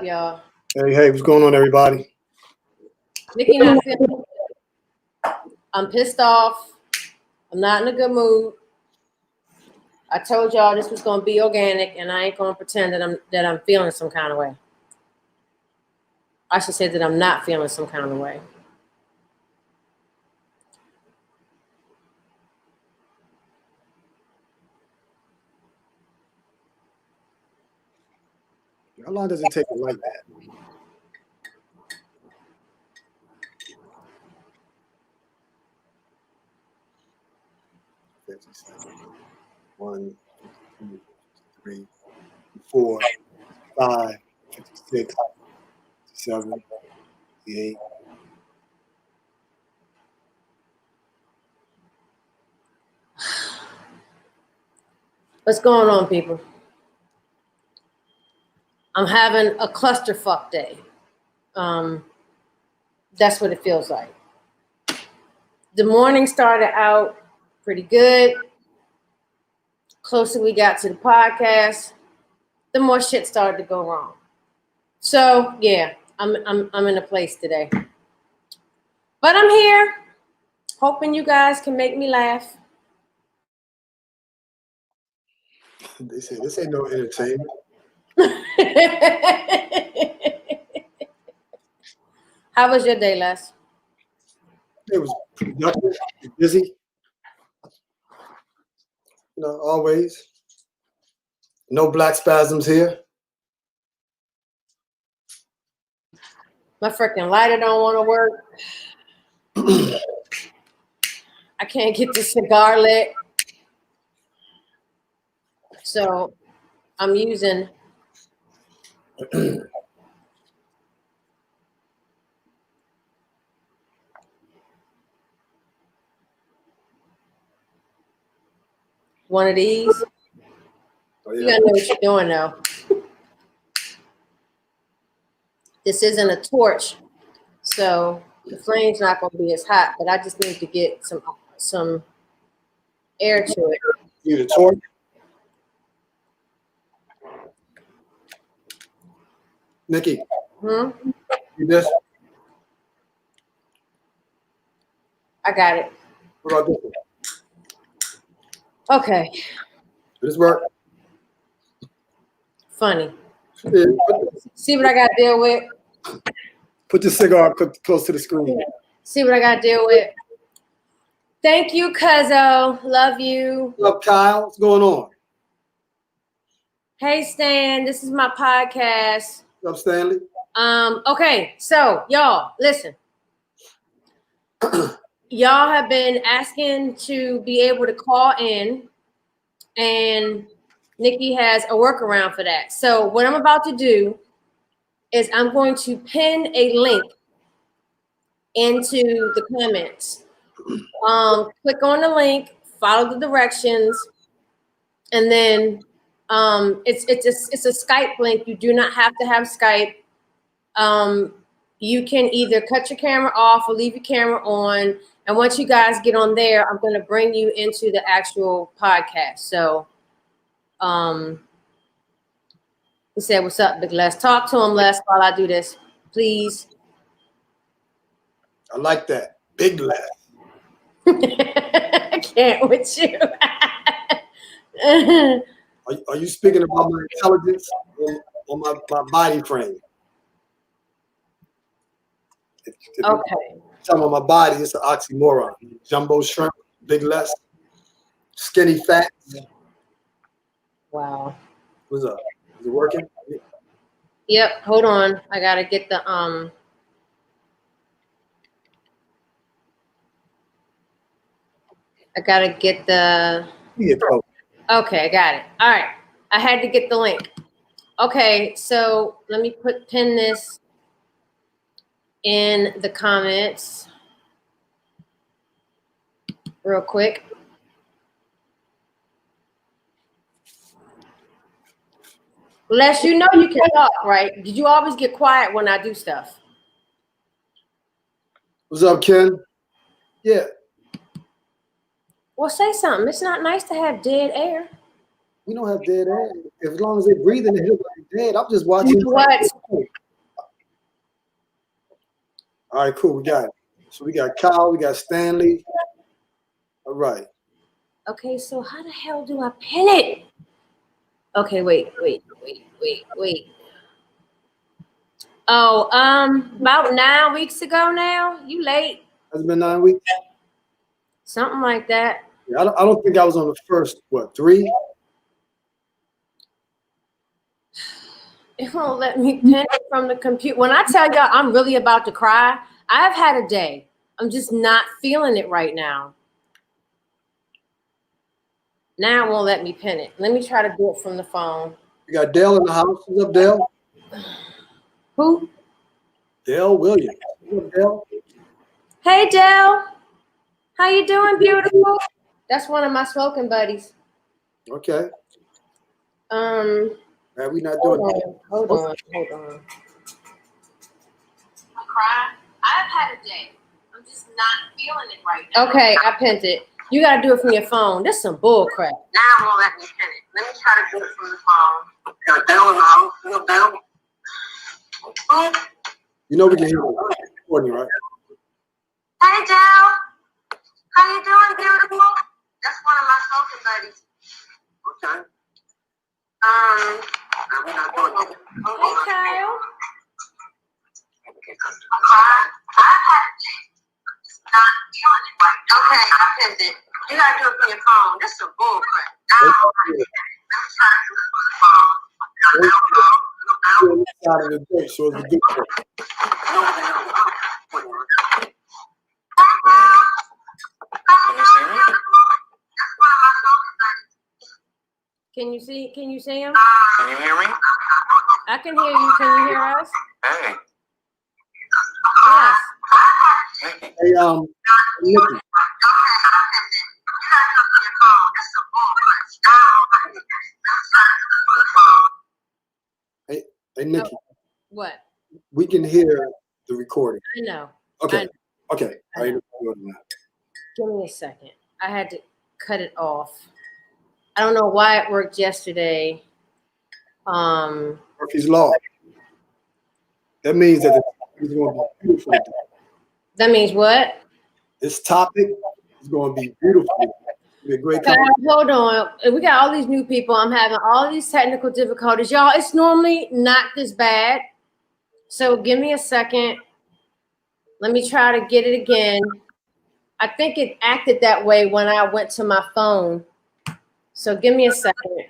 up, y'all? Hey, what's going on, everybody? Nikki not feeling. I'm pissed off. I'm not in a good mood. I told y'all this was gonna be organic, and I ain't gonna pretend that I'm feeling some kind of way. I should say that I'm not feeling some kind of way. How long does it take to like that? One, 2, 3, 4, 5, 56, 7, 8. What's going on, people? I'm having a clusterfuck day. That's what it feels like. The morning started out pretty good. Closer we got to the podcast, the more shit started to go wrong. So yeah, I'm in a place today. But I'm here, hoping you guys can make me laugh. They say this ain't no entertainment. How was your day, Les? It was productive, busy. You know, always. No black spasms here. My freaking lighter don't want to work. I can't get the cigar lit. So I'm using one of these. Oh, yeah. You gotta know what you're doing now. This isn't a torch, so the flame's not gonna be as hot, but I just need to get some air to it. You need a torch? Nikki, you this? I got it. What about this one? Okay. Did this work? Funny. Yeah, See what I got to deal with? put the cigar close to the screen. See what I got to deal with? Thank you, Cuzzo. Love you. What's up, Kyle? What's going on? Hey, Stan. This is my podcast. What's up, Stanley? Okay, so y'all, listen. Y'all have been asking to be able to call in, and Nikki has a workaround for that. So what I'm about to do is I'm going to pin a link into the comments. Click on the link, follow the directions, and then it's a Skype link. You do not have to have Skype. You can either cut your camera off or leave your camera on. And once you guys get on there, I'm going to bring you into the actual podcast. So, he said, "What's up, Big Les?" Talk to him, Les, while I do this, please. I like that. Big Les. I can't with you. Are you speaking about my intelligence or my body frame? If Okay. Talking about my body, it's an oxymoron. Jumbo shrimp, big Les, skinny fat. Wow. What's up? Is it working? Yep. Hold on. I gotta get the Yeah, Okay, I got it. All right. I had to get the link. Okay, so let me pin this in the comments real quick. Les, you know you can talk, right? Did you always get quiet when I do stuff? What's up, Ken? Yeah. Well, say something. It's not nice to have dead air. We don't have dead air. As long as they're breathing, they're dead. I'm just watching. You know what? All right, cool. We got it. So we got Kyle, we got Stanley. All right. Okay, so how the hell do I pin it? Okay, wait. Oh, about 9 weeks ago now. You late? Has it been 9 weeks? Something like that. Yeah, I don't think I was on the first, 3? It won't let me pin it from the computer. When I tell y'all I'm really about to cry, I've had a day. I'm just not feeling it right now. Now it won't let me pin it. Let me try to do it from the phone. You got Dale in the house. What's up, Dale? Who? Dale Williams. What's up, Dale? Hey, Dale. How you doing, beautiful? That's one of my smoking buddies. Okay. Man, we not doing that. Hold on. I cry. I've had a day. I'm just not feeling it right now. Okay, I pinned it. You gotta do it from your phone. This is some bull crap. Now it won't let me pin it. Let me try to do it from the phone. Got Dale in the house. What's up, Dale? You know we can hear the recording, right? Hey, Dale. How you doing, beautiful? That's one of my smoking buddies. Okay. We're not doing it. Hey, Kyle. Not feeling it right. Okay, I pinned it. You gotta do it from your phone. This is some bull crap. Let me try to do it from the phone. Side of the day, so it's a good one. Can you see? Can you see him? Can you hear me? I can hear you. Can you hear us? Hey. Yes. Hey, Nikki. Hey, Nikki. What? We can hear the recording. I know. Okay. Okay. I know. Give me a second. I had to cut it off. I don't know why it worked yesterday. Murphy's Law. That means that it's going to be beautiful. That means what? This topic is going to be beautiful. It'll be a great Kyle, hold on. We got all these new people. I'm having all these technical difficulties. Y'all, it's normally not this bad. So give me a second. Let me try to get it again. I think it acted that way when I went to my phone. So give me a second.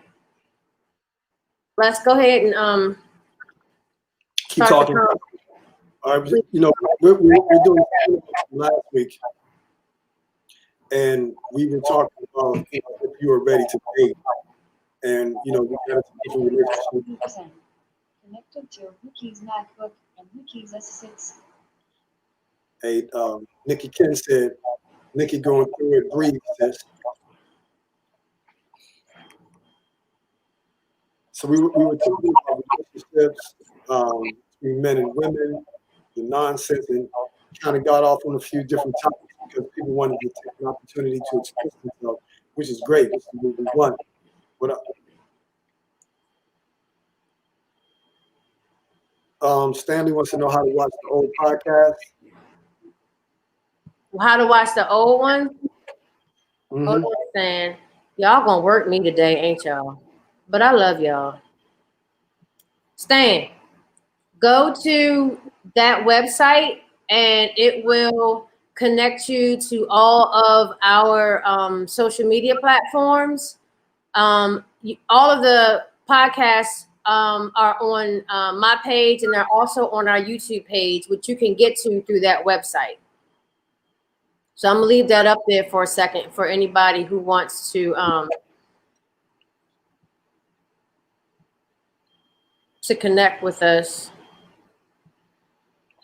Let's go ahead and keep talking. All right, you know, we're doing last week, and we were talking about if you were ready to date, and you know, we got a different relationship. Connected to Mickey's MacBook and Mickey's S6. Hey, Nikki Ken said, Nikki going through it, breathe, sis. So we were talking about relationships between men and women, the nonsense, and kind of got off on a few different topics because people wanted to take an opportunity to express themselves, which is great. This is what we want. Stanley wants to know how to watch the old podcast. how to watch the old one. Mm-hmm. Hold on, Stan. Y'all gonna work me today, ain't y'all? But I love y'all. Stan, go to that website and it will connect you to all of our social media platforms. All of the podcasts are on my page, and they're also on our YouTube page, which you can get to through that website. So I'm gonna leave that up there for a second for anybody who wants to connect with us.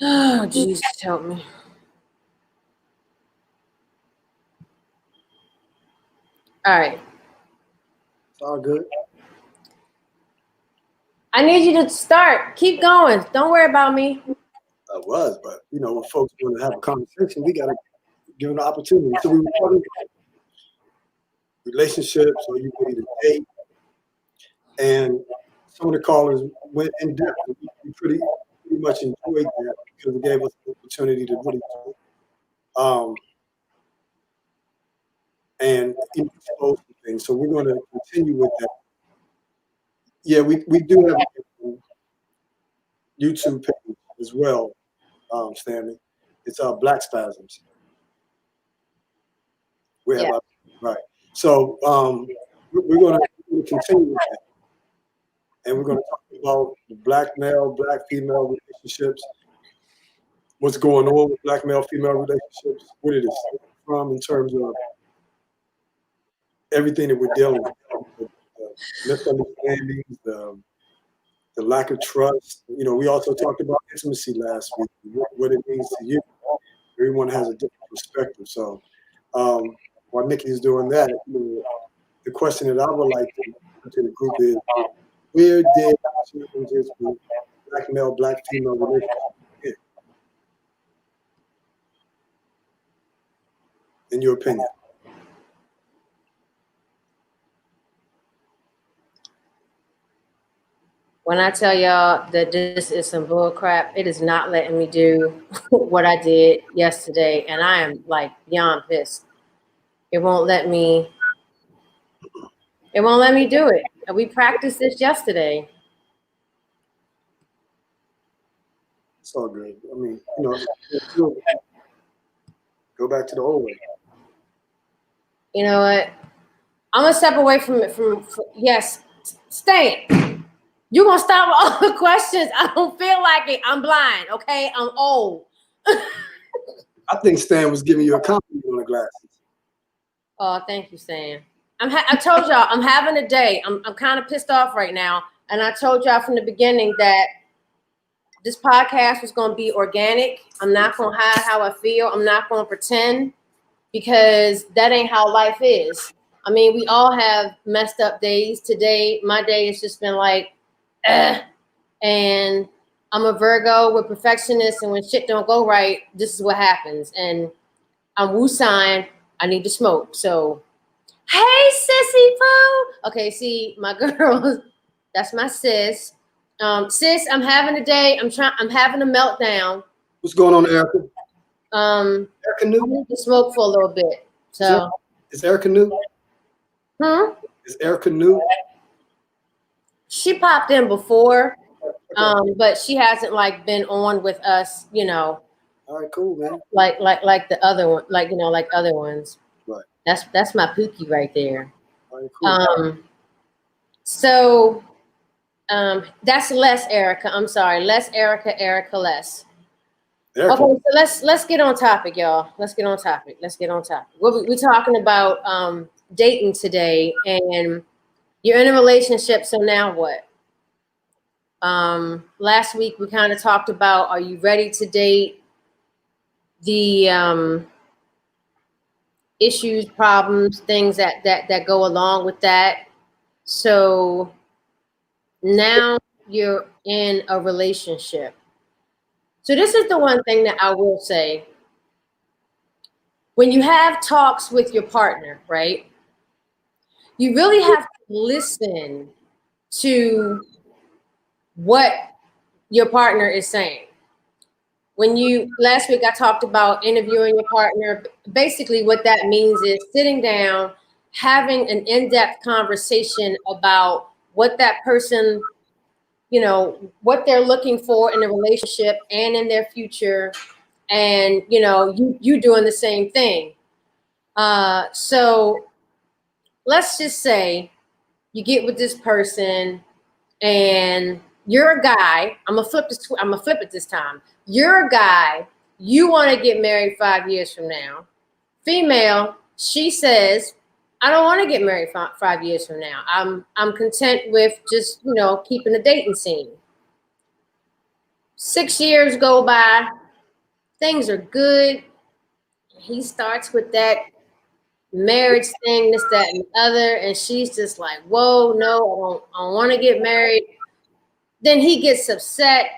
Oh, Jesus, help me. All right. It's all good. I need you to start. Keep going. Don't worry about me. I was, but you know, when folks want to have a conversation, we gotta give them an opportunity. So we were talking relationships, or you ready to date, And some of the callers went in depth. We pretty much enjoyed that because it gave us the opportunity to really talk. And expose some things. So we're going to continue with that. Yeah, we do have a YouTube page as well, Stanley. It's Black Spasms. We have right. So we're going to continue with that, and we're going to talk about the black male, black female relationships. What's going on with black male female relationships? Where did it start from in terms of everything that we're dealing with, misunderstandings, the lack of trust. You know, we also talked about intimacy last week, what it means to you. Everyone has a different perspective. So while Nikki is doing that, the question that I would like to put to the group is, where did challenges with black male, black female relationships begin? In your opinion? When I tell y'all that this is some bull crap, it is not letting me do what I did yesterday, and I am like beyond pissed. It won't let me do it. And we practiced this yesterday. It's all good. I mean, you know, go back to the old way. You know what? I'm gonna step away from it. Yes, stay. You gonna stop all the questions? I don't feel like it. I'm blind. Okay, I'm old. I think Stan was giving you a compliment on the glasses. Oh, thank you, Stan. I told y'all I'm having a day. I'm kind of pissed off right now, and I told y'all from the beginning that this podcast was going to be organic. I'm not going to hide how I feel. I'm not going to pretend, because that ain't how life is. I mean, we all have messed up days. Today, my day has just been like, and I'm a Virgo with perfectionist, and when shit don't go right, this is what happens. And I'm Wu sign. I need to smoke. So, hey, sissy poo. Okay, see, my girl, that's my sis. Sis, I'm having a day. I'm having a meltdown. What's going on, Erica? Erica new? I need to smoke for a little bit. So is Erica new? Is Erica new? She popped in before, but she hasn't like been on with us, you know. All right, cool, man. Like the other one, like, you know, like other ones. Right. That's my Pookie right there. All right, cool. So that's less Erica. I'm sorry, less Erica, Erica less. Erica. Okay, so let's get on topic, y'all. Let's get on topic. We're talking about dating today, and you're in a relationship. So now what? Last week we kind of talked about, are you ready to date? The issues, problems, things that go along with that. So now you're in a relationship. So this is the one thing that I will say. When you have talks with your partner, right? You really have to listen to what your partner is saying. Last week I talked about interviewing your partner. Basically what that means is sitting down, having an in-depth conversation about what that person, you know, what they're looking for in a relationship and in their future. And, you know, you doing the same thing. So let's just say you get with this person and you're a guy. I'm gonna flip it this time. You're a guy. You want to get married 5 years from now. Female, she says, I don't want to get married 5 years from now. I'm content with just, you know, keeping the dating scene. 6 years go by. Things are good. He starts with that marriage thing, this, that, and the other, and she's just like, whoa, no, I don't want to get married. Then he gets upset.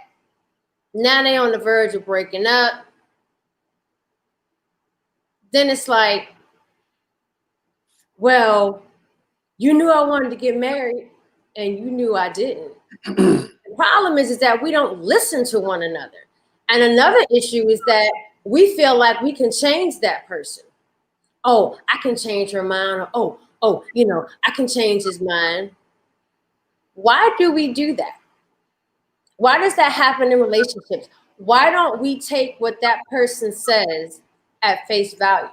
Now they on the verge of breaking up. Then it's like, well, you knew I wanted to get married. and you knew I didn't. The problem is that we don't listen to one another. And another issue is that we feel like we can change that person. Oh, I can change her mind. Or, I can change his mind. Why do we do that? Why does that happen in relationships? Why don't we take what that person says at face value?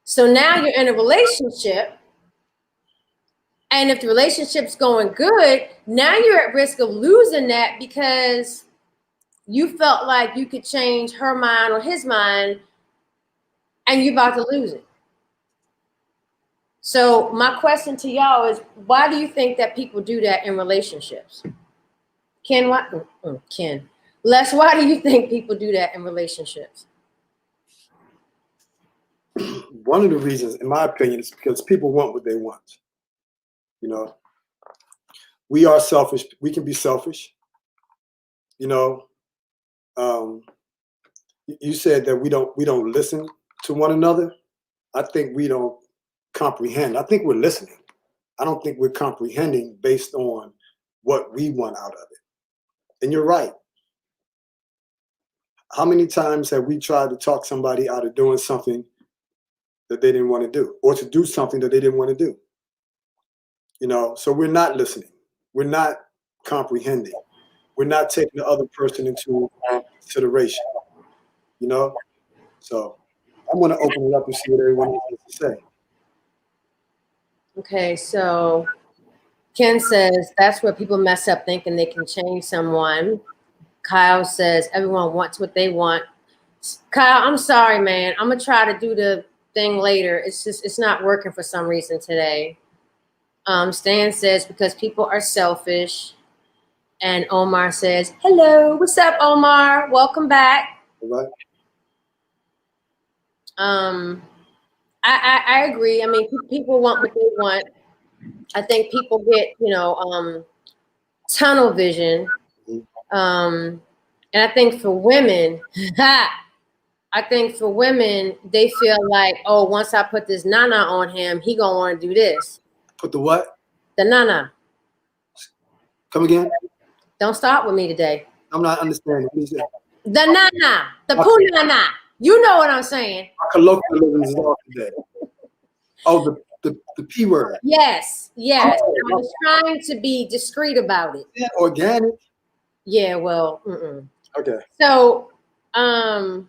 So now you're in a relationship, and if the relationship's going good, now you're at risk of losing that because you felt like you could change her mind or his mind, and you're about to lose it. So my question to y'all is, why do you think that people do that in relationships? Ken, what? Ken. Les, why do you think people do that in relationships? One of the reasons, in my opinion, is because people want what they want. You know, we are selfish. We can be selfish. You know, you said that we don't listen to one another. I think we don't comprehend. I think we're listening. I don't think we're comprehending based on what we want out of it. And you're right. How many times have we tried to talk somebody out of doing something that they didn't want to do, or to do something that they didn't want to do? You know, so we're not listening. We're not comprehending. We're not taking the other person into consideration. You know, so I'm going to open it up and see what everyone has to say. Okay, so Ken says that's where people mess up, thinking they can change someone. Kyle says everyone wants what they want. Kyle, I'm sorry, man. I'm gonna try to do the thing later. It's not working for some reason today. Stan says because people are selfish. And Omar says, hello, what's up, Omar? Welcome back. All right. I agree. I mean, people want what they want. I think people get, tunnel vision. And I think for women, they feel like, oh, once I put this nana on him, he gonna want to do this. Put the what? The nana. Come again? Don't start with me today. I'm not understanding. What is that? The nana, the poo nana. You know what I'm saying. Our colloquialism is off today. Oh, the P word. Yes. Oh, I was trying to be discreet about it. Yeah, organic. Yeah, well, Okay. So, and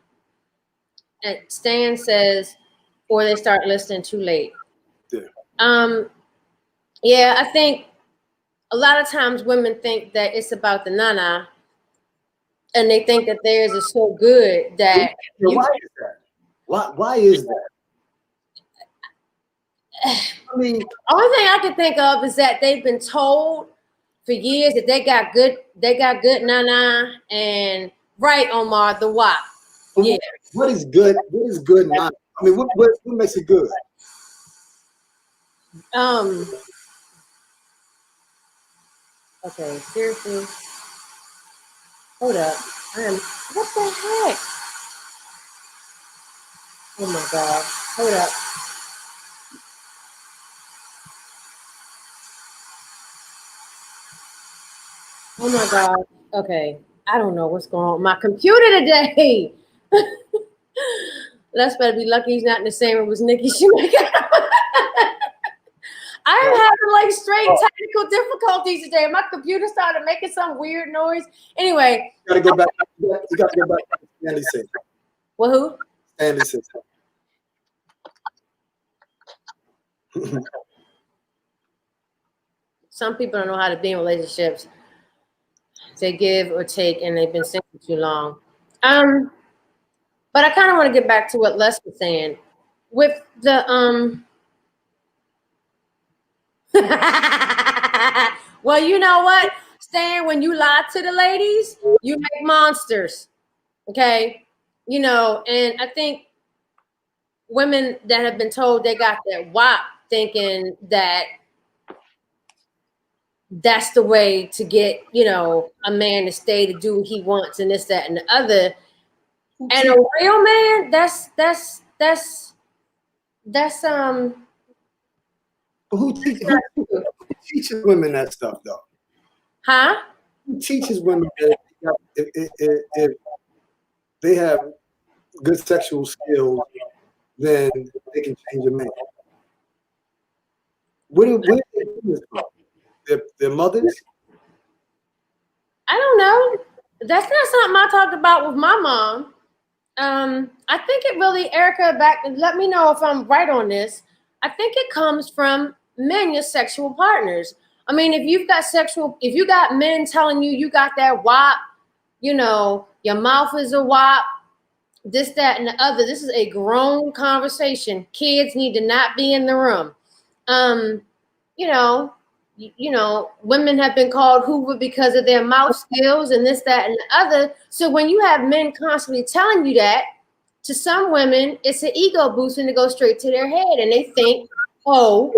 Stan says, or they start listening too late. Yeah. Yeah, I think a lot of times women think that it's about the nana, and they think that theirs is so good that. Why is that? Why is that? I mean, only thing I can think of is that they've been told for years that they got good nana, and right, Omar, the wop. Yeah. What is good? What is good nana? I mean, what makes it good? Okay, seriously. Hold up. What the heck? Oh my God. Hold up. Oh my God. Okay. I don't know what's going on with my computer today. Les better be lucky he's not in the same room as Nikki Shoemaker. I am having like straight technical difficulties today. My computer started making some weird noise. Anyway. You gotta go back. You gotta go back to Stanley said. Well, who? Stanley said. Some people don't know how to be in relationships. They give or take, and they've been single too long. But I kind of want to get back to what Les was saying with the well, you know what, Stan, when you lie to the ladies, you make monsters. Okay, and I think women that have been told they got that wop, thinking that that's the way to get, a man to stay to do what he wants and this, that, and the other. And a real man, that's Who teaches women that stuff though? Huh? Who teaches women that if they have good sexual skills, then they can change a man? Where do they get this from? Their mothers? I don't know. That's not something I talked about with my mom. I think it really, Erica, back, let me know if I'm right on this. I think it comes from men, your sexual partners. I mean, if you got men telling you got that wop, your mouth is a wop, this, that, and the other. This is a grown conversation. Kids need to not be in the room. You know, women have been called Hoover because of their mouth skills and this, that, and the other. So when you have men constantly telling you that, to some women, it's an ego boost and it goes straight to their head. And they think, oh,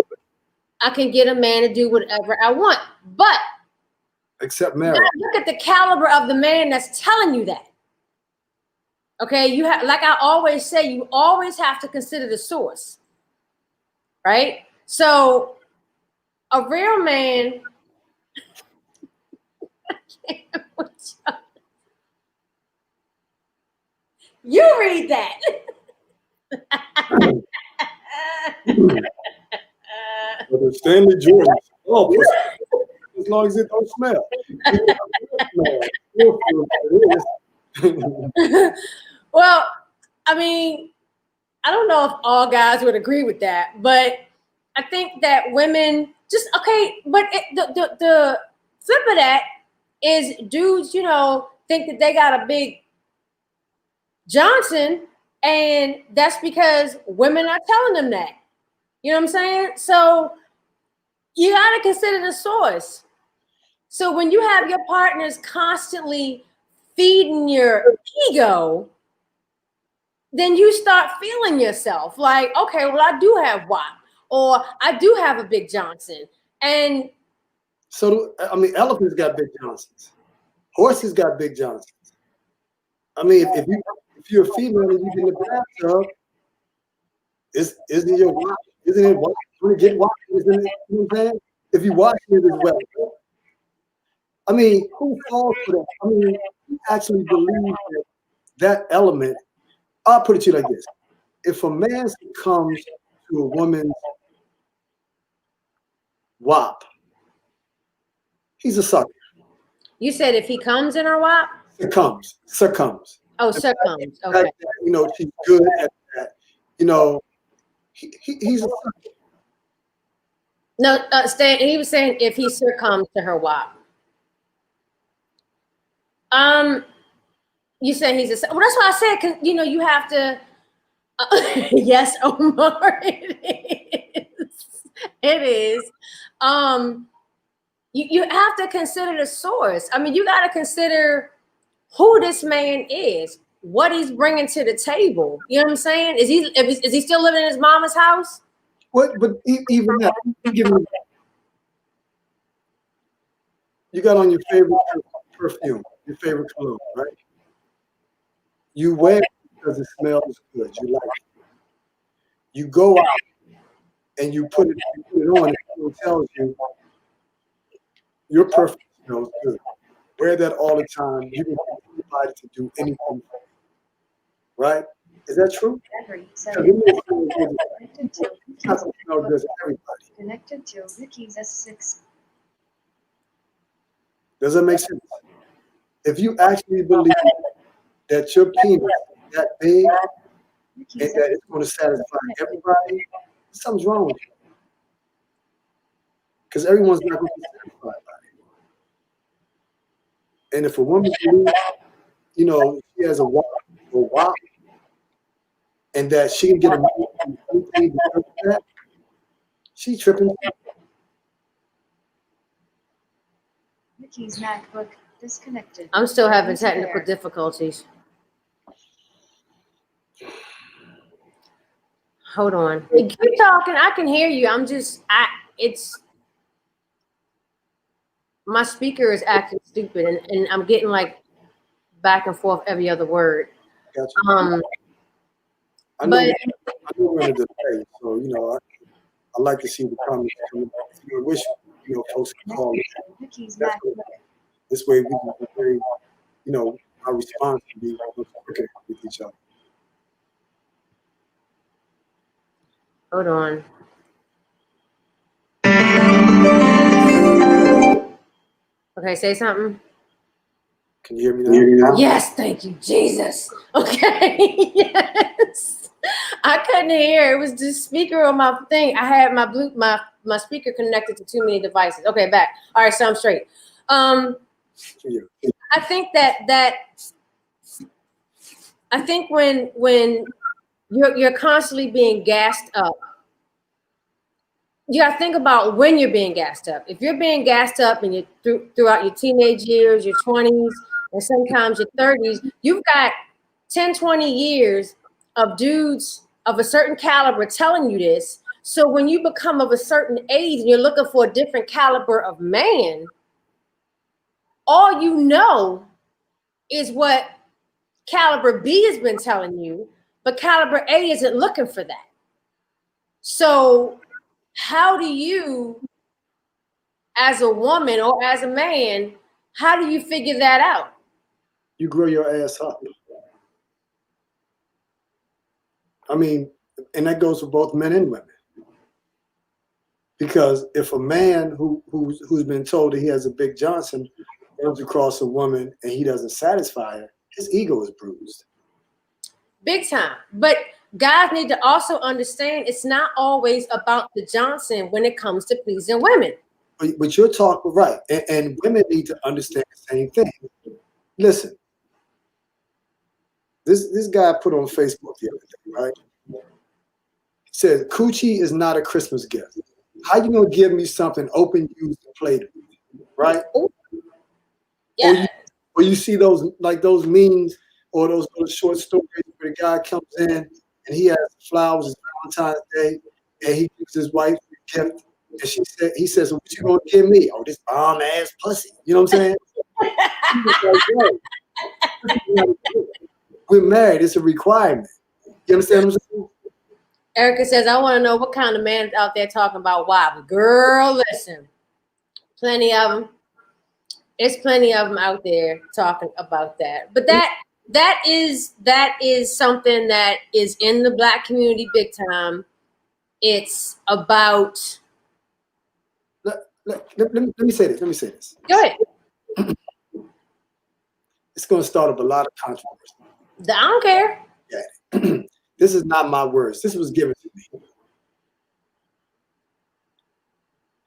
I can get a man to do whatever I want. But except marriage. Look at the caliber of the man that's telling you that. Okay, you have, like I always say, you always have to consider the source, right? So a real man, you read that. But Stanley Jordan, as long as it don't smell. Well, I mean, I don't know if all guys would agree with that, but I think that women just, okay, but the flip of that is dudes, think that they got a big Johnson, and that's because women are telling them that. You know what I'm saying? So you got to consider the source. So when you have your partners constantly feeding your ego, then you start feeling yourself like, okay, well, I do have WAP, or I do have a big Johnson. And so, I mean, elephants got big Johnsons. Horses got big Johnsons. I mean, if you're a female and you get in the bathtub, isn't your WAP? Isn't it WAP? You get WAP? Isn't it? You know what I'm saying? If you watch it as well. I mean, who falls for that? I mean, who actually believes that element? I'll put it to you like this. If a man succumbs to a woman's WAP, he's a sucker. You said if he comes in her WAP? Succumbs. Oh, succumbs. Okay. She's good at that. He's a sucker. No, Stan, he was saying if he succumbs to her WAP. You said he's a, well, that's why I said, cause you have to, yes, Omar, it is. You have to consider the source. I mean, you got to consider who this man is, what he's bringing to the table. You know what I'm saying? Is he still living in his mama's house? What? But even that, you got on your favorite perfume, your favorite cologne, right? You wear it because it smells good. You like it. You go out and you put it on, and someone tells you your perfume smells good. Wear that all the time. You can get anybody to do anything, right? Is that true? Connected to Ricky's S6. Does that make sense? If you actually believe that your penis is that big and that it's going to satisfy everybody, something's wrong with you. Because everyone's not going to be satisfied by it. And if a woman believes, she has a WAP, and that she can get a man anything because of that, she's tripping. Ricky's MacBook disconnected. I'm still having technical difficulties. Hold on. Keep talking. I can hear you. My speaker is acting stupid, and I'm getting like back and forth every other word. Gotcha. I know we're in a debate, so I like to see the comments coming back. I wish folks can call it. Mickey's That's MacBook. This way we can be very, our response can be quicker with each other. Hold on. Okay, say something. Can you hear me now? Yes, thank you, Jesus. Okay, yes. I couldn't hear. It was the speaker on my thing. I had my speaker connected to too many devices. Okay, back. All right, so I'm straight. I think I think when you're constantly being gassed up, you got to think about when you're being gassed up. If you're being gassed up and you're throughout your teenage years, your 20s, and sometimes your 30s, you've got 10, 20 years of dudes of a certain caliber telling you this. So when you become of a certain age and you're looking for a different caliber of man, all you know is what caliber B has been telling you, but caliber A isn't looking for that. So how do you, as a woman or as a man, how do you figure that out? You grow your ass up. I mean, and that goes for both men and women. Because if a man who's been told that he has a big Johnson comes across a woman and he doesn't satisfy her, his ego is bruised. Big time. But guys need to also understand it's not always about the Johnson when it comes to pleasing women. But you're talking right. And women need to understand the same thing. Listen, this guy put on Facebook the other day, right? He said, coochie is not a Christmas gift. How you gonna give me something open, used, and played with, right? Yeah. Or you see those memes or those little short stories where the guy comes in and he has flowers, it's Valentine's Day, and he gives his wife a gift, and he says, "What you gonna give me? Oh, this bomb ass pussy." You know what I'm saying? We're married. It's a requirement. You understand what I'm saying? Erica says, I want to know what kind of man is out there talking about wives. Girl, listen. Plenty of them. There's plenty of them out there talking about that. But that is something that is in the Black community big time. It's about. Let me say this. Go ahead. It's going to start up a lot of controversy. I don't care. Yeah. This is not my words. This was given to me.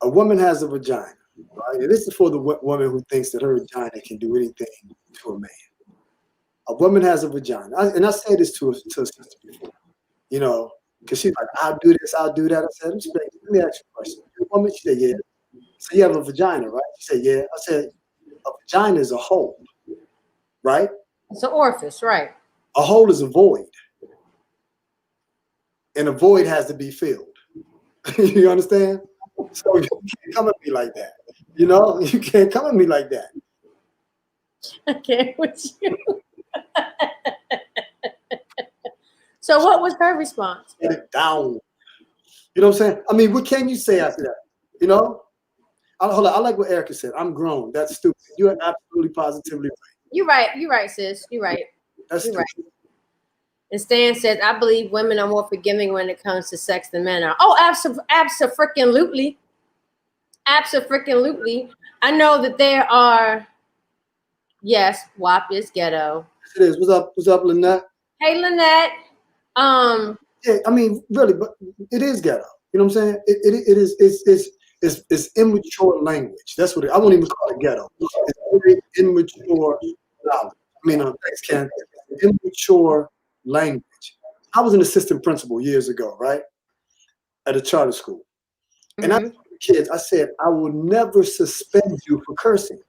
A woman has a vagina, right? And this is for the woman who thinks that her vagina can do anything to a man. A woman has a vagina. And I said this to a sister before, because she's like, I'll do this, I'll do that. I said, let me ask you a question. You're a woman? She said, yeah. So you have a vagina, right? She said, yeah. I said, a vagina is a hole, right? It's an orifice, right? A hole is a void. And a void has to be filled. You understand? So you can't come at me like that. You can't come at me like that. I can't with you. So what was her response? Get it down. You know what I'm saying? I mean, what can you say after that? Hold on. I like what Erica said. I'm grown. That's stupid. You're absolutely positively right. You're right, sis. You're right. That's You're stupid. right. And Stan says, I believe women are more forgiving when it comes to sex than men are. Oh, absolutely. Absolutely. I know that there are, yes, WAP is ghetto. It is. What's up, Lynette? Hey, Lynette. Yeah, I mean, really, but it is ghetto. You know what I'm saying? It's immature language. That's what I won't even call it ghetto. It's very immature knowledge. I mean, thanks, Ken. Immature language. I was an assistant principal years ago, right? At a charter school. And I told the kids, I said, I will never suspend you for cursing.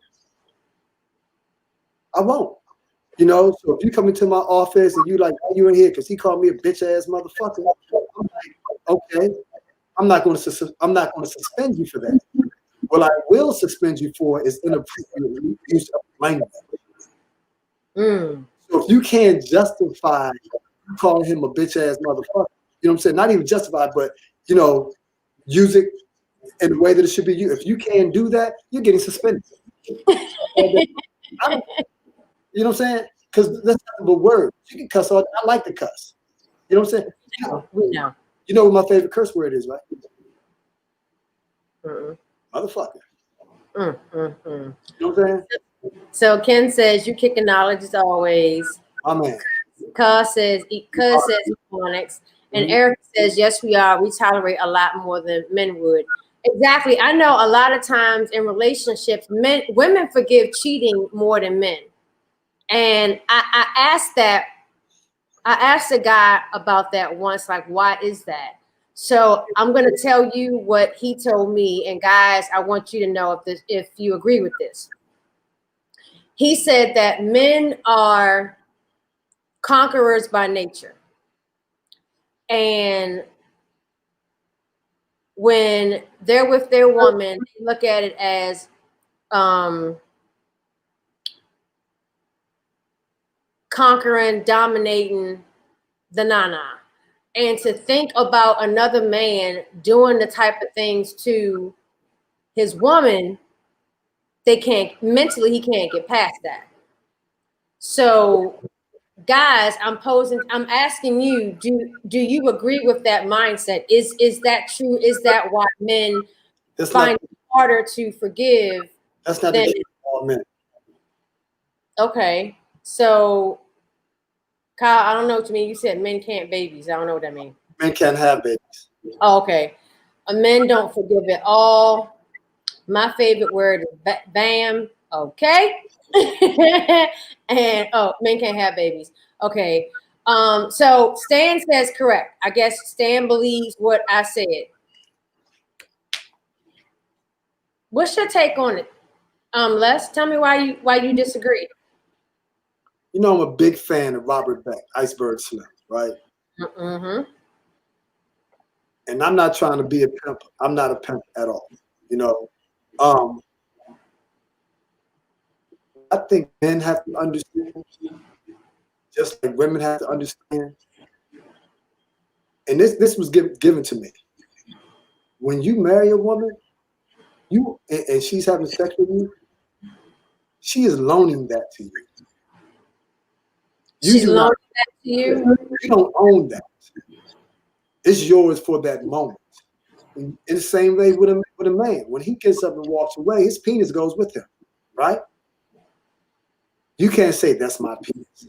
I won't. So if you come into my office and you like, why you in here? Because he called me a bitch ass motherfucker. I'm like, okay, I'm not going to suspend you for that. What I will suspend you for is inappropriate use of language. So if you can't justify calling him a bitch ass motherfucker, you know what I'm saying? Not even justify, but use it in the way that it should be used. If you can't do that, you're getting suspended. You know what I'm saying? Because that's not a word. You can cuss all. I like to cuss. You know what I'm saying? We know. You know what my favorite curse word is, right? Mm-mm. Motherfucker. Mm-mm. You know what I'm saying? So Ken says you kicking knowledge as always. My man. Cuz says Onyx. And Eric says, yes, we are. We tolerate a lot more than men would. Exactly. I know a lot of times in relationships, women forgive cheating more than men. And I asked a guy about that once, like, why is that? So I'm going to tell you what he told me. And guys, I want you to know if you agree with this. He said that men are conquerors by nature. And when they're with their woman, they look at it as conquering, dominating the nana. And to think about another man doing the type of things to his woman, he can't get past that. So guys, I'm asking you, do you agree with that mindset? Is that true? Is that why men find it harder to forgive? That's not the truth of all men. Okay. So Kyle, I don't know what you mean. You said men can't babies. I don't know what that means. Men can't have babies. Oh, okay. Men don't forgive at all. My favorite word is bam. Okay. And men can't have babies. Okay. So Stan says correct. I guess Stan believes what I said. What's your take on it? Les, tell me why you disagree. You know, I'm a big fan of Robert Beck, Iceberg Slim, right? Mm-hmm. And I'm not trying to be a pimp. I'm not a pimp at all. You know, I think men have to understand, just like women have to understand. And this was given to me. When you marry a woman, and she's having sex with you, she is loaning that to you. She's loaning that to you? You don't own that. It's yours for that moment. In the same way with a man. When he gets up and walks away, his penis goes with him, right? You can't say that's my penis.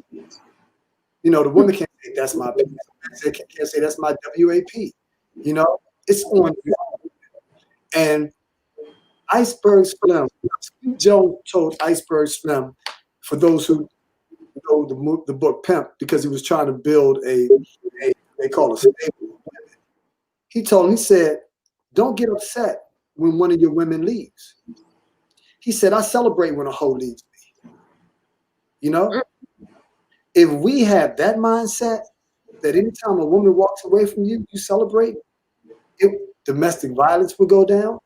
You know, the woman can't say that's my penis. Can't say that's my WAP. You know, it's on you. And Iceberg Slim, Joe told Iceberg Slim, for those who know the book Pimp, because he was trying to build they call it stable. He said, don't get upset when one of your women leaves. He said, I celebrate when a hoe leaves me. You know? If we have that mindset, that anytime a woman walks away from you, you celebrate, domestic violence will go down.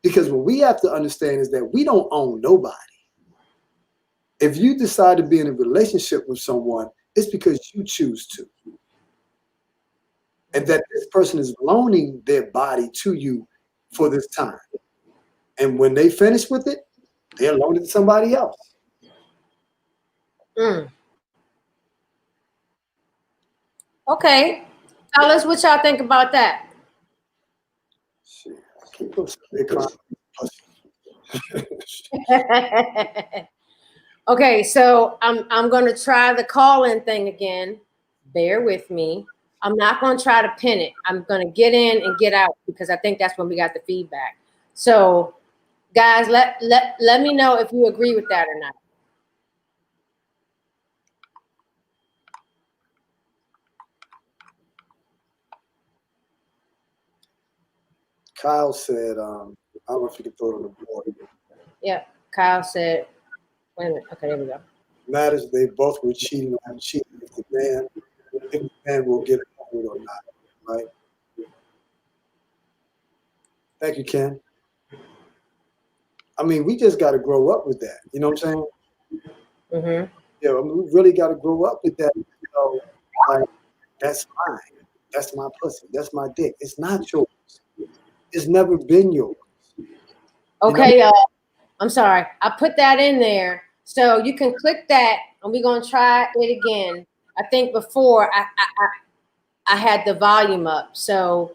Because what we have to understand is that we don't own nobody. If you decide to be in a relationship with someone, it's because you choose to. And that this person is loaning their body to you for this time. And when they finish with it, they're loaning it to somebody else. Okay. Tell us what y'all think about that. Shit, I keep pushing. They crying. Okay, so I'm gonna try the call-in thing again. Bear with me. I'm not gonna try to pin it. I'm gonna get in and get out because I think that's when we got the feedback. So guys, let me know if you agree with that or not. Kyle said, I don't know if you can throw it on the board. Yeah, Kyle said, wait a minute. Okay, there we go. Matters they both were cheating or have cheated if the man will get it or not, right? Thank you, Ken. I mean, we just got to grow up with that. You know what I'm saying? Mm-hmm. Yeah, I mean, we really got to grow up with that. You know, like, that's mine. That's my pussy. That's my dick. It's not yours. It's never been yours. Okay, I'm sorry. I put that in there. So you can click that and we're gonna try it again. I think before I had the volume up. So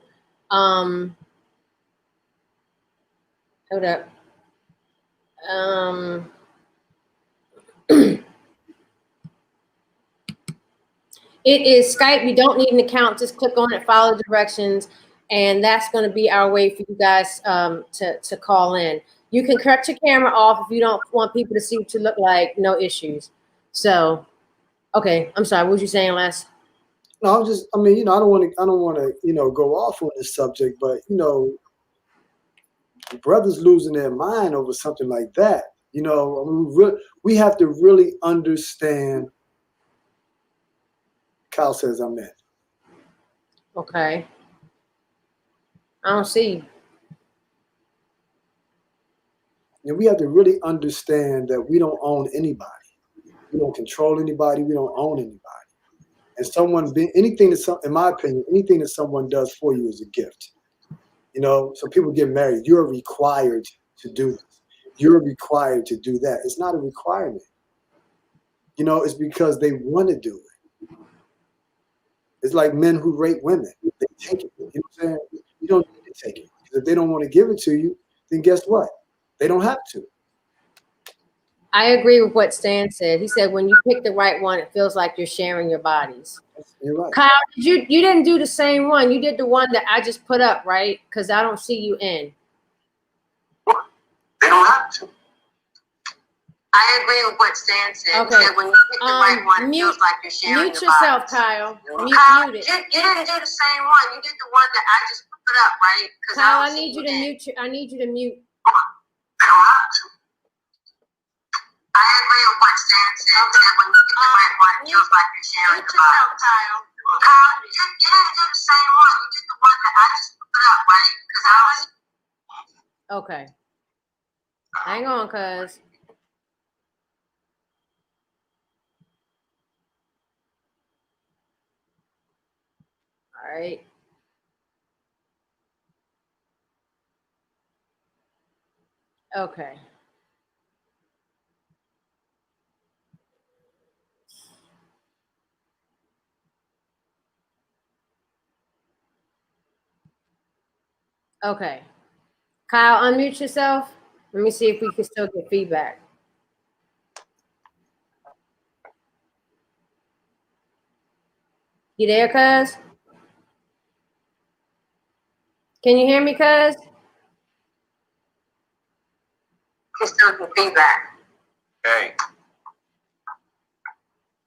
hold up. It is Skype. You don't need an account. Just click on it, follow the directions, and that's going to be our way for you guys to call in. You can cut your camera off if you don't want people to see what you look like. No issues. So, okay. I'm sorry. What was you saying, Les? No, I mean, I don't want to, go off on this subject, but brothers losing their mind over something like that. We have to really understand. Kyle says I'm in. Okay. I don't see. We have to really understand that we don't own anybody. We don't control anybody. We don't own anybody. And in my opinion, anything that someone does for you is a gift. So people get married. You're required to do this. You're required to do that. It's not a requirement. It's because they want to do it. It's like men who rape women. They take it. You know what I'm saying? You don't need to take it. Because if they don't want to give it to you, then guess what? They don't have to. I agree with what Stan said. He said when you pick the right one, it feels like you're sharing your bodies. You're right. Kyle, you didn't do the same one. You did the one that I just put up, right? Because I don't see you in. They don't have to. I agree with what Stan said. Okay. He said when you pick the right one, it feels like you're sharing mute your yourself, bodies. Kyle. Kyle, Mute it. you didn't do the same one. You did the one that I just put up, right? Kyle, I need you to mute. I need you to mute. They don't have to. I agree with what Stan said. He said when you pick the right one, it feels like you're sharing your bodies. Kyle, you didn't do the same one. You did the one that I just put up, right? Okay. Hang on, cuz. All right. Okay. Okay. Kyle, unmute yourself. Let me see if we can still get feedback. You there, cuz? Can you hear me, cuz? Can still get feedback. Hey.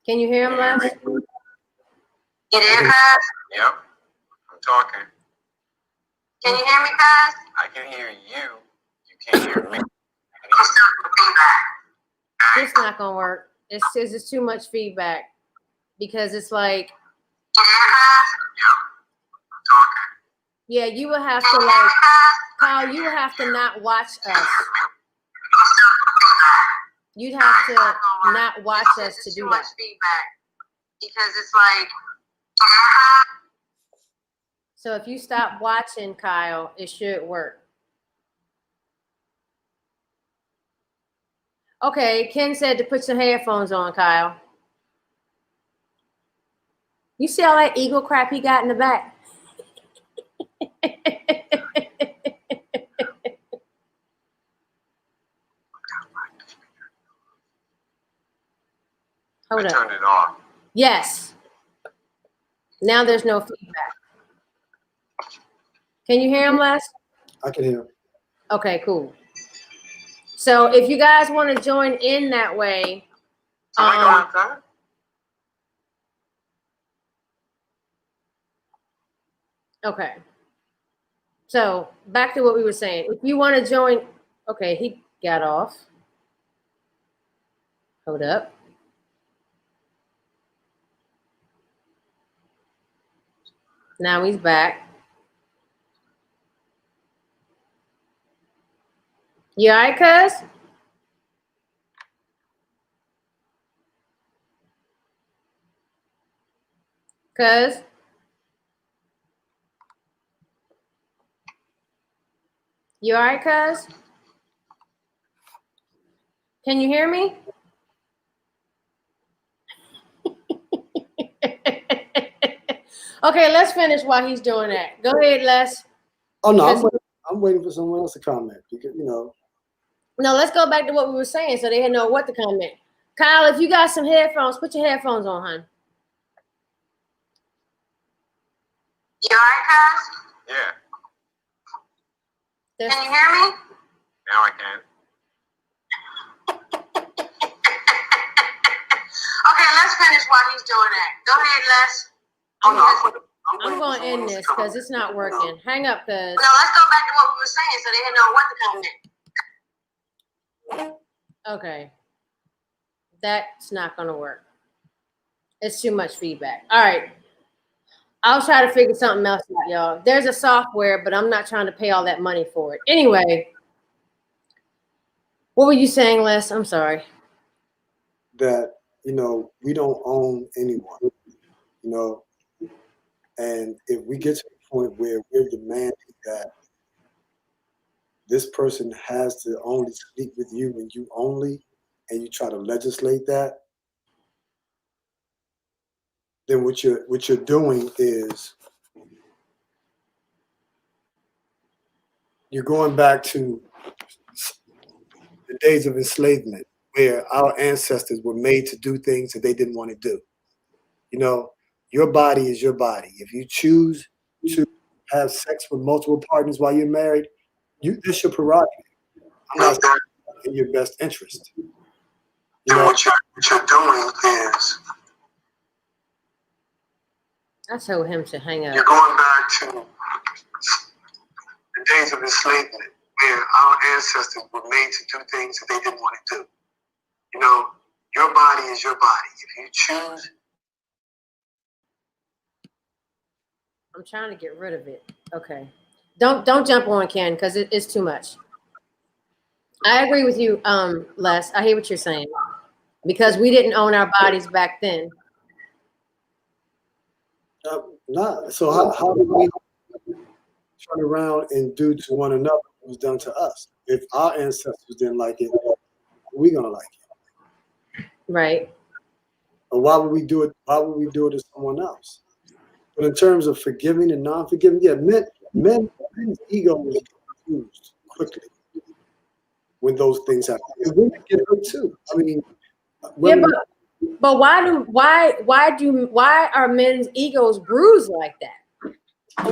Can you hear him, Les? You there, cuz? Yep. I'm talking. Can you hear me, cuz? I can hear you. You can't hear me. Can still get feedback. It's not gonna work. It's too much feedback because it's like. Yeah, you would have to like, Kyle, you would have to not watch us. You'd have to not watch us to do that. Because it's like. So if you stop watching, Kyle, it should work. Okay, Ken said to put your headphones on, Kyle. You see all that eagle crap he got in the back? Hold up. Turned it off. Yes. Now there's no feedback. Can you hear him, Les? I can hear him. Okay, cool. So if you guys want to join in that way, okay. So back to what we were saying. If you want to join, okay, he got off. Hold up. Now he's back. You all right, cuz? Cuz? You all right, cuz? Can you hear me? Okay, let's finish while he's doing that. Go ahead, Les. Oh no, Because- I'm waiting for someone else to comment because No, let's go back to what we were saying so they didn't know what to comment. Kyle, if you got some headphones, put your headphones on, hon. You alright, cuz? Yeah, There's- Can you hear me? now I can. Okay, let's finish while he's doing that. Go ahead, Les. I'm going to end this because it's not working. Hang up, cuz. No, let's go back to what we were saying so they didn't know what to comment. Okay. That's not going to work. It's too much feedback. All right. I'll try to figure something else out, y'all. There's a software, but I'm not trying to pay all that money for it. Anyway, what were you saying, Les? I'm sorry. that we don't own anyone, and if we get to the point where we're demanding that this person has to only sleep with you and you only, and you try to legislate that, then what you're doing is you're going back to the days of enslavement where our ancestors were made to do things that they didn't want to do. Your body is your body. If you choose to have sex with multiple partners while you're married, that's your prerogative. I'm not saying it's in your best interest. What you're doing is I told him to hang up. you're going back to the days of enslavement where our ancestors were made to do things that they didn't want to do. Your body is your body. If you choose. I'm trying to get rid of it. Okay. Don't jump on, Ken, because it's too much. I agree with you, Les. I hear what you're saying. Because we didn't own our bodies back then. So how do we turn around and do to one another what was done to us? If our ancestors didn't like it, we're gonna like it. Right. Or why would we do it? Why would we do it to someone else? But in terms of forgiving and non-forgiving, yeah, men's ego is confused quickly when those things happen. And women get hurt too. I mean, women, yeah, but why are men's egos bruised like that?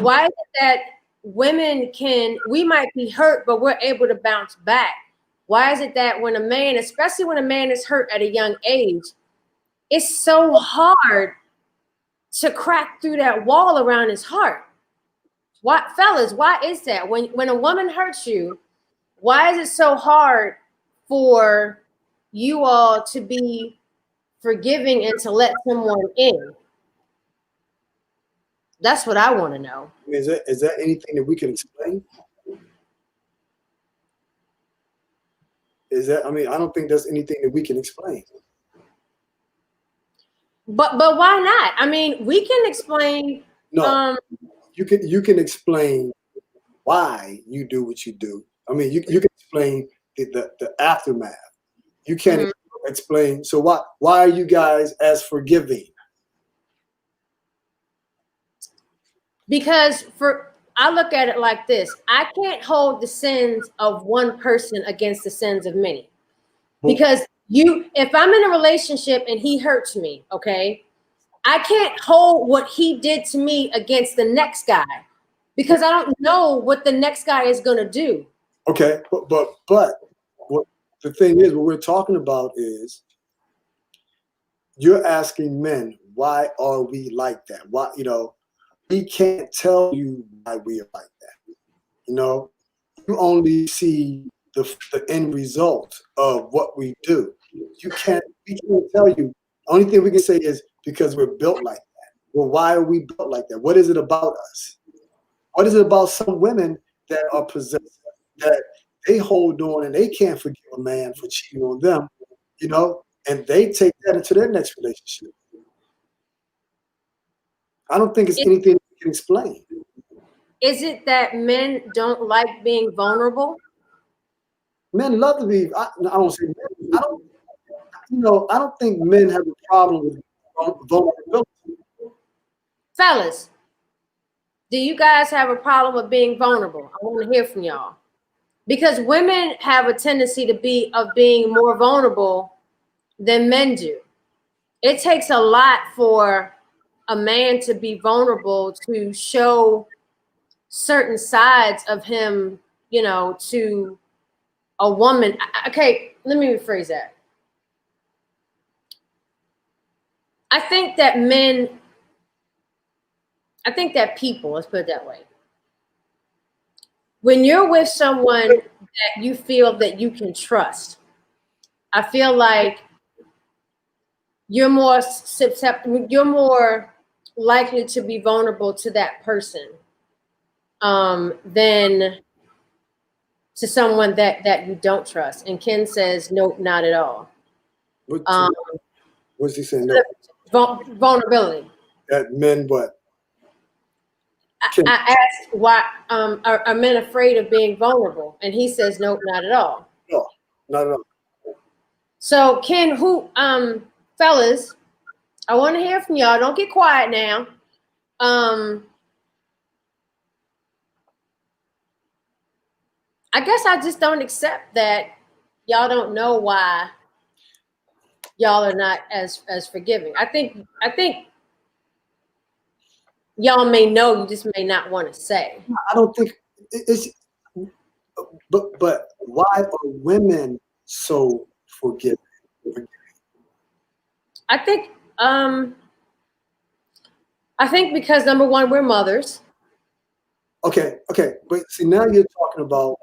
Why is it that we might be hurt, but we're able to bounce back? Why is it that when a man, especially when a man is hurt at a young age, it's so hard to crack through that wall around his heart? Why, fellas, why is that? When a woman hurts you, why is it so hard for you all to be forgiving and to let someone in? That's what I want to know. is that anything that we can explain? I don't think that's anything that we can explain. But why not? I mean, we can explain. No, you can explain why you do what you do. I mean, you can explain the aftermath. You can't explain. So why are you guys as forgiving? Because I look at it like this: I can't hold the sins of one person against the sins of many. Because if I'm in a relationship and he hurts me, okay, I can't hold what he did to me against the next guy because I don't know what the next guy is going to do. Okay, but what the thing is, what we're talking about is you're asking men, why are we like that? Why, we can't tell you why we are like that. You only see the end result of what we do. We can't tell you. The only thing we can say is because we're built like that. Well, why are we built like that? What is it about us? What is it about some women that are possessive, that they hold on and they can't forgive a man for cheating on them, and they take that into their next relationship? I don't think it's anything we can explain. Is it that men don't like being vulnerable? Men love to be. I don't say men. I don't. I don't think men have a problem with vulnerability. Fellas, do you guys have a problem with being vulnerable? I want to hear from y'all. Because women have a tendency to being more vulnerable than men do. It takes a lot for a man to be vulnerable, to show certain sides of him, to a woman. Okay, let me rephrase that. I think that people, let's put it that way, when you're with someone that you feel that you can trust, I feel like you're more susceptible, you're more likely to be vulnerable to that person than to someone that you don't trust. And Ken says, nope, not at all. What's he saying? No. Vulnerability. That men what? I asked why are men afraid of being vulnerable? And he says, nope, not at all. No, not at all. So Ken, fellas, I want to hear from y'all. Don't get quiet now. I guess I just don't accept that y'all don't know why y'all are not as forgiving. I think y'all may know, you just may not want to say. I don't think it's. But why are women so forgiving? I think because number one, we're mothers. Okay, but see, now you're talking about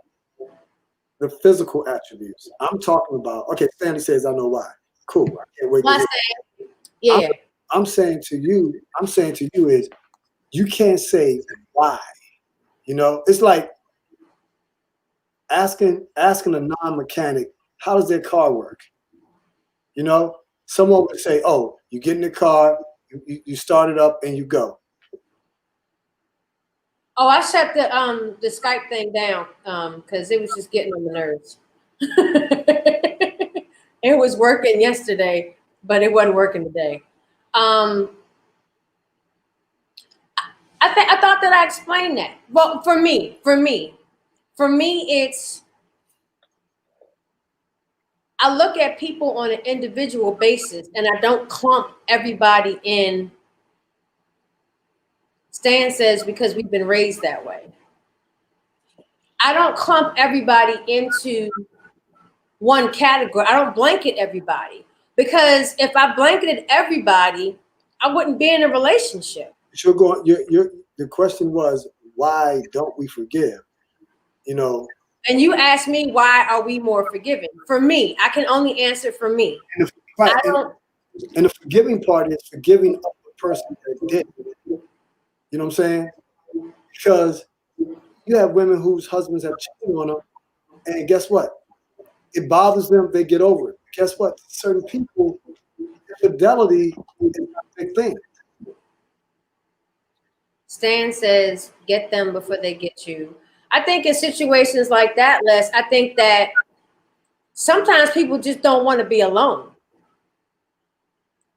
the physical attributes. I'm talking about. Okay, Stanley says, "I know why." Cool. I can't wait. Yeah. I'm saying to you is, you can't say why. It's like asking a non-mechanic, how does their car work? Someone would say, oh, you get in the car, you start it up, and you go. Oh, I shut the Skype thing down because it was just getting on the nerves. It was working yesterday, but it wasn't working today. I thought that I explained that. Well, for me, it's, I look at people on an individual basis and I don't clump everybody in. Stan says, because we've been raised that way. I don't clump everybody into one category. I don't blanket everybody, because if I blanketed everybody, I wouldn't be in a relationship. The question was, why don't we forgive? And you asked me, why are we more forgiving? For me, I can only answer for me. And the forgiving part is forgiving of the person that did. You know what I'm saying? Because you have women whose husbands have cheated on them, and guess what? It bothers them. They get over it. Guess what? Certain people, fidelity is not a big thing. Stan says, get them before they get you. I think in situations like that, Les, I think that sometimes people just don't want to be alone.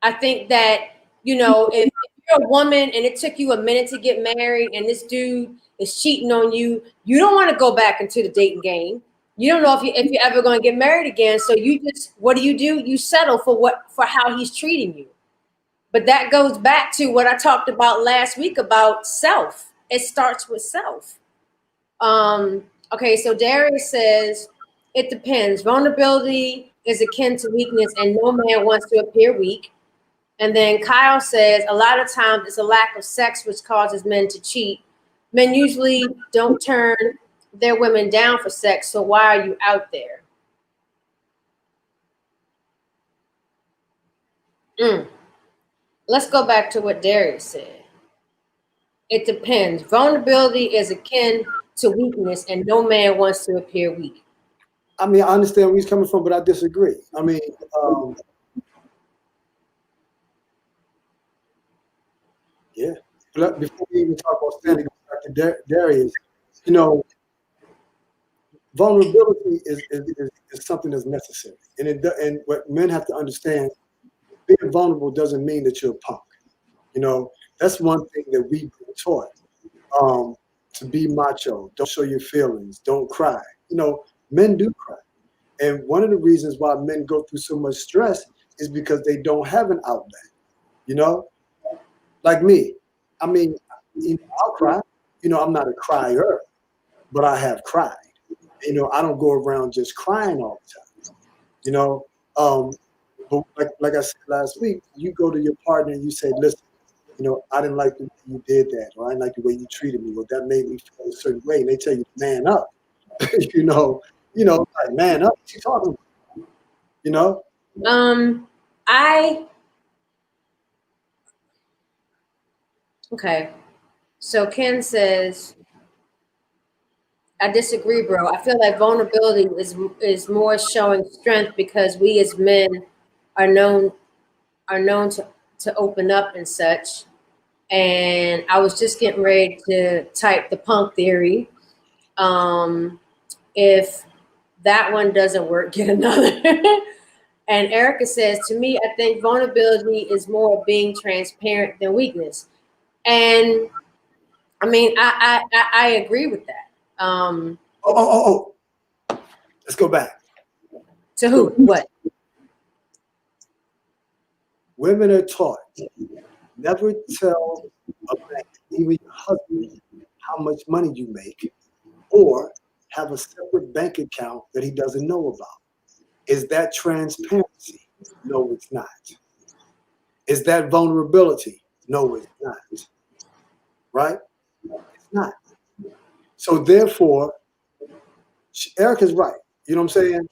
I think that, if you're a woman and it took you a minute to get married and this dude is cheating on you, you don't want to go back into the dating game. You don't know if you're ever going to get married again. So what do? You settle for how he's treating you. But that goes back to what I talked about last week about self. It starts with self. Okay, so Darius says, it depends. Vulnerability is akin to weakness and no man wants to appear weak. And then Kyle says, a lot of times it's a lack of sex which causes men to cheat. Men usually don't turn their women down for sex, so why are you out there? Let's go back to what Darius said. It depends. Vulnerability is akin to weakness, and no man wants to appear weak. I mean, I understand where he's coming from, but I disagree. I mean, yeah. Before we even talk about standing back Dr. Darius, you know, vulnerability is something that's necessary, and what men have to understand, being vulnerable doesn't mean that you're a punk. You know, that's one thing that we've been taught. To be macho, don't show your feelings, don't cry. You know, men do cry. And one of the reasons why men go through so much stress is because they don't have an outlet. You know, like me. I mean, you know, I'll cry. You know, I'm not a crier, but I have cried. You know, I don't go around just crying all the time. You know, but like I said last week, you go to your partner and you say, listen, you know, I didn't like the way you did that, or I didn't like the way you treated me, or that made me feel a certain way. And they tell you, man up. you know, like, man up. What you talking about? You know? Okay. So Ken says, I disagree, bro. I feel like vulnerability is more showing strength because we as men are known to open up and such. And I was just getting ready to type the punk theory. If that one doesn't work, get another. And Erica says, to me, I think vulnerability is more being transparent than weakness. And I mean, I agree with that. Let's go back. To who? What? Women are taught never tell a man, even your husband, how much money you make, or have a separate bank account that he doesn't know about. Is that transparency? No, it's not. Is that vulnerability? No, it's not. Right? It's not. So therefore, Erica's right. You know what I'm saying?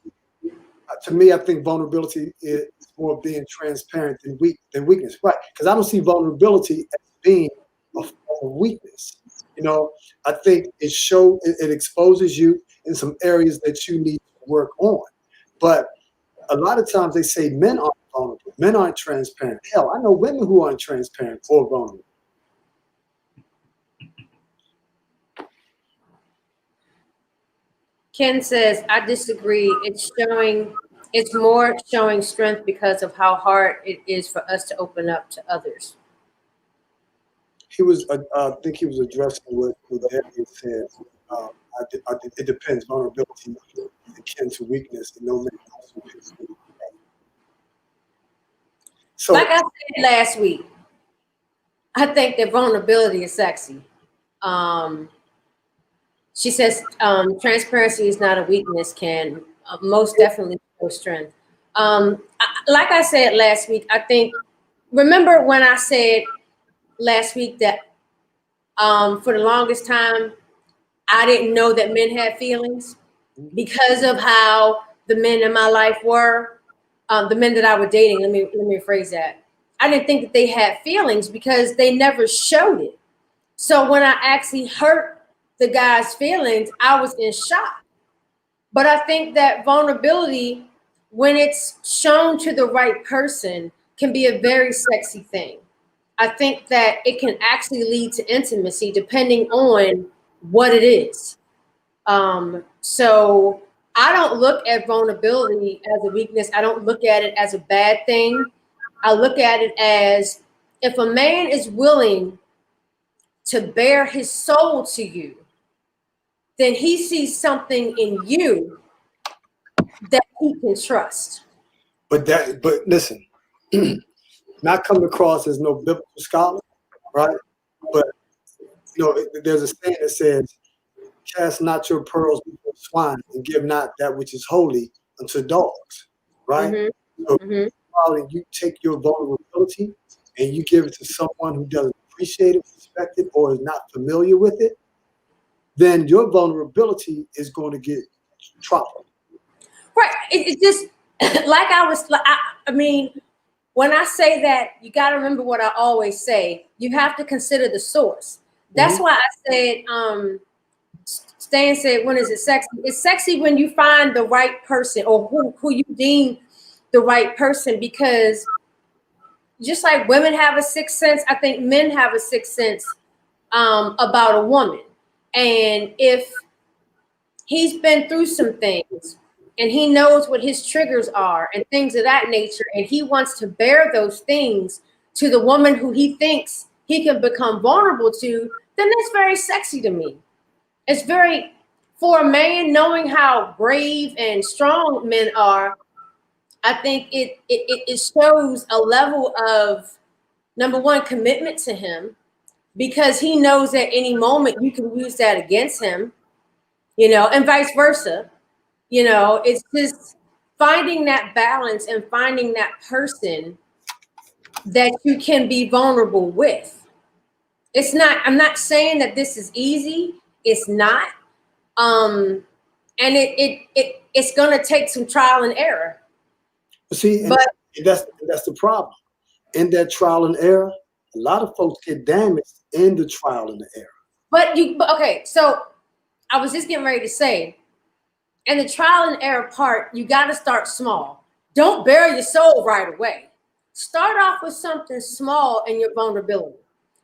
To me, I think vulnerability is more being transparent than weakness. Right? Because I don't see vulnerability as being a form of weakness. You know, I think it exposes you in some areas that you need to work on. But a lot of times they say men aren't vulnerable, men aren't transparent. Hell, I know women who aren't transparent or vulnerable. Ken says, I disagree. It's more showing strength because of how hard it is for us to open up to others. He was, I think he was addressing what Darius said. It depends. Vulnerability is akin to weakness, and no man also is. So, like I said last week, I think that vulnerability is sexy. She says transparency is not a weakness, can most definitely show strength. Like I said last week, I think, remember when I said last week that for the longest time, I didn't know that men had feelings because of how the men in my life were, the men that I was dating. Let me rephrase that. I didn't think that they had feelings because they never showed it. So when I actually hurt the guy's feelings, I was in shock. But I think that vulnerability, when it's shown to the right person, can be a very sexy thing. I think that it can actually lead to intimacy depending on what it is. So I don't look at vulnerability as a weakness. I don't look at it as a bad thing. I look at it as, if a man is willing to bare his soul to you, then he sees something in you that he can trust. but listen, not coming across as no biblical scholar, right? But you know, there's a saying that says, "Cast not your pearls before swine, and give not that which is holy unto dogs." Right? Mm-hmm. So, Mm-hmm. you take your vulnerability and you give it to someone who doesn't appreciate it, respect it, or is not familiar with it, then your vulnerability is going to get trampled. Right. It's just like I mean, when I say that, you got to remember what I always say. You have to consider the source. That's why I said, Stan said, when is it sexy? It's sexy when you find the right person, or who you deem the right person, because just like women have a sixth sense, I think men have a sixth sense about a woman. And if he's been through some things and he knows what his triggers are and things of that nature, and he wants to bear those things to the woman who he thinks he can become vulnerable to, then that's very sexy to me. It's very, for a man, knowing how brave and strong men are, I think it shows a level of, number one, commitment to him, because he knows at any moment you can use that against him, and vice versa. It's just finding that balance and finding that person that you can be vulnerable with. I'm not saying that this is easy. It's not. And it's gonna take some trial and error. See, and that's the problem. In that trial and error, a lot of folks get damaged in the trial and the error. But okay, so I was just getting ready to say, in the trial and error part, you got to start small. Don't bare your soul right away. Start off with something small in your vulnerability.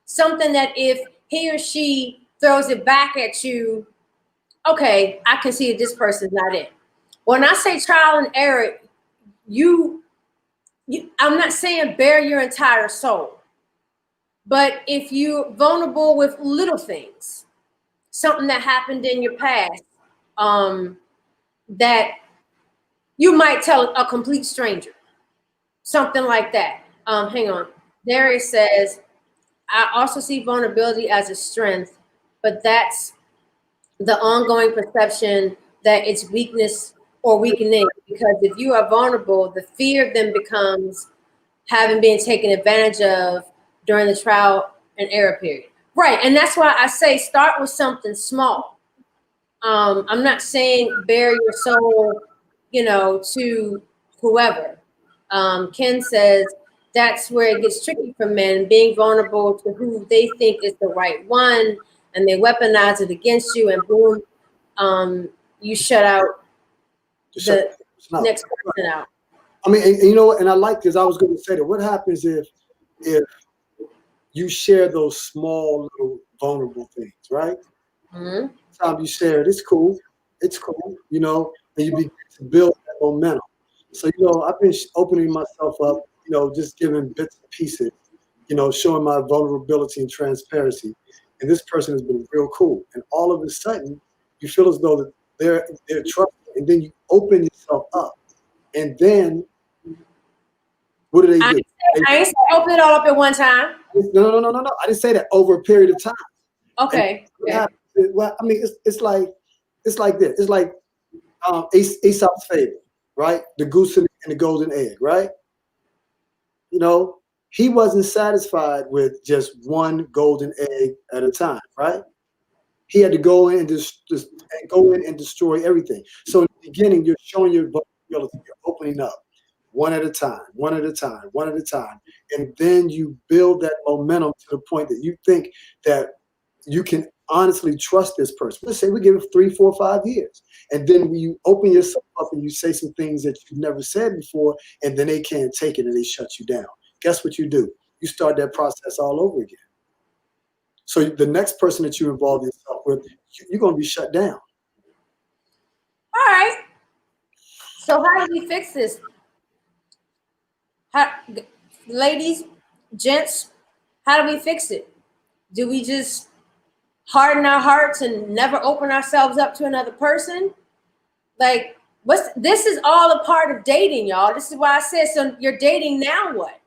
Something that if he or she throws it back at you, okay, I can see that this person's not it. When I say trial and error, I'm not saying bare your entire soul, but if you're vulnerable with little things, something that happened in your past, that you might tell a complete stranger, something like that. Hang on. Darius says, I also see vulnerability as a strength, but that's the ongoing perception that it's weakness or weakening, because if you are vulnerable, the fear then becomes having been taken advantage of during the trial and error period. Right. And that's why I say start with something small. I'm not saying bare your soul, to whoever. Ken says that's where it gets tricky for men, being vulnerable to who they think is the right one, and they weaponize it against you, and boom, you shut out the next person out. I mean, and you know what? And I like this. I was going to say that. What happens if you share those small little vulnerable things, right? Mm-hmm. Time you share it, it's cool, and you begin to build that momentum. So I've been opening myself up, just giving bits and pieces, showing my vulnerability and transparency. And this person has been real cool. And all of a sudden, you feel as though that they're trusting, and then you open yourself up, and then what do? I ain't say open it all up at one time. No. I didn't say that. Over a period of time. Okay. Well, I mean, it's like this. It's like Aesop's fable, right? The goose and the golden egg, right? He wasn't satisfied with just one golden egg at a time, right? He had to go in and destroy everything. So in the beginning, you're showing your vulnerability, you're opening up one at a time, and then you build that momentum to the point that you think that you can honestly trust this person. Let's say we give it 3, 4, 5 years. And then you open yourself up and you say some things that you've never said before, and then they can't take it and they shut you down. Guess what you do? You start that process all over again. So the next person that you involve yourself with, you're going to be shut down. All right. So how do we fix this? Ladies, gents, how do we fix it? Do we just harden our hearts and never open ourselves up to another person? Like, this is all a part of dating, y'all. This is why I said, so you're dating, now what?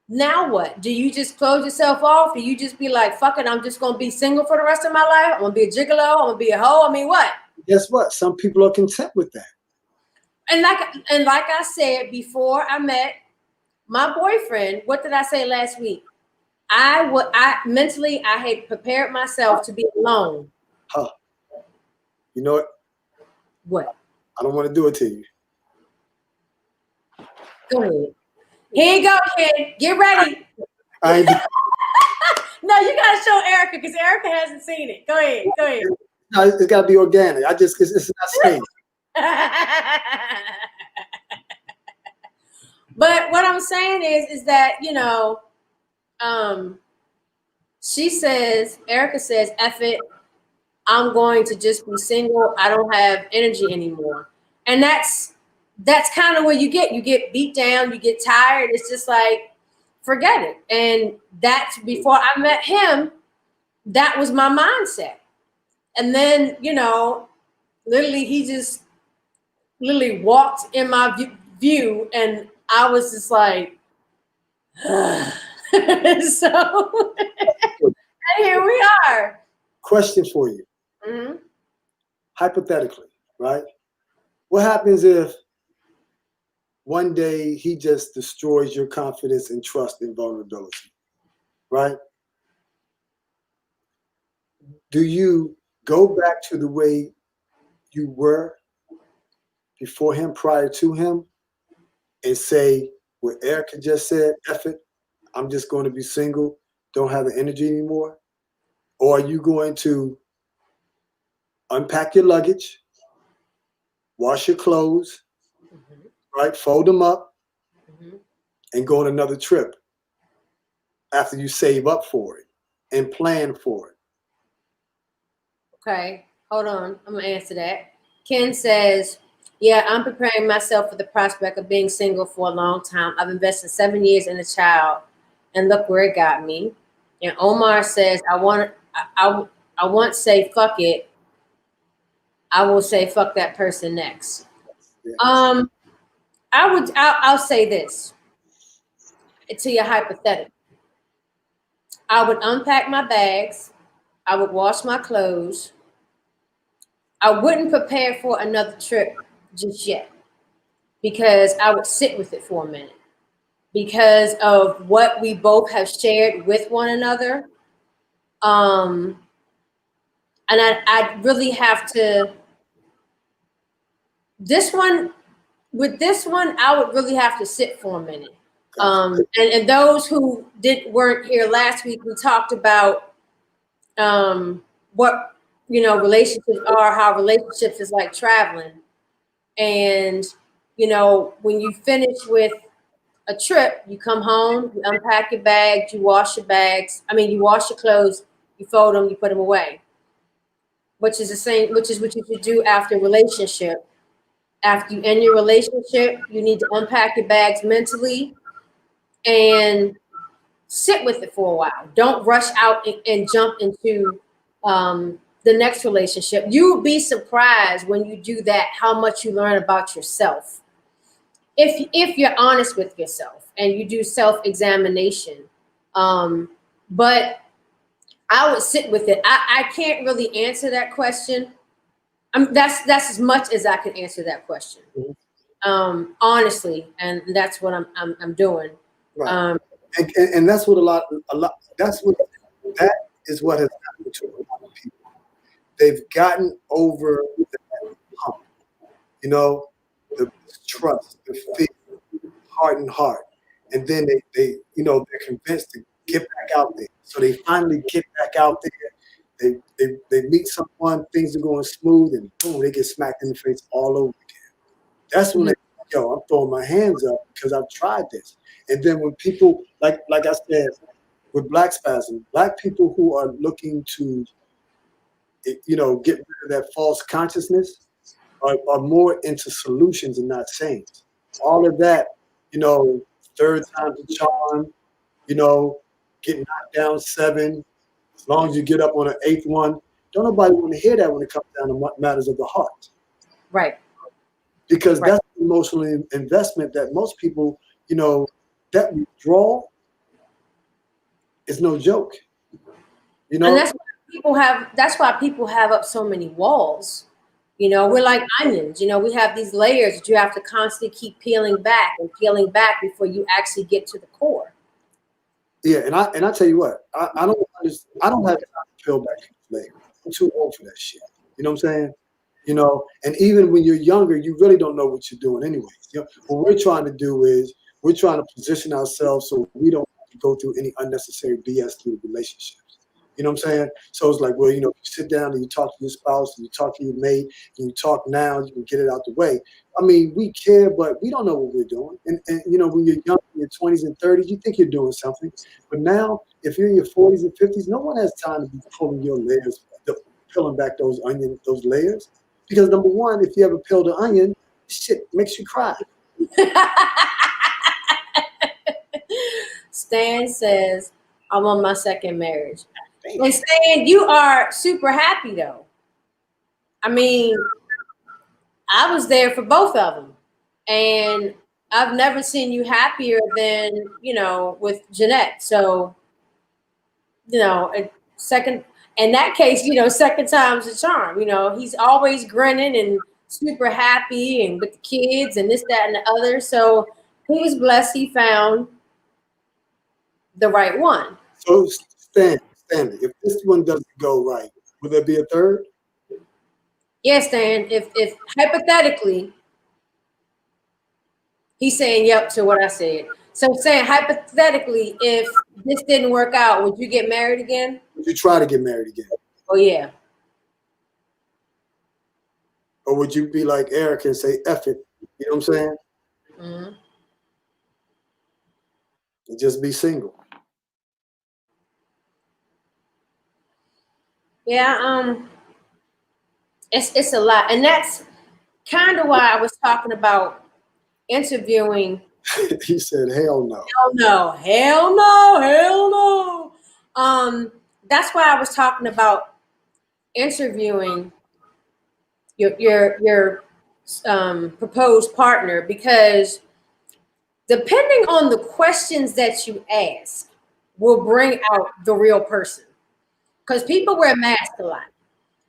Now what? Do you just close yourself off? Do you just be like, fuck it, I'm just going to be single for the rest of my life? I'm going to be a gigolo? I'm going to be a hoe? I mean, what? Guess what? Some people are content with that. And like I said before I met my boyfriend, what did I say last week? I mentally had prepared myself to be alone. Huh. You know what? What? I don't want to do it to you. Go ahead. Here you go, kid. Get ready. No, you gotta show Erica because Erica hasn't seen it. Go ahead. No, it's gotta be organic. It's not safe. But what I'm saying is that, She says, Erica says, F it, I'm going to just be single. I don't have energy anymore. And that's kind of where you get beat down, you get tired. It's just like, forget it. And that's before I met him, that was my mindset. And then, literally he just literally walked in my view, and I was just like, so and here we are. Question for you. Mm-hmm. Hypothetically, right? What happens if one day he just destroys your confidence and trust and vulnerability, right? Do you go back to the way you were before him, prior to him, and say what Erica just said, F it, I'm just going to be single, don't have the energy anymore? Or are you going to unpack your luggage, wash your clothes, right? Fold them up, and go on another trip after you save up for it and plan for it? Okay, hold on. I'm gonna answer that. Ken says, yeah, I'm preparing myself for the prospect of being single for a long time. I've invested 7 years in a child, and look where it got me. And Omar says, I won't say fuck it. I will say fuck that person next. Yeah. I'll say this to your hypothetical. I would unpack my bags. I would wash my clothes. I wouldn't prepare for another trip just yet, because I would sit with it for a minute because of what we both have shared with one another. And I really have to, with this one, I would really have to sit for a minute. And those who weren't here last week, we talked about what relationships are, how relationships is like traveling. And when you finish with a trip, you come home, you unpack your bags, you wash your bags. You wash your clothes, you fold them, you put them away. Which is the same, which is what you should do after a relationship. After you end your relationship, you need to unpack your bags mentally and sit with it for a while. Don't rush out and jump into the next relationship. You will be surprised when you do that, how much you learn about yourself. If you're honest with yourself and you do self-examination. But I would sit with it. I can't really answer that question. That's as much as I can answer that question. Honestly, and that's what I'm doing. Right. And that's what a lot that is what has happened to a lot of people. They've gotten over the hump, the trust, the fear, hardened heart, and then they they're convinced to get back out there. So they finally get back out there. They meet someone, things are going smooth, and boom, they get smacked in the face all over again. That's when I'm throwing my hands up because I've tried this. And then when people, like I said, with Black Spasms, Black people who are looking to, get rid of that false consciousness are more into solutions and not sayings. All of that, third time's a charm, getting knocked down 7, as long as you get up on an 8th one. Don't nobody want to hear that when it comes down to matters of the heart. Right. Because that's the emotional investment that most people, that withdrawal is no joke. And that's why people have up so many walls. We're like onions. We have these layers that you have to constantly keep peeling back before you actually get to the core. Yeah, and I tell you what, I don't have time to peel back layers. I'm too old for that shit. You know what I'm saying? And even when you're younger, you really don't know what you're doing anyways. What we're trying to do is we're trying to position ourselves so we don't have to go through any unnecessary BS through relationships. You know what I'm saying? So it's like, well, you sit down and you talk to your spouse, and you talk to your mate, and you talk now, you can get it out the way. I mean, we care, but we don't know what we're doing. And when you're young, in your 20s and 30s, you think you're doing something. But now, if you're in your 40s and 50s, no one has time to be pulling your layers, peeling back those layers. Because number one, if you ever peel the onion, shit makes you cry. Stan says, I'm on my second marriage. And Stan, you are super happy though. I mean, I was there for both of them. And I've never seen you happier than, with Jeanette. So, second, in that case, second time's a charm. He's always grinning and super happy and with the kids and this, that, and the other. So he was blessed he found the right one. So Stanley, if this one doesn't go right, will there be a third? Yes, Stan. If hypothetically, he's saying yep to what I said. So saying hypothetically, if this didn't work out, would you get married again? Would you try to get married again? Oh yeah. Or would you be like Eric and say F it? You know what I'm saying? Mm-hmm. And just be single. Yeah, it's a lot, and that's kind of why I was talking about interviewing. He said, "Hell no, hell no, hell no, hell no." That's why I was talking about interviewing your proposed partner, because depending on the questions that you ask, will bring out the real person. Because people wear masks a lot.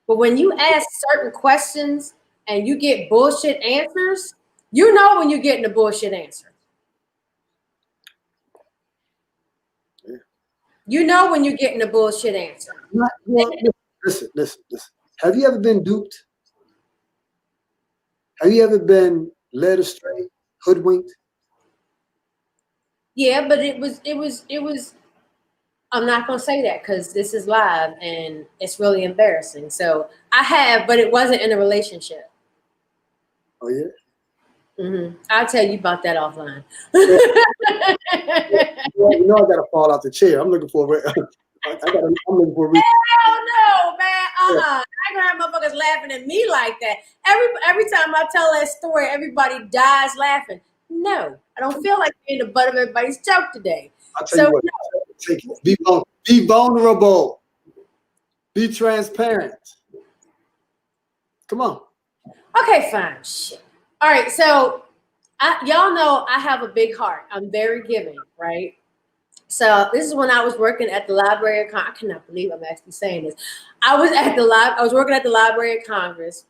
But when you ask certain questions and you get bullshit answers, you know when you're getting a bullshit answer. Yeah. You know when you're getting a bullshit answer. Listen. Have you ever been duped? Have you ever been led astray, hoodwinked? Yeah, but it was. I'm not going to say that because this is live and it's really embarrassing. So I have, but it wasn't in a relationship. Oh, yeah? Mm-hmm. I'll tell you about that offline. Well, I got to fall out the chair. I'm looking for I'm looking for Hell no, man. I ain't gonna have motherfuckers laughing at me like that. Every time I tell that story, everybody dies laughing. No, I don't feel like being the butt of everybody's joke today. I'll tell you what. Take it. Be vulnerable. Be transparent. Come on. Okay, fine. Shit. All right, so y'all know I have a big heart. I'm very giving, right? So this is when I was working at the Library of Congress. I cannot believe I'm actually saying this. I was working at the Library of Congress.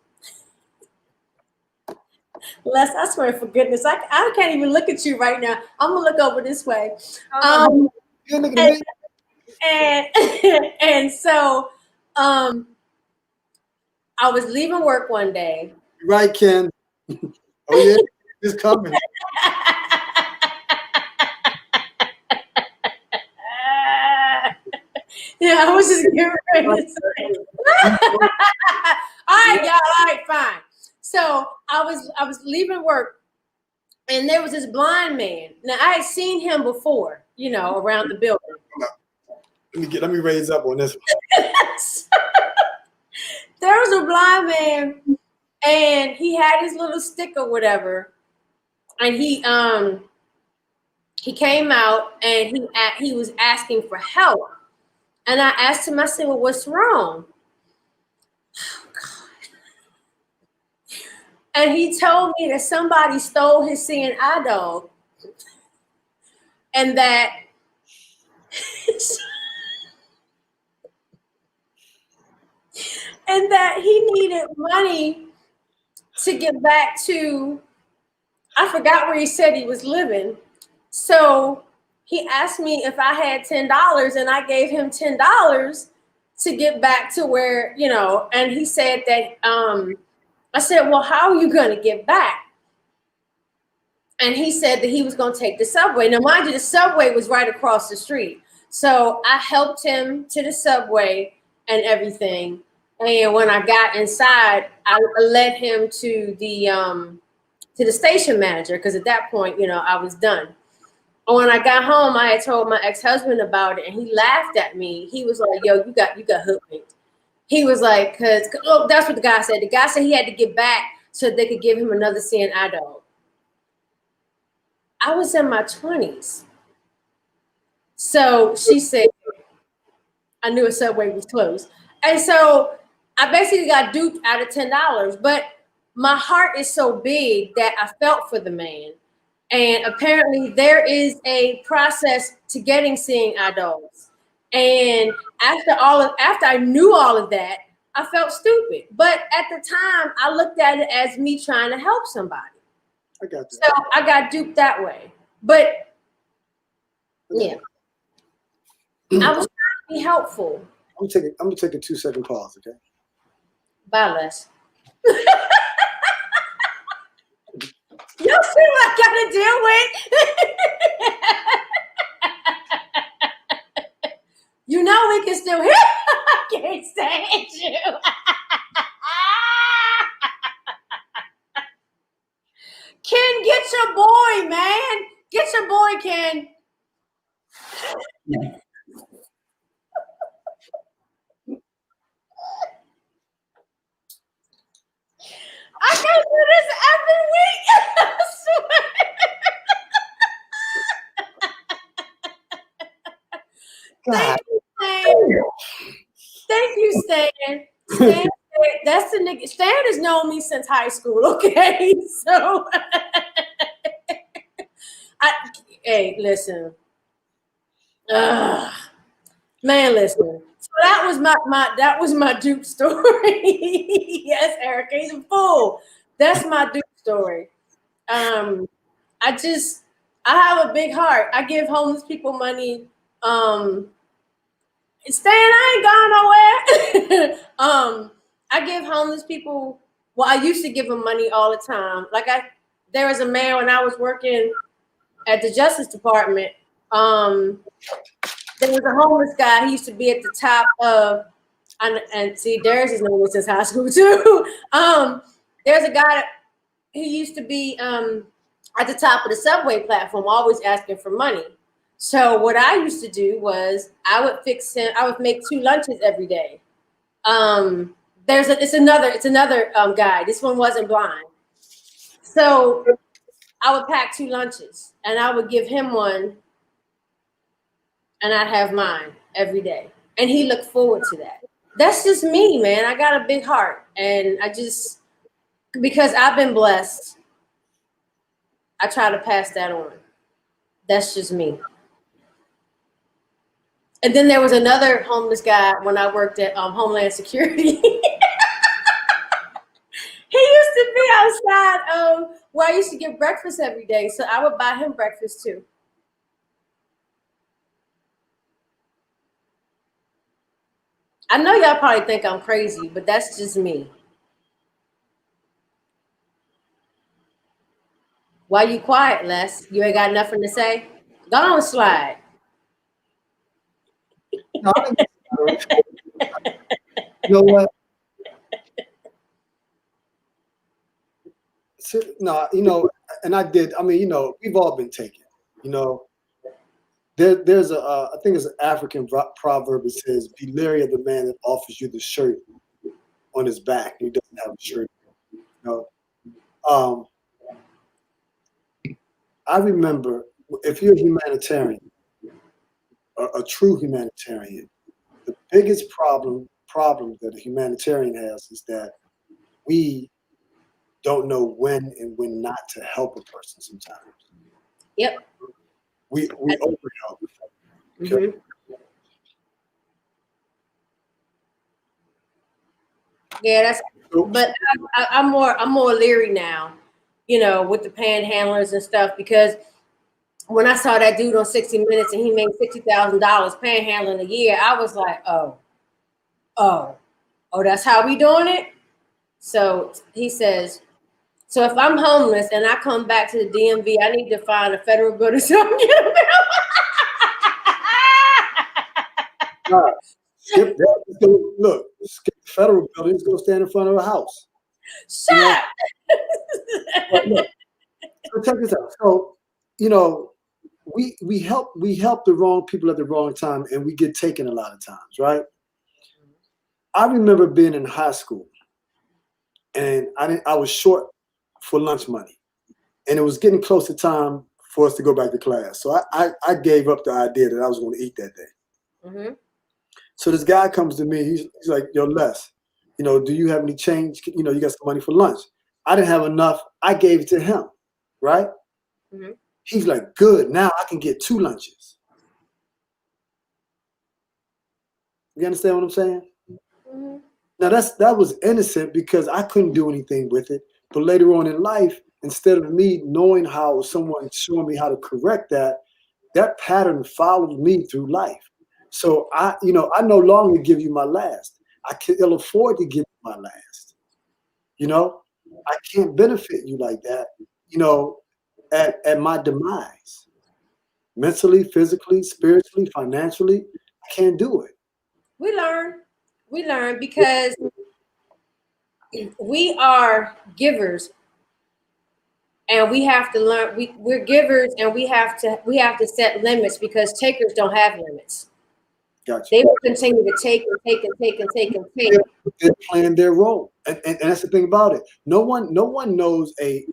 Les, I swear for goodness, I can't even look at you right now. I'm gonna look over this way. You're looking at me. And so I was leaving work one day. Right, Ken. Oh yeah, it's coming. Yeah, I was just getting ready to say. All right, y'all. All right, fine. So I was leaving work, and there was this blind man. Now I had seen him before, around the building. Let me raise up on this one. There was a blind man, and he had his little stick or whatever, and he came out and he was asking for help. And I asked him, I said, well, what's wrong? Oh, God. And he told me that somebody stole his seeing eye dog. And that he needed money to get back to, I forgot where he said he was living. So he asked me if I had $10, and I gave him $10 to get back to where, and he said that, I said, well, how are you going to get back? And he said that he was going to take the subway. Now, mind you, the subway was right across the street. So I helped him to the subway and everything. And when I got inside, I led him to the station manager because at that point, I was done. And when I got home, I had told my ex-husband about it, and he laughed at me. He was like, "Yo, you got hoodwinked." He was like, "Cause that's what the guy said. The guy said he had to get back so they could give him another CNI dog." I was in my 20s, so she said, I knew a Subway was closed, and so I basically got duped out of $10. But my heart is so big that I felt for the man. And apparently there is a process to getting seeing eye dogs. And after I knew all of that, I felt stupid. But at the time, I looked at it as me trying to help somebody. I got that. So I got duped that way. But yeah, I was trying to be helpful. I'm gonna take a 2-second pause, okay? Bye, Les. You see what I gotta deal with? You know we can still hear. I can't stand you. Ken, get your boy, man. Get your boy, Ken. I can do this every week. I swear. Thank you, Stan. Thank you, Stan. Stan, that's the nigga. Stan has known me since high school, okay? So, hey, listen. Man, listen. So that was my Duke story. Yes, Erica, he's a fool. That's my Duke story. I have a big heart. I give homeless people money. Stan, I ain't gone nowhere. I give homeless people. Well, I used to give them money all the time. There was a man when I was working at the Justice Department. There was a homeless guy. He used to be at the top of, and see, Darius has known me since high school too. There's a guy that he used to be at the top of the subway platform, always asking for money. So what I used to do was I would fix him. I would make 2 lunches every day. It's another guy. This one wasn't blind. So I would pack 2 lunches and I would give him one. And I'd have mine every day. And he looked forward to that. That's just me, man. I got a big heart. And because I've been blessed, I try to pass that on. That's just me. And then there was another homeless guy when I worked at Homeland Security. He used to be outside where I used to get breakfast every day. So I would buy him breakfast too. I know y'all probably think I'm crazy, but that's just me. Why you quiet, Les? You ain't got nothing to say? Go on, slide. No, you know what? No, and I did. I mean, we've all been taken. There's I think it's an African proverb that says, "Be leery of the man that offers you the shirt on his back. He doesn't have a shirt." I remember, if you're a humanitarian, a true humanitarian, the biggest problem that a humanitarian has is that we don't know when and when not to help a person sometimes. Yep. We overhelp. Okay? Mm-hmm. Yeah, but I'm more leery now, with the panhandlers and stuff, because when I saw that dude on 60 Minutes and he made $60,000 panhandling a year, I was like, oh, that's how we doing it? So he says, so if I'm homeless and I come back to the DMV, I need to find a federal building so I can get a bill. Nah, skip that. Let's go, look, skip the federal building. Let's go stand in front of a house. Shut up. But look, so check this out. So, we help the wrong people at the wrong time, and we get taken a lot of times, right? I remember being in high school, and I was short for lunch money, and it was getting close to time for us to go back to class. So I gave up the idea that I was going to eat that day. Mm-hmm. So this guy comes to me. He's like, "Yo, Les, do you have any change? You got some money for lunch?" I didn't have enough. I gave it to him, right? Mm-hmm. He's like, "Good. Now I can get 2 lunches." You understand what I'm saying? Mm-hmm. Now that was innocent because I couldn't do anything with it. But later on in life, instead of me knowing how someone showing me how to correct that pattern followed me through life. So I no longer give you my last. I can ill afford to give you my last. I can't benefit you like that, at my demise. Mentally, physically, spiritually, financially, I can't do it. We learn because we are givers, and we have to learn. We're givers, and we have to set limits because takers don't have limits. Gotcha. They will continue to take and take and take and take and take. They're playing their role, and that's the thing about it. No one knows a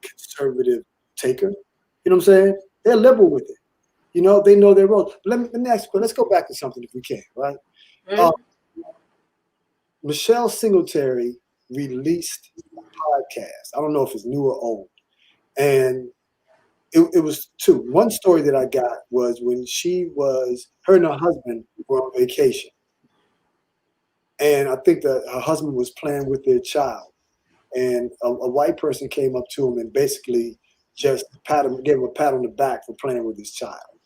conservative taker. You know what I'm saying? They're liberal with it. They know their role. But let me ask you, let's go back to something if we can, right? Mm-hmm. Michelle Singletary released a podcast. I don't know if it's new or old, and it was 2. One story that I got was when her and her husband were on vacation. And I think that her husband was playing with their child. And a white person came up to him and basically just gave him a pat on the back for playing with his child.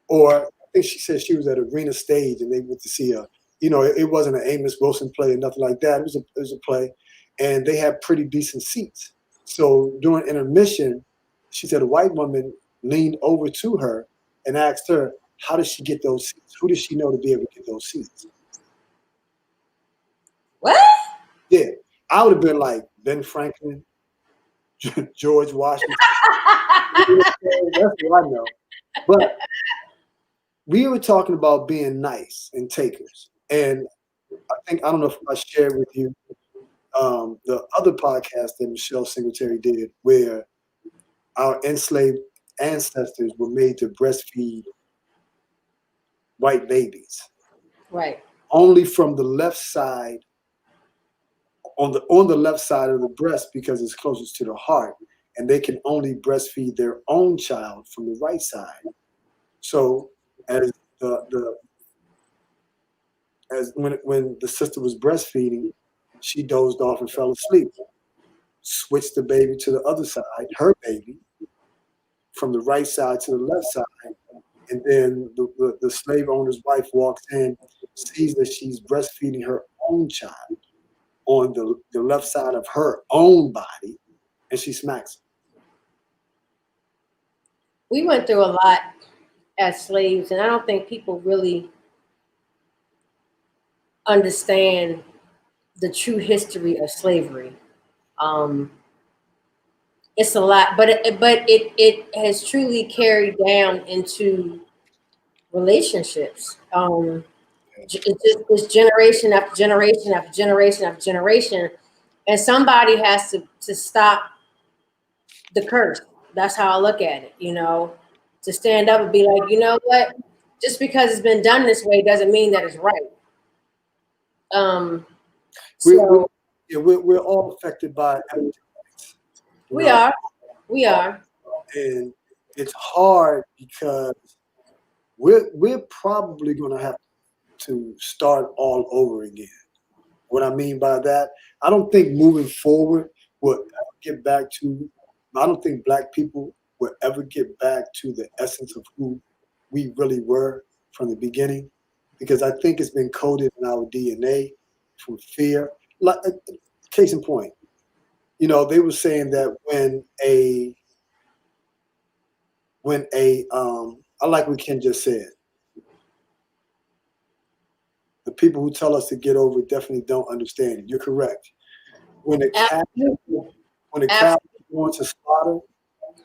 Or I think she said she was at Arena Stage and they went to see it wasn't an Amos Wilson play or nothing like that. It was a play. And they had pretty decent seats. So during intermission, she said a white woman leaned over to her and asked her, how does she get those seats? Who does she know to be able to get those seats? What? Yeah. I would have been like Ben Franklin, George Washington. That's what I know. But we were talking about being nice and takers. And I don't know if I shared with you the other podcast that Michelle Singletary did where our enslaved ancestors were made to breastfeed white babies. Right. Only from the left side, on the left side of the breast because it's closest to the heart, and they can only breastfeed their own child from the right side. So as when the sister was breastfeeding, she dozed off and fell asleep. Switched the baby to the other side, her baby, from the right side to the left side, and then the slave owner's wife walks in, sees that she's breastfeeding her own child on the left side of her own body, and she smacks him. We went through a lot as slaves, and I don't think people really understand the true history of slavery. It's a lot, but it has truly carried down into relationships. It's generation after generation after generation after generation, and somebody has to stop the curse. That's how I look at it. To stand up and be like, you know what? Just because it's been done this way doesn't mean that it's right. We're all affected by it. We are. And it's hard because we're probably going to have to start all over again. What I mean by that, I don't think moving forward will get back to. I don't think Black people will ever get back to the essence of who we really were from the beginning, because I think it's been coded in our DNA from fear. Like, case in point, they were saying that when I like what Ken just said, The people who tell us to get over it definitely don't understand it. You're correct. When a cow is going to slaughter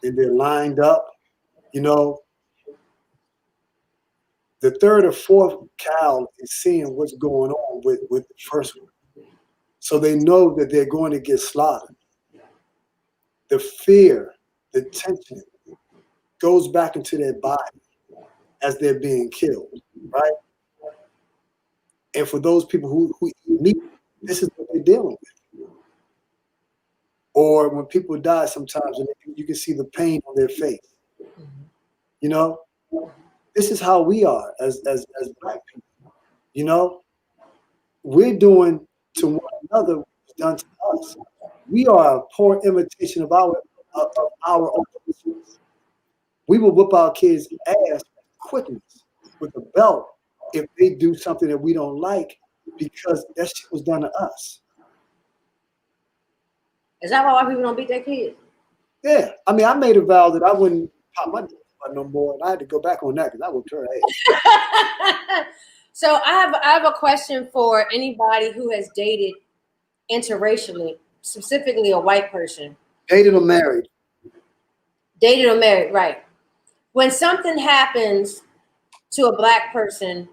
and they're lined up, you know, the third or fourth cow is seeing what's going on with the first one. So they know that they're going to get slaughtered. The fear, the tension goes back into their body as they're being killed, right? And for those people who eat meat, this is what they're dealing with. Or when people die sometimes, and you can see the pain on their face. You know, this is how we are as Black people. You know, we're doing to one another what's done to us. We are a poor imitation of our own. We will whip our kids' ass with quickness with a belt if they do something that we don't like because that shit was done to us. Is that why white people don't beat their kids? Yeah, I mean, I made a vow that I wouldn't pop my dick no more, and I had to go back on that because I whooped her ass. So I have a question for anybody who has dated interracially, specifically a white person. Dated or married? Dated or married, right? When something happens to a Black person,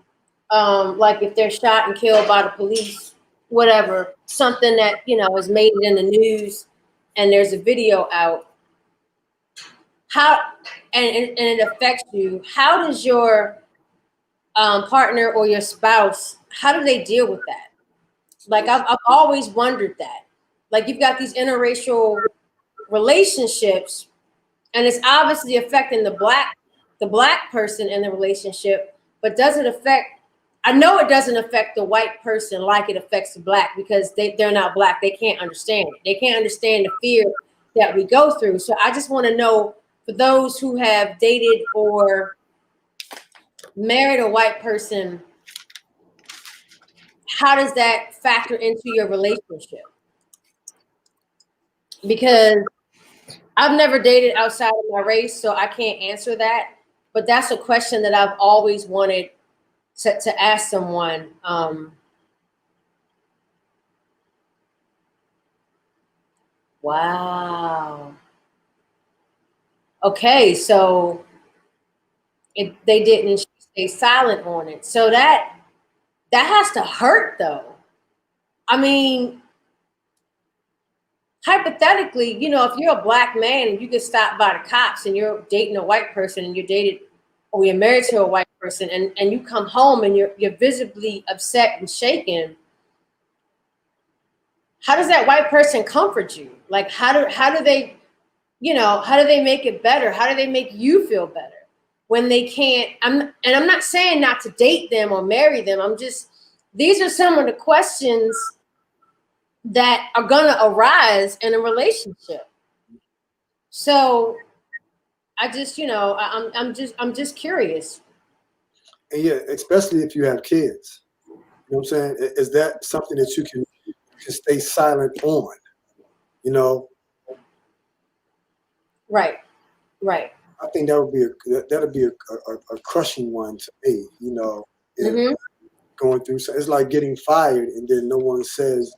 like if they're shot and killed by the police, whatever, something that, you know, is made in the news and there's a video out, how, and it affects you, how does your partner or your spouse, how do they deal with that? Like, I've always wondered that. Like, you've got these interracial relationships and it's obviously affecting the black person in the relationship, but does it affect, I know it doesn't affect the white person like it affects the Black because they're not Black. They can't understand it. They can't understand the fear that we go through. So I just want to know, for those who have dated or married a white person, how does that factor into your relationship? Because I've never dated outside of my race, so I can't answer that. But that's a question that I've always wanted to ask someone. Wow. Okay, so they didn't stay silent on it. So that has to hurt, though. I mean, hypothetically, you know, if you're a Black man and you get stopped by the cops and you're dating a white person and or you're married to a white person and you come home and you're visibly upset and shaken, how does that white person comfort you? Like, how do they, you know, how do they make it better? How do they make you feel better when they can't? I'm not saying not to date them or marry them. These are some of the questions that are gonna arise in a relationship. So I just, you know, I'm just curious. And yeah, especially if you have kids. You know what I'm saying? Is that something that you can stay silent on? You know? Right. I think that'll be a crushing one to me, you know. Mm-hmm. Going through, so it's like getting fired and then no one says,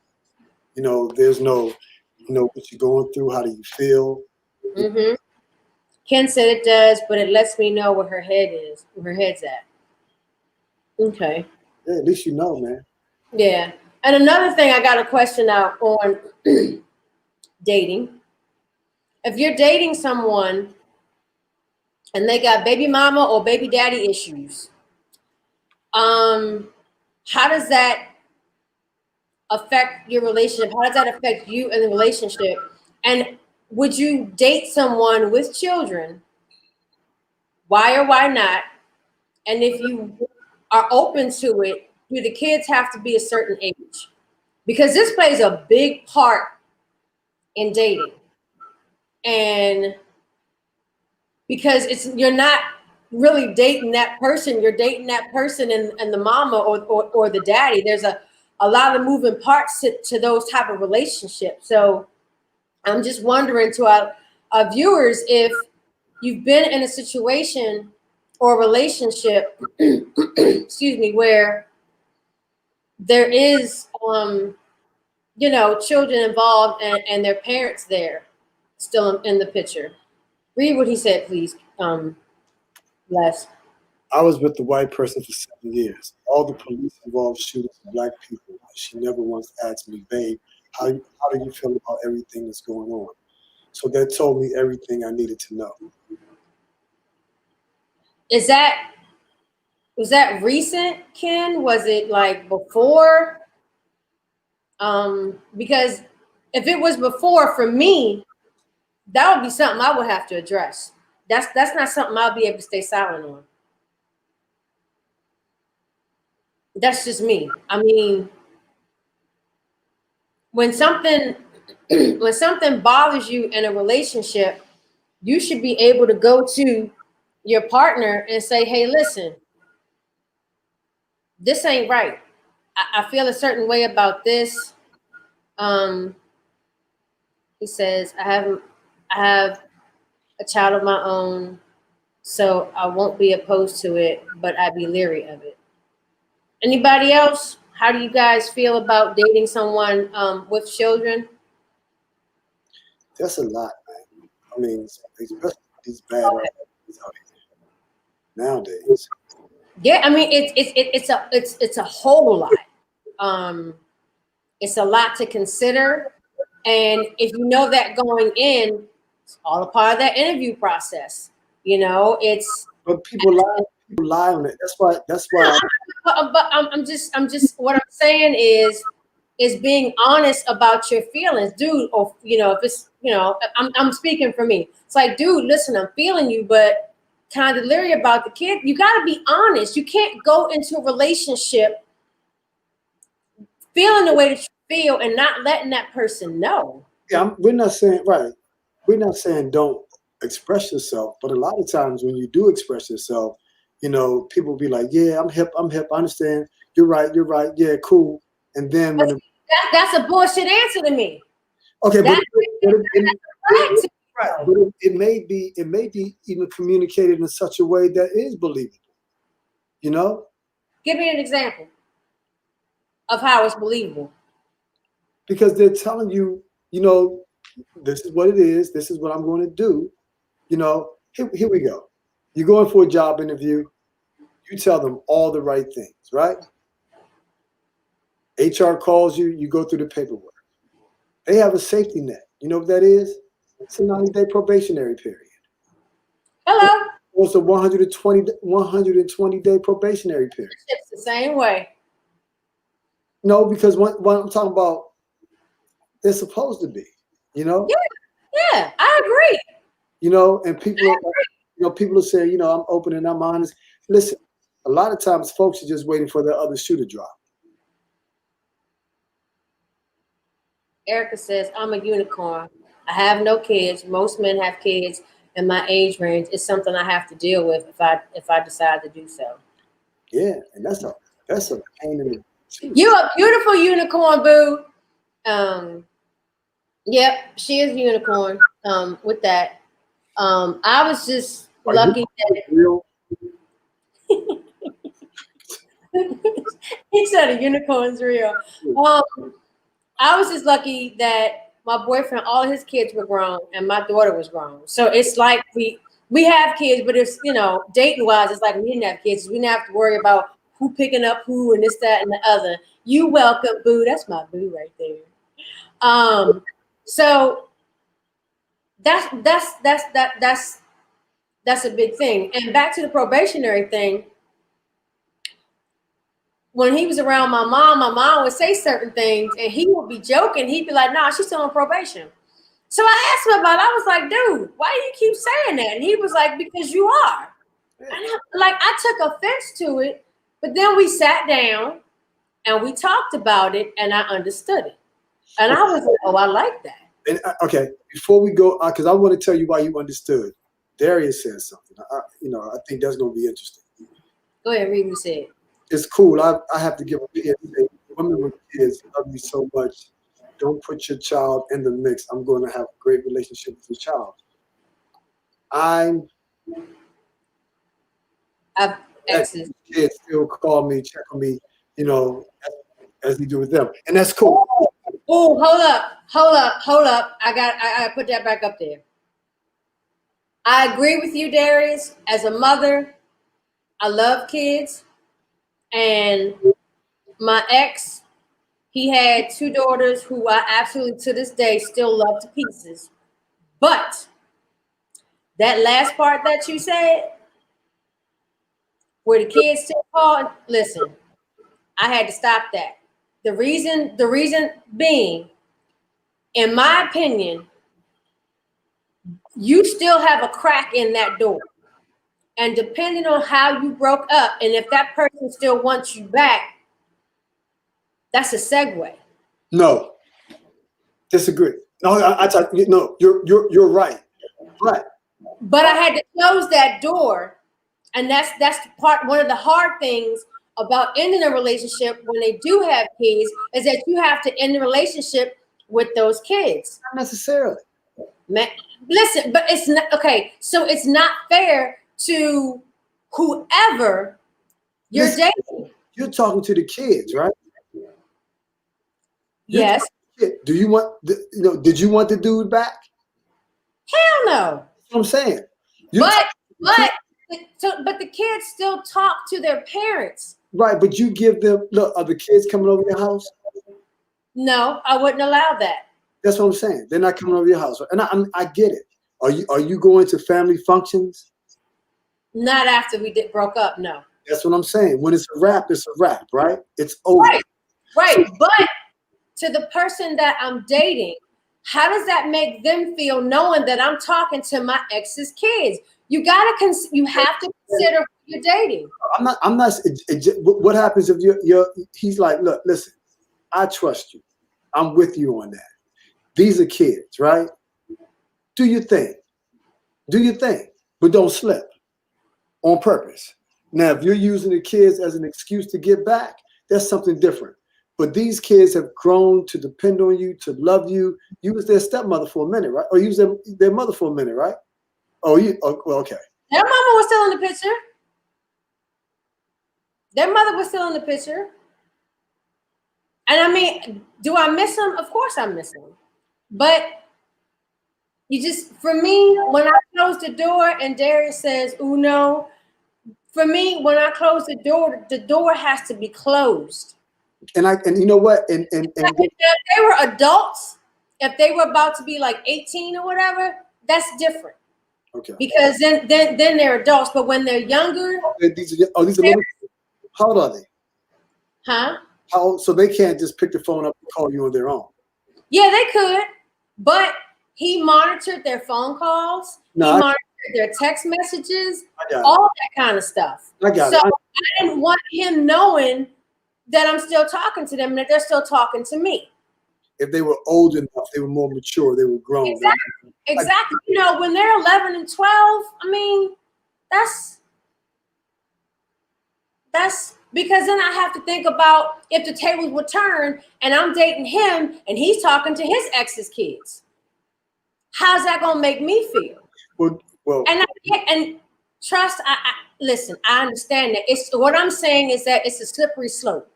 you know, there's no, you know, what you're going through, how do you feel? Mm-hmm. Ken said it does, but it lets me know where her head's at. Okay. Yeah, at least you know, man. Yeah. And another thing I got a question out on dating. If you're dating someone and they got baby mama or baby daddy issues, how does that affect your relationship? How does that affect you in the relationship? And would you date someone with children? Why or why not? And if you are open to it, do the kids have to be a certain age? Because this plays a big part in dating. And because you're not really dating that person, you're dating that person and the mama or the daddy. There's a lot of moving parts to those type of relationships. So I'm just wondering to our viewers, if you've been in a situation or a relationship, excuse me, where there is, you know, children involved and their parents there still in the picture. Read what he said, please, Les. I was with the white person for 7 years. All the police involved shooters of black people. She never once asked me, babe, how do you feel about everything that's going on? So that told me everything I needed to know. Was that recent, Ken? Was it like before? Because if it was before, for me, that would be something I would have to address. That's not something I'll be able to stay silent on. That's just me. I mean, when something when something bothers you in a relationship, you should be able to go to your partner and say, hey, listen, this ain't right. I feel a certain way about this. He says, I have a child of my own, so I won't be opposed to it, but I'd be leery of it. Anybody else? How do you guys feel about dating someone with children? That's a lot, man. I mean, especially these bad apples out here nowadays. Yeah, I mean it's a whole lot. It's a lot to consider, and if you know that going in, it's all a part of that interview process. You know, it's. But people lie on it. That's why. But I'm just what I'm saying is being honest about your feelings, dude. Or you know, if it's I'm speaking for me. It's like, dude, listen, I'm feeling you, but kind of leery about the kid. You got to be honest. You can't go into a relationship feeling the way that you feel and not letting that person know. Yeah, we're not saying right. We're not saying don't express yourself, but a lot of times when you do express yourself, people be like, "Yeah, I'm hip. I understand. You're right. Yeah, cool." And then when That's a bullshit answer to me. okay, but Right. it may be even communicated in such a way that is believable. You know, Give me an example of how it's believable. because they're telling you, this is what it is. This is what I'm going to do. Here we go. You're going for a job interview. You tell them all the right things, right? HR calls you. You go through the paperwork. They have a safety net. You know what that is? It's a 90-day probationary period. Hello. It's a 120-day probationary period. It's the same way. No, because what I'm talking about, they're supposed to be. Yeah, I agree. And people are saying, I'm open and I'm honest. Listen, a lot of times folks are just waiting for the other shoe to drop. Erica says, I'm a unicorn. I have no kids. Most men have kids in my age range. It's something I have to deal with if I decide to do so. Yeah, and that's a pain in the. You're a beautiful unicorn, boo. Yep, she is a unicorn. With that, I was just lucky that Real? he said a unicorn's real. I was just lucky that my boyfriend, all his kids were grown, and my daughter was grown. So it's like we have kids, but it's dating wise, it's like we didn't have kids. We didn't have to worry about who picking up who and this, that, and the other. You welcome, boo. That's my boo right there. So that's a big thing. And back to the probationary thing. When he was around my mom would say certain things, and he would be joking. He'd be like, "Nah, she's still on probation." So I asked him about it. I was like, "Dude, why do you keep saying that?" And he was like, "Because you are." And I took offense to it, but then we sat down and we talked about it, and I understood it. And I was like, "Oh, I like that." And okay, before we go, because I want to tell you why you understood. Darius said something. I think that's going to be interesting. Go ahead, read what he said. It's cool. I have to give a PSA. Women with kids love you so much. Don't put your child in the mix. I'm going to have a great relationship with your child. I've exes. Kids still call me, check on me. as he do with them, and that's cool. Oh, hold up. I got put that back up there. I agree with you, Darius. As a mother, I love kids, and my ex, he had 2 daughters who I absolutely to this day still love to pieces. But that last part that you said, where the kids still call, listen, I had to stop that. The reason being, in my opinion, you still have a crack in that door. And depending on how you broke up, and if that person still wants you back, that's a segue. No, disagree. No, no, you're right. But I had to close that door, and that's the part. One of the hard things about ending a relationship when they do have kids is that you have to end the relationship with those kids. Not necessarily. Man, listen, but it's not okay. So it's not fair to whoever you're dating. You're talking to the kids, right? Yes. Do you want did you want the dude back? Hell no. That's what I'm saying. But the kids still talk to their parents. Right, but you give them, look, are the kids coming over your house? No, I wouldn't allow that. That's what I'm saying. They're not coming over your house. And I get it. Are you going to family functions? Not after we broke up, no. That's what I'm saying. When it's a wrap, right? It's over. Right. But to the person that I'm dating, how does that make them feel knowing that I'm talking to my ex's kids? You have to consider who you're dating. I'm not. What happens if he's like, look, listen, I trust you. I'm with you on that. These are kids, right? Do your thing, but don't slip on purpose. Now, if you're using the kids as an excuse to get back, that's something different. But these kids have grown to depend on you, to love you. You was their stepmother for a minute, right? Or you was their mother for a minute, right? Well, okay. Their mama was still in the picture. Their mother was still in the picture. And I mean, do I miss them? Of course I miss them. But for me, when I close the door and Darius says, no, for me, when I close the door has to be closed. And you know what? And if they were adults, if they were about to be like 18 or whatever, that's different. Okay. Because then they're adults, but when they're younger, these are little. How old are they? Huh? How old? So they can't just pick the phone up and call you on their own. Yeah, they could, but he monitored their phone calls. No, he monitored their text messages, all that kind of stuff. I got it. I didn't want him knowing that I'm still talking to them and that they're still talking to me. If they were old enough, they were more mature, they were grown. Exactly. You know, when they're 11 and 12, I mean, that's because then I have to think about if the tables would turn and I'm dating him and he's talking to his ex's kids. How's that gonna make me feel? Well, and trust. Listen. I understand that. It's what I'm saying is that it's a slippery slope.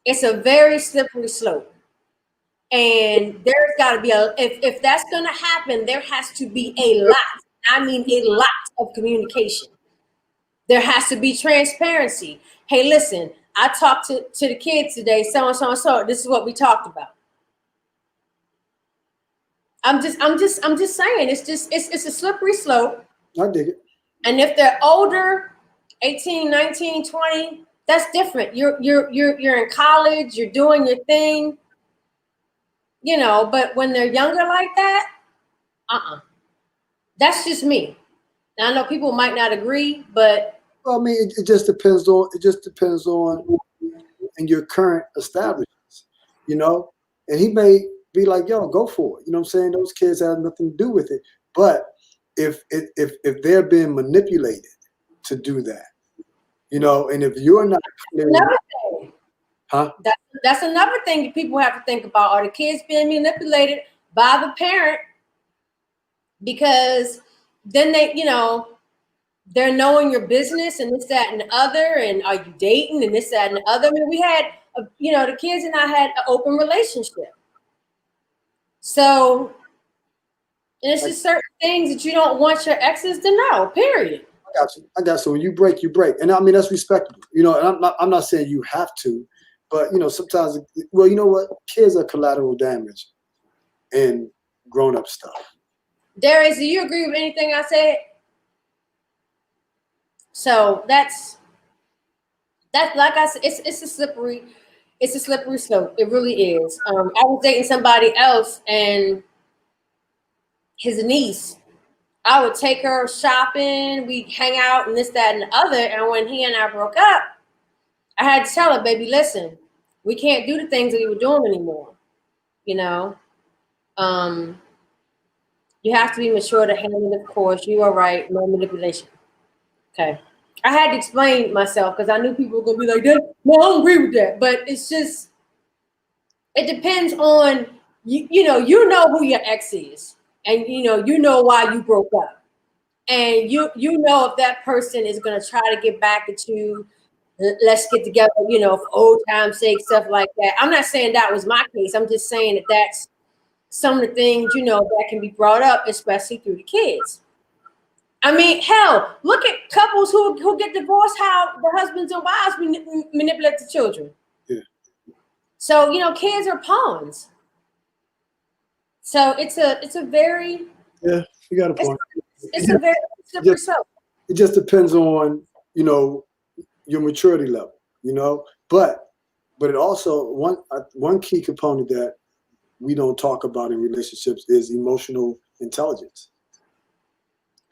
It's a very slippery slope, and there's got to be if that's gonna happen, there has to be a lot. I mean, a lot of communication. There has to be transparency. Hey, listen, I talked to the kids today. So and so and so. This is what we talked about. I'm just saying. It's a slippery slope. I dig it. And if they're older, 18, 19, 20, that's different. You're in college. You're doing your thing. You know. But when they're younger like that, That's just me. Now, I know people might not agree, but well, I mean, it just depends on in your current establishments, you know. And he may be like, "Yo, go for it." You know what I'm saying? Those kids have nothing to do with it. But if they're being manipulated to do that, you know, and if you're not, another thing, huh? That's another thing that people have to think about: are the kids being manipulated by the parent? Because then they, you know, they're knowing your business and this, that, and the other, and are you dating and this, that, and the other. I mean, we had the kids and I had an open relationship. So, and it's just certain things that you don't want your exes to know, period. I got you. When you break, you break. And I mean, that's respectable. And I'm not saying you have to, but, sometimes, well, you know what? Kids are collateral damage in grown-up stuff. Darius, do you agree with anything I said? So that's like I said, it's a slippery slope. It really is. I was dating somebody else, and his niece, I would take her shopping, we'd hang out and this, that, and the other. And when he and I broke up, I had to tell her, baby, listen, we can't do the things that we were doing anymore. You have to be mature to handle it, of course. You are right, no manipulation. Okay. I had to explain myself because I knew people were going to be like, that. No, I don't agree with that. But it's just, it depends on, you know who your ex is. And, you know why you broke up. And you know if that person is going to try to get back at you, let's get together, for old time's sake, stuff like that. I'm not saying that was my case. I'm just saying that that's some of the things, that can be brought up, especially through the kids. I mean, hell, look at couples who get divorced, how the husbands and wives manipulate the children. Yeah. So, kids are pawns. So it's a very... Yeah, you got a point. It's a very slippery slope. It just depends on, your maturity level, But it also, one key component that we don't talk about in relationships is emotional intelligence.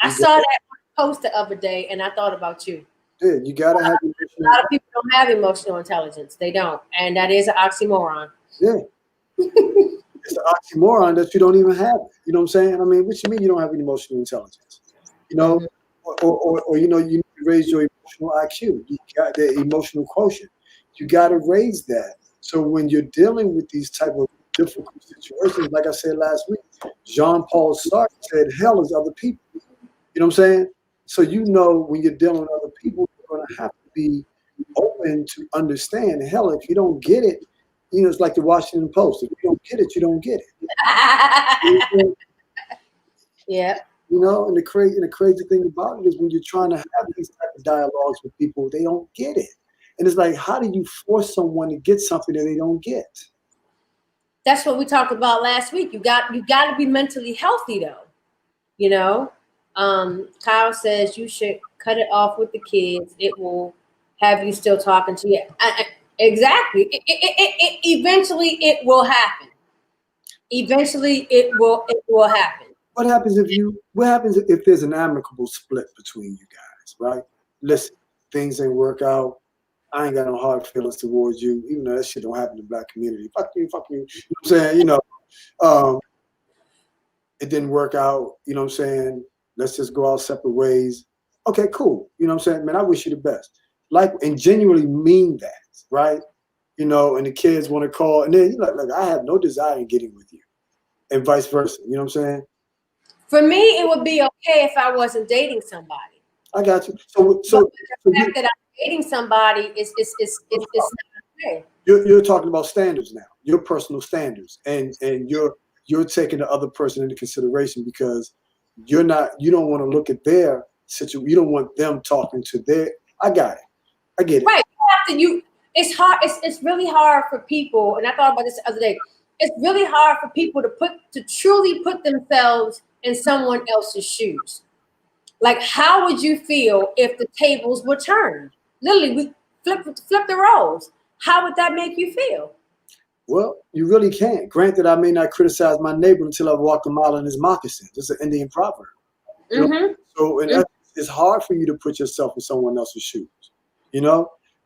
I saw that post the other day, and I thought about you. Yeah, you gotta have. A lot of people don't have emotional intelligence. They don't, and that is an oxymoron. Yeah, it's an oxymoron that you don't even have. You know what I'm saying? I mean, what you mean you don't have any emotional intelligence? Mm-hmm. Or you need to raise your emotional IQ. You got the emotional quotient. You got to raise that. So when you're dealing with these type of difficult situations, like I said last week, Jean-Paul Sartre said, "Hell is other people." You know what I'm saying? So when you're dealing with other people, you're going to have to be open to understand. Hell, if you don't get it, it's like the Washington Post. If you don't get it, you don't get it. Yeah. And the crazy thing about it is when you're trying to have these type of dialogues with people, they don't get it. And it's like, how do you force someone to get something that they don't get? That's what we talked about last week. You got to be mentally healthy, though. Kyle says you should cut it off with the kids. It will have you still talking to you. Exactly. It eventually it will happen. Eventually it will happen. What happens if there's an amicable split between you guys, right? Listen, things ain't work out. I ain't got no hard feelings towards you, even though that shit don't happen in the black community. Fuck you. You know what I'm saying? It didn't work out. You know what I'm saying? Let's just go our separate ways. Okay, cool. You know what I'm saying? Man, I wish you the best. And genuinely mean that, right? And the kids want to call, and then you're like, I have no desire in getting with you, and vice versa. You know what I'm saying? For me, it would be okay if I wasn't dating somebody. I got you. So the fact that I'm dating somebody is not okay. You're talking about standards now, your personal standards, and you're taking the other person into consideration because you don't want to look at their situation. You don't want them talking to their. I got it. I get it. Right. It's hard. It's really hard for people, and I thought about this the other day. It's really hard for people to truly put themselves in someone else's shoes. Like, how would you feel if the tables were turned? Literally, we flip the roles. How would that make you feel? Well, you really can't. Granted, I may not criticize my neighbor until I've walked a mile in his moccasins. It's an Indian proverb. Mm-hmm. So it's hard for you to put yourself in someone else's shoes,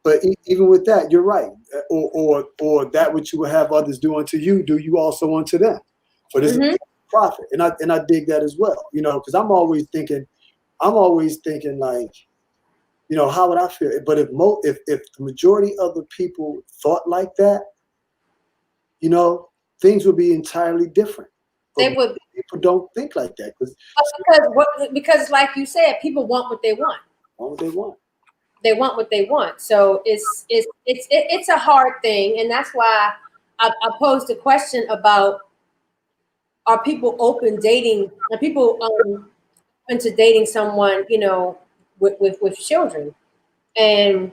But even with that, you're right. Or that which you will have others do unto you, do you also unto them. For this profit. And I dig that as well, because I'm always thinking like, how would I feel? But if the majority of the people thought like that, things would be entirely different. But they would. People don't think like that because like you said, people want what they want. Want what they want. what they want. So it's a hard thing, and that's why I posed a question about, are people open dating? Are people open to dating someone, you know, with children? And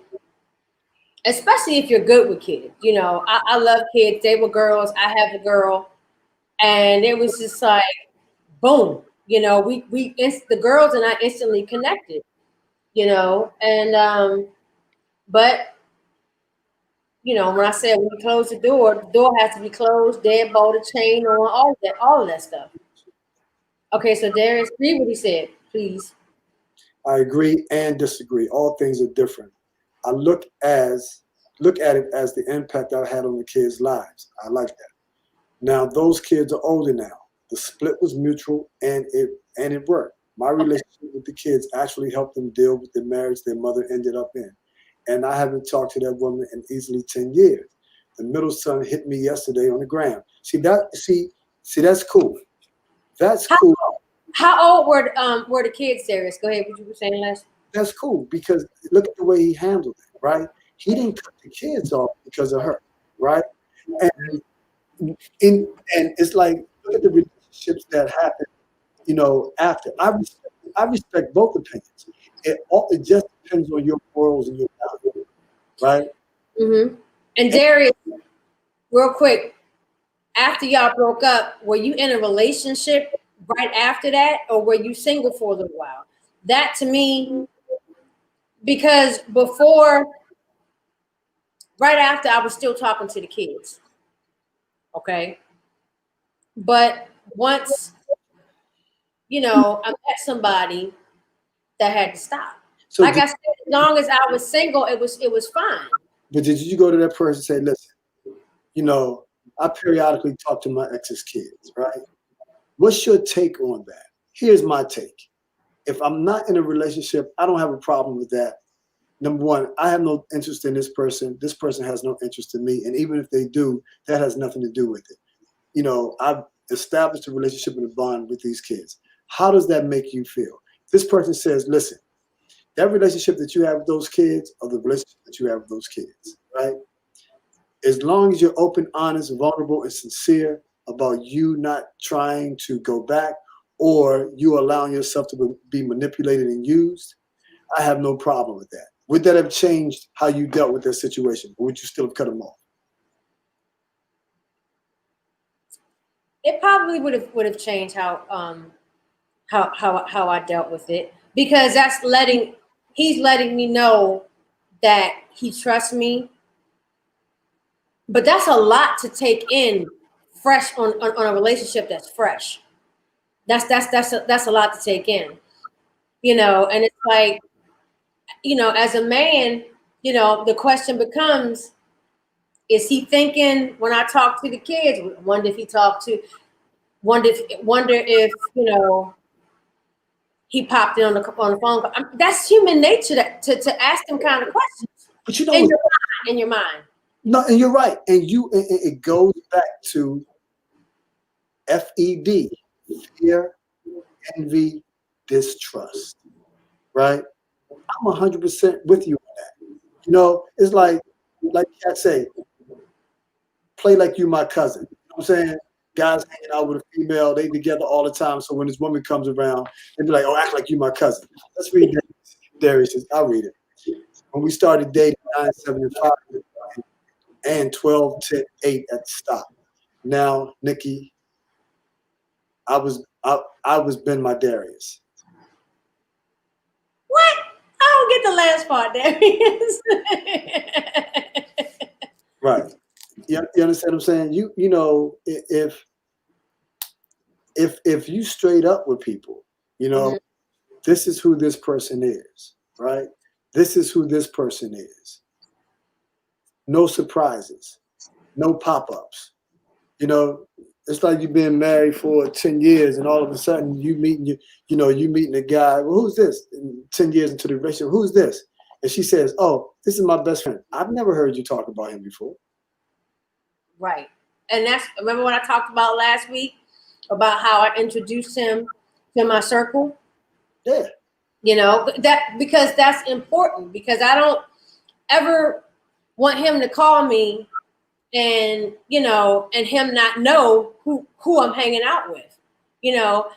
especially if you're good with kids. You know, I love kids. They were girls. I have a girl, and it was just like boom. You know, the girls and I instantly connected. You know, and but you know, when I said when you close the door has to be closed, deadbolt, a chain on, all of that stuff. Okay, so Darius, read what he said, please. I agree and disagree. All things are different. I look at it as the impact I've had on the kids' lives. I like that. Now those kids are older now. The split was mutual and it worked. My relationship with the kids actually helped them deal with the marriage their mother ended up in. And I haven't talked to that woman in easily 10 years. The middle son hit me yesterday on the ground. See, that's cool. That's cool. How old were the kids, Darius? Go ahead. What you were saying last? That's cool because look at the way he handled it, right? He didn't cut the kids off because of her, right? And it's like, look at the relationships that happen, you know, after. I respect both opinions. It just depends on your morals and your values, right? Mm-hmm. And Darius, real quick, after y'all broke up, were you in a relationship right after that, or were you single for a little while? That to me, because right after, I was still talking to the kids. Okay. But once, you know, I met somebody, that had to stop. So like I said, as long as I was single, it was fine. But did you go to that person and say, listen, you know, I periodically talk to my ex's kids, right? What's your take on that? Here's my take. If I'm not in a relationship, I don't have a problem with that. Number one, I have no interest in this person. This person has no interest in me. And even if they do, that has nothing to do with it. You know, I've established a relationship and a bond with these kids. How does that make you feel? This person says, listen, that relationship that you have with those kids or the relationship that you have with those kids, right? As long as you're open, honest, vulnerable, and sincere about you not trying to go back or you allowing yourself to be manipulated and used, I have no problem with that. Would that have changed how you dealt with that situation, or would you still have cut them off? It probably would have changed how I dealt with it, because he's letting me know that he trusts me. But that's a lot to take in fresh on a relationship that's fresh. That's a lot to take in, you know. And it's like, you know, as a man, you know, the question becomes, is he thinking when I talk to the kids? Wonder if you know, he popped in on the phone. That's human nature to ask them kind of questions. But you know, in your mind. No, and you're right. And it goes back to FED, fear, envy, distrust, right? I'm 100% with you on that. You know, it's like Kat say, play like you my cousin. You know what I'm saying? Guys hanging out with a female, they together all the time. So when this woman comes around, they be like, oh, act like you my cousin. Let's read Darius. I'll read it. When we started dating, 975 and 12 to 8 at the stop. Now, Nikki, I was Ben my Darius. What? I don't get the last part, Darius. Right. You understand what I'm saying? You know, if you straight up with people, you know, this is who this person is, right? This is who this person is. No surprises, no pop-ups. You know, it's like you've been married for 10 years and all of a sudden you meeting a guy. Well, who's this? 10 years into the relationship, who's this? And she says, oh, this is my best friend. I've never heard you talk about him before. Right. And remember what I talked about last week about how I introduced him to my circle? Yeah. You know, that because that's important, because I don't ever want him to call me and, you know, and him not know who I'm hanging out with. You know,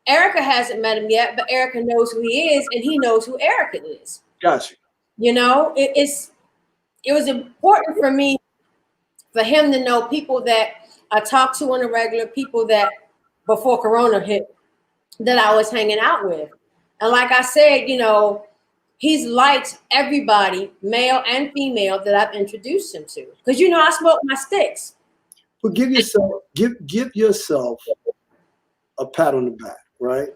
Erica hasn't met him yet, but Erica knows who he is, and he knows who Erica is. Gotcha. You know, it was important for me, for him to know people that I talk to on a regular, people that before Corona hit, that I was hanging out with. And like I said, you know, he's liked everybody, male and female, that I've introduced him to. Because, you know, I smoke my sticks. But give yourself a pat on the back, right?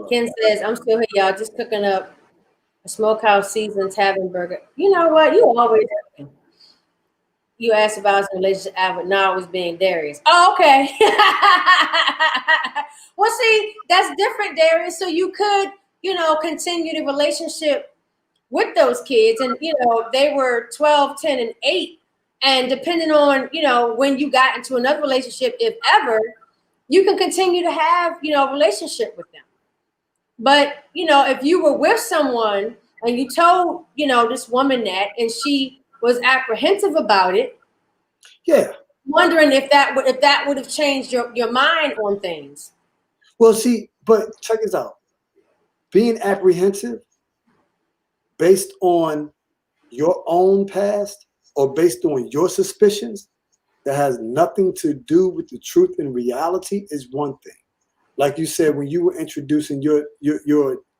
Ken says, I'm still here, y'all, just cooking up a smokehouse seasoned tavern burger. You know what? You always cooking. You asked if I was in a relationship, but no, I was being Darius. Oh, okay. Well, see, that's different, Darius. So you could, you know, continue the relationship with those kids. And, you know, they were 12, 10, and 8. And depending on, you know, when you got into another relationship, if ever, you can continue to have, you know, a relationship with them. But, you know, if you were with someone and you told, you know, this woman that, and she was apprehensive about it, yeah, wondering if that would have changed your mind on things. Well, see, but check this out. Being apprehensive based on your own past or based on your suspicions that has nothing to do with the truth and reality is one thing. Like you said, when you were introducing your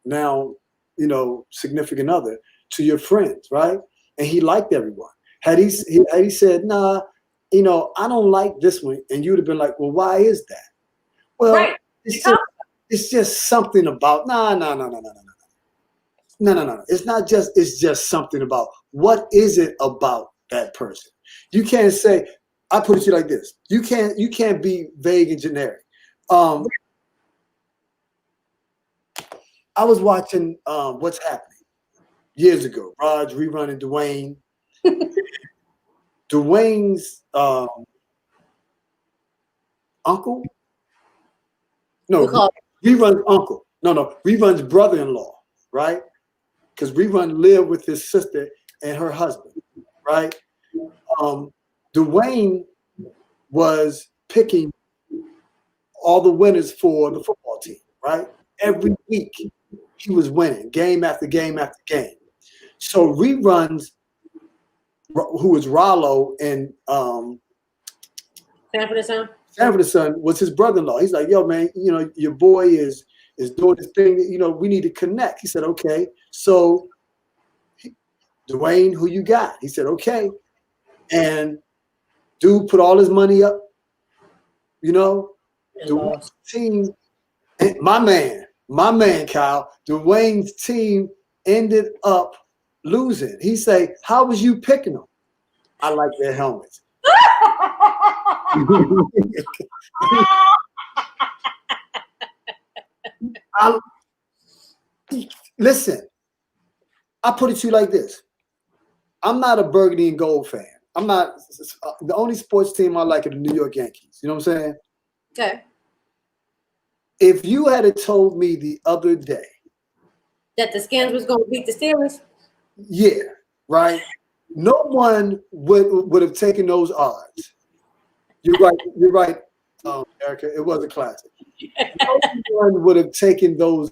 now, you know, significant other to your friends, right? And he liked everyone. Had he said, nah, you know, I don't like this one, and you'd have been like, well, why is that? Well, Right. It's just something about no. It's just something about what is it about that person? You can't say, I put it to you like this. You can't be vague and generic. I was watching What's Happening years ago. Raj rerunning Dwayne. Dwayne's uncle. No, reruns uncle. No, reruns brother-in-law, right? Because rerun lived with his sister and her husband, right? Dwayne was picking all the winners for the football team, right? Every week he was winning, game after game after game. So reruns, who was Rollo and Sanford Son was his brother-in-law. He's like, yo, man, you know, your boy is doing this thing, you know, we need to connect. He said, okay. So Dwayne, who you got? He said, okay. And dude put all his money up, you know. Dwayne's team, my man, Kyle, Dwayne's team ended up losing. He say, how was you picking them? I like their helmets. Listen, I put it to you like this. I'm not a burgundy and gold fan. I'm not. The only sports team I like are the New York Yankees. You know what I'm saying? Okay. If you had told me the other day that the Skins was going to beat the Steelers, yeah, right. No one would have taken those odds. You're right, Erica. It was a classic. No one would have taken those.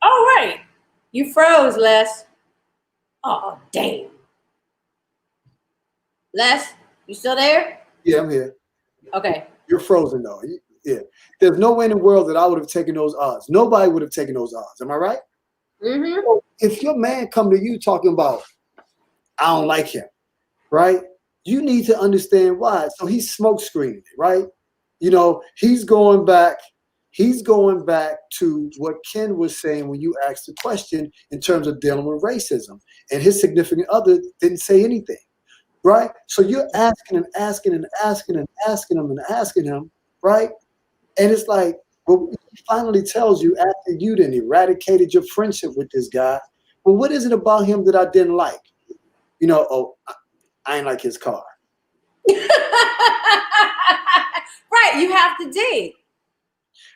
All right. You froze, Les. Oh, damn. Les, you still there? Yeah, I'm here. Okay. You're frozen, though. Yeah. There's no way in the world that I would have taken those odds. Nobody would have taken those odds. Am I right? Mm-hmm. So if your man come to you talking about, I don't like him, right? You need to understand why. So he's smoke screening, right? You know, he's going back to what Ken was saying when you asked the question in terms of dealing with racism. And his significant other didn't say anything, right? So you're asking and asking and asking and asking him and asking him, right? And it's like, well, he finally tells you after you done eradicated your friendship with this guy, well, what is it about him that I didn't like? You know, oh, I ain't like his car. Right. Right, you have to dig.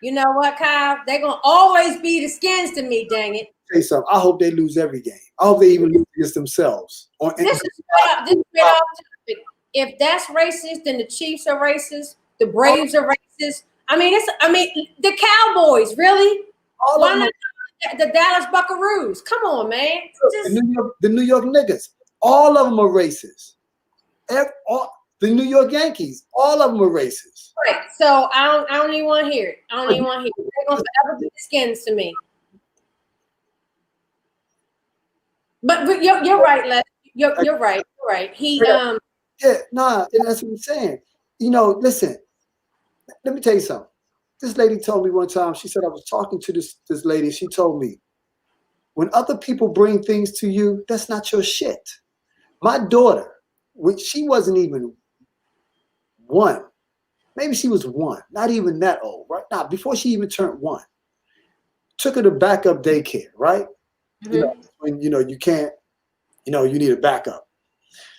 You know what, Kyle? They're gonna always be the skins to me, dang it. Say something. I hope they lose every game. I hope they even lose against themselves. This is straight off topic. If that's racist, then the Chiefs are racist, the Braves are racist. I mean, the Cowboys, really? All Why of them not the Dallas Buckaroos? Come on, man. the New York niggas, all of them are racist. The New York Yankees, all of them are racist. Right. So I don't even want to hear it. I don't even want to hear it. They're gonna forever be the skins to me. But you're right, Les. You're right. You're right. And that's what I'm saying. You know, listen, let me tell you something. This lady told me one time, she said, I was talking to this lady, she told me, when other people bring things to you, that's not your shit. My daughter, when she wasn't even 1, maybe she was 1, not even that old, right? Now, before she even turned 1, took her to backup daycare, right? Mm-hmm. You know, when you can't, you need a backup.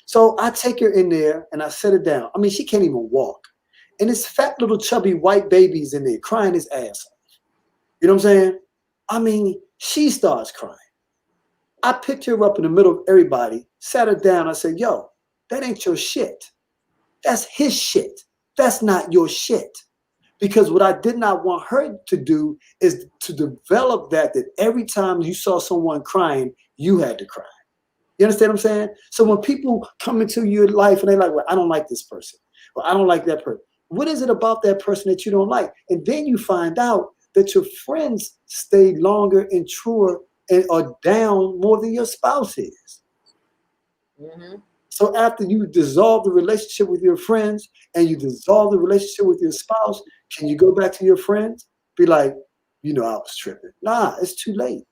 So I take her in there and I set her down. I mean, she can't even walk. And this fat little chubby white baby's in there crying his ass off. You know what I'm saying? I mean, she starts crying. I picked her up in the middle of everybody, sat her down. I said, yo, that ain't your shit. That's his shit. That's not your shit. Because what I did not want her to do is to develop that every time you saw someone crying, you had to cry. You understand what I'm saying? So when people come into your life and they're like, well, I don't like this person. Well, I don't like that person. What is it about that person that you don't like? And then you find out that your friends stay longer and truer and are down more than your spouse is. Mm-hmm. So after you dissolve the relationship with your friends and you dissolve the relationship with your spouse, can you go back to your friends? Be like, I was tripping. Nah, it's too late.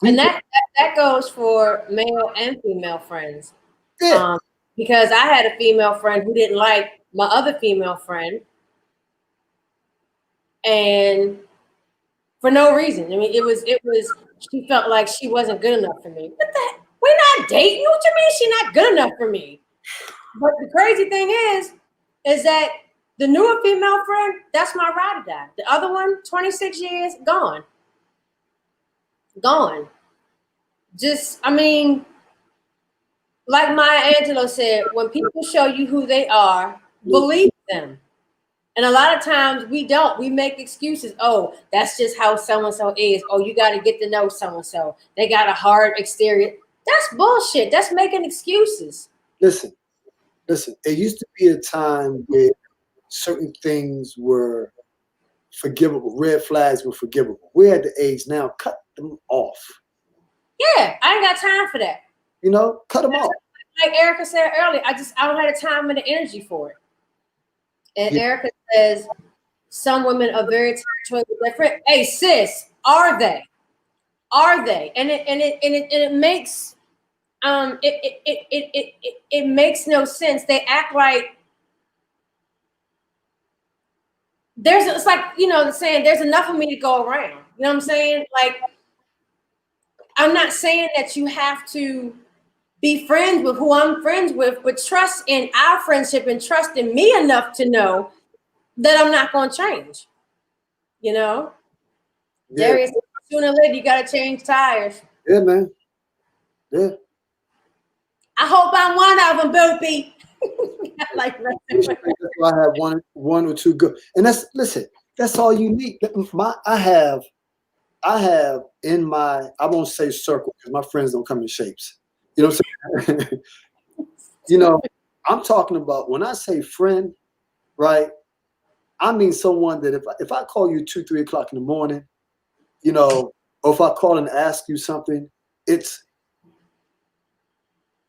And that goes for male and female friends. Yeah. Because I had a female friend who didn't like my other female friend. And for no reason. I mean, it was she felt like she wasn't good enough for me. What the heck? We're not dating. What you mean she's not good enough for me? But the crazy thing is that the newer female friend, that's my ride or die. The other one, 26 years, gone. Just, I mean, like Maya Angelou said, when people show you who they are, believe them. And a lot of times we don't. We make excuses. Oh, that's just how so-and-so is. Oh, you got to get to know so-and-so. They got a hard exterior. That's bullshit. That's making excuses. Listen. It used to be a time where certain things were forgivable. Red flags were forgivable. We're at the age now, cut them off. Yeah, I ain't got time for that. Cut them off. Like Erica said earlier, I don't have the time and the energy for it. And yeah. Erica says some women are very territorial with their friends. Hey, sis, are they? And it makes it makes no sense. They act like it's like, the saying, there's enough of me to go around. You know what I'm saying? Like, I'm not saying that you have to be friends with who I'm friends with, but trust in our friendship and trust in me enough to know that I'm not going to change. Yeah. Darius, sooner or later, you got to change tires. Yeah, man. Yeah. I hope I'm one of them, Boopy. That's why I have one or two good. And that's all you need. I have in my, I won't say circle because my friends don't come in shapes. You know what I'm saying? I'm talking about when I say friend, right? I mean someone that if I call you 2-3 o'clock in the morning, or if I call and ask you something, it's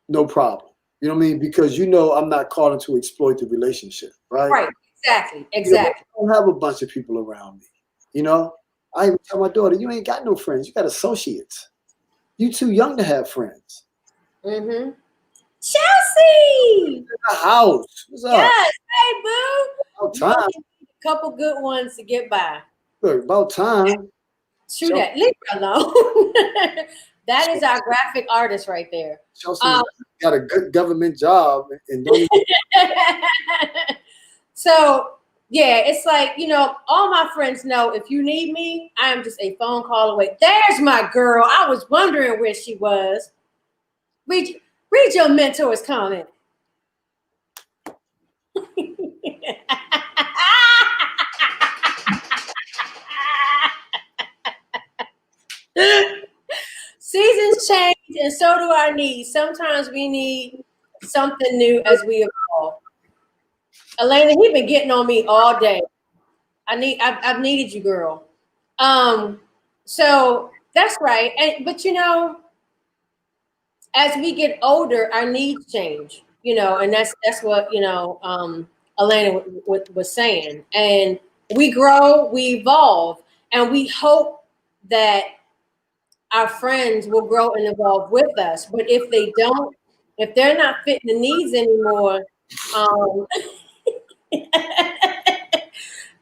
no problem. You know what I mean? Because I'm not calling to exploit the relationship, right? Right. Exactly. I don't have a bunch of people around me. I even tell my daughter, you ain't got no friends. You got associates. You too young to have friends. Mm-hmm. Chelsea! In the house. What's up? Yes. Hey, boo. About time. A couple good ones to get by. Look, about time. True that. Leave her alone. That is our graphic artist right there. Chelsea got a good government job and don't So yeah, it's like, you know, all my friends know if you need me, I am just a phone call away. There's my girl. I was wondering where she was. Read your mentor's comment. Seasons change and so do our needs. Sometimes we need something new as we evolve. Elena, he been getting on me all day. I've needed you, girl. So that's right. But you know, as we get older, our needs change. You know, and that's what Elena was saying. And we grow, we evolve, and we hope that our friends will grow and evolve with us. But if they don't, if they're not fitting the needs anymore,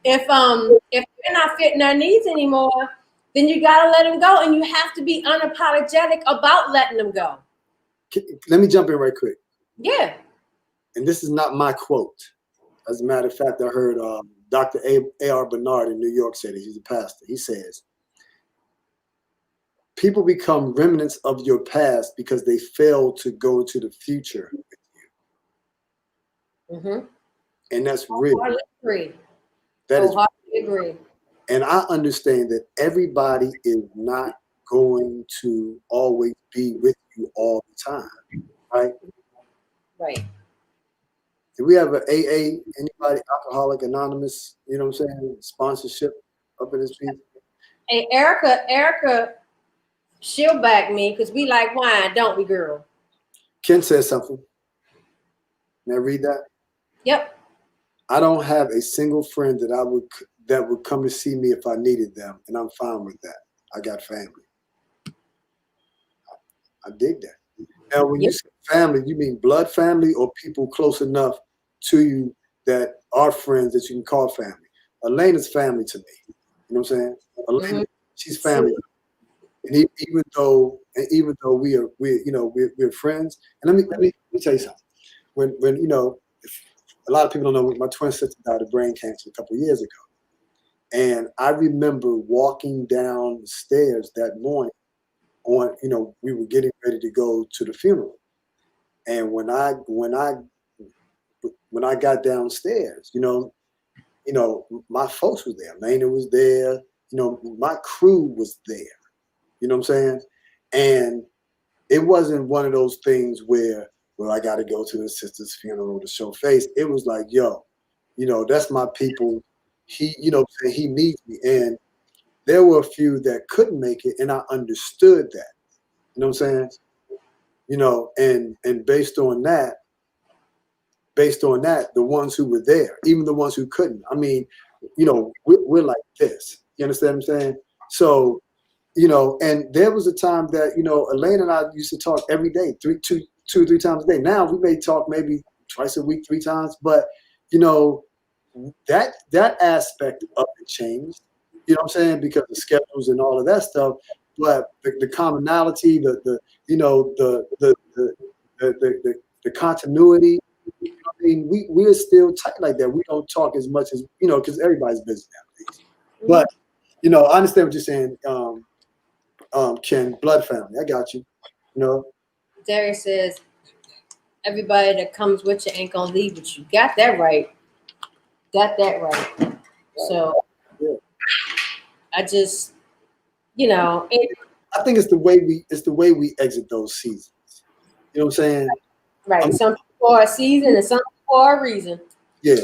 if they're not fitting our needs anymore, then you gotta let them go, and you have to be unapologetic about letting them go. Let me jump in right quick. Yeah. And this is not my quote. As a matter of fact, I heard Dr. A.R. Bernard in New York City. He's a pastor. He says, people become remnants of your past because they fail to go into the future with you. Mm-hmm. And that's real. I agree. That is, I agree. and I understand that everybody is not going to always be with you all the time, right? Right. Do we have an AA, anybody, Alcoholic Anonymous, you know what I'm saying, sponsorship up in this piece? Hey, Erica, she'll back me because we like wine, don't we, girl? Ken says something. May I read that? Yep. I don't have a single friend that would come to see me if I needed them, and I'm fine with that. I got family. I dig that. Now, when you say family, you mean blood family or people close enough to you that are friends that you can call family? Elena's family to me. You know what I'm saying? Elena, she's family. And even though we're friends, and let me tell you something. When you know, a lot of people don't know, my twin sister died of brain cancer a couple of years ago, and I remember walking down the stairs that morning. We were getting ready to go to the funeral, and when I got downstairs, my folks was there. Lena was there. My crew was there. You know what I'm saying? And it wasn't one of those things where, well, I got to go to the sister's funeral to show face. It was like, yo, that's my people. He needs me. And there were a few that couldn't make it, and I understood that. You know what I'm saying? And based on that, the ones who were there, even the ones who couldn't, I mean, we're like this. You understand what I'm saying? So, and there was a time that, Elaine and I used to talk every day, two or three times a day. Now we may talk maybe twice a week, 3 times, but, that aspect of it changed, you know what I'm saying? Because of schedules and all of that stuff. But the commonality, the continuity, I mean, we're still tight like that. We don't talk as much as, because everybody's busy nowadays. But, I understand what you're saying, Ken, blood family. I got you. Darius says, everybody that comes with you ain't gonna leave with you. Got that right. So I just, I think it's the way we exit those seasons. You know what I'm saying? Right. Some people for a season and some people for a reason. Yeah,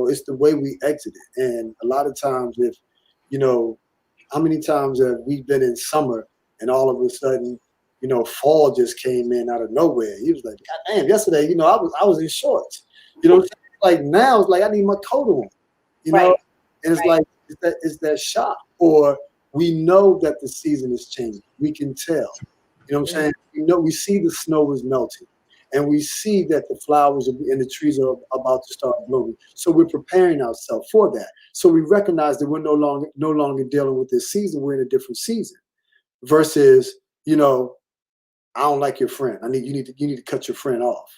it's the way we exit it. And a lot of times if, how many times have we been in summer and all of a sudden, fall just came in out of nowhere. He was like, God damn, yesterday, I was in shorts. Like now it's like I need my coat on. Right. And it's like it's that shock. Or we know that the season is changing. We can tell. You know what I'm saying? We see the snow is melting. And we see that the flowers and the trees are about to start blooming. So we're preparing ourselves for that. So we recognize that we're no longer dealing with this season. We're in a different season. Versus, you know, I don't like your friend. You need to cut your friend off.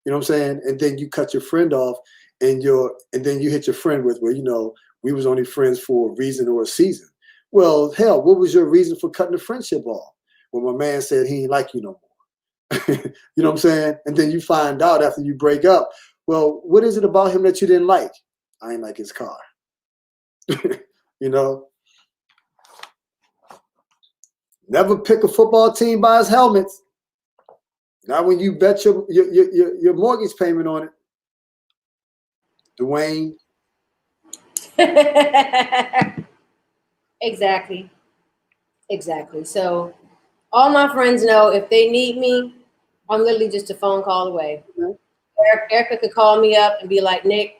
You know what I'm saying? And then you cut your friend off, and then you hit your friend with, well, you know, we was only friends for a reason or a season. Well, hell, what was your reason for cutting the friendship off? Well, my man said he ain't like you no more. You know what I'm saying? And then you find out after you break up, well, what is it about him that you didn't like? I ain't like his car. You know? Never pick a football team by his helmets. Not when you bet your mortgage payment on it. Dwayne. Exactly. So all my friends know if they need me, I'm literally just a phone call away. Mhm. Erica could call me up and be like, Nick,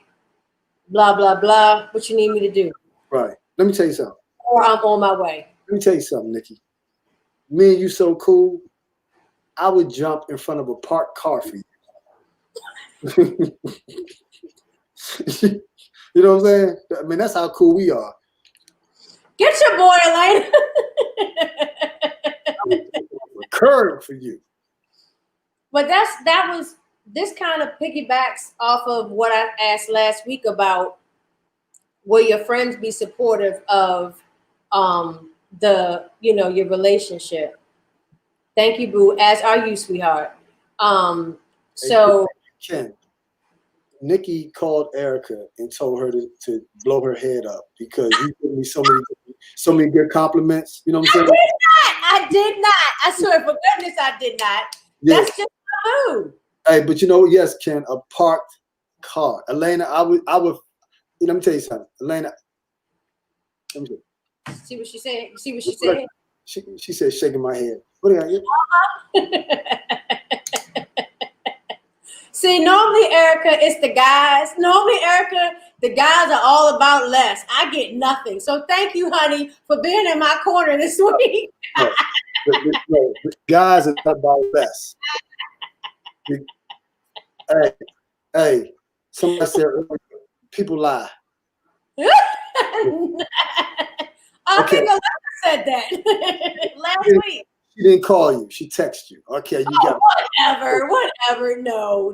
blah, blah, blah. What you need me to do? Right. Let me tell you something. Or I'm on my way. Let me tell you something, Nikki. Me and you so cool, I would jump in front of a parked car for you. You know what I'm saying? I mean, that's how cool we are. Get your boy, Elaine. Curve for you. But this kind of piggybacks off of what I asked last week about will your friends be supportive of your relationship. Thank you, boo, as are you, sweetheart. So Ken, Nikki called Erica and told her to blow her head up because you gave me so many good compliments. You know what I'm saying? I did not. I swear for goodness I did not. Yeah. That's just my mood. Hey, but you know, yes, Ken, a parked car. Elena, I would, let me tell you something. Elena, let me See what she said? You see what she said? She said, shaking my head. What do I get? See, normally, Erica, it's the guys. Normally, Erica, the guys are all about less. I get nothing. So thank you, honey, for being in my corner this week. No, the guys are not about less. Hey, somebody said people lie. I Okay. think Alexa said that last week. She didn't call you. She texted you. Okay, you got Whatever. No.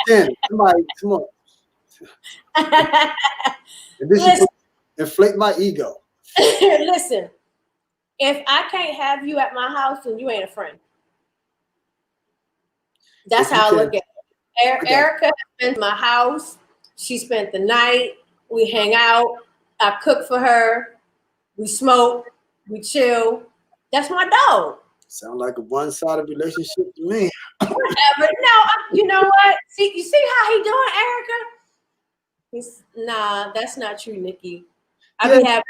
Jen, somebody, come on. And this is inflate my ego. Listen, if I can't have you at my house, then you ain't a friend. That's how I look at it. Erica spent my house. She spent the night. We hang out. I cook for her. We smoke. We chill. That's my dog. Sound like a one-sided relationship to me. Whatever. No, you know what? You see how he doing, Erica? Nah, that's not true, Nikki. I be happy.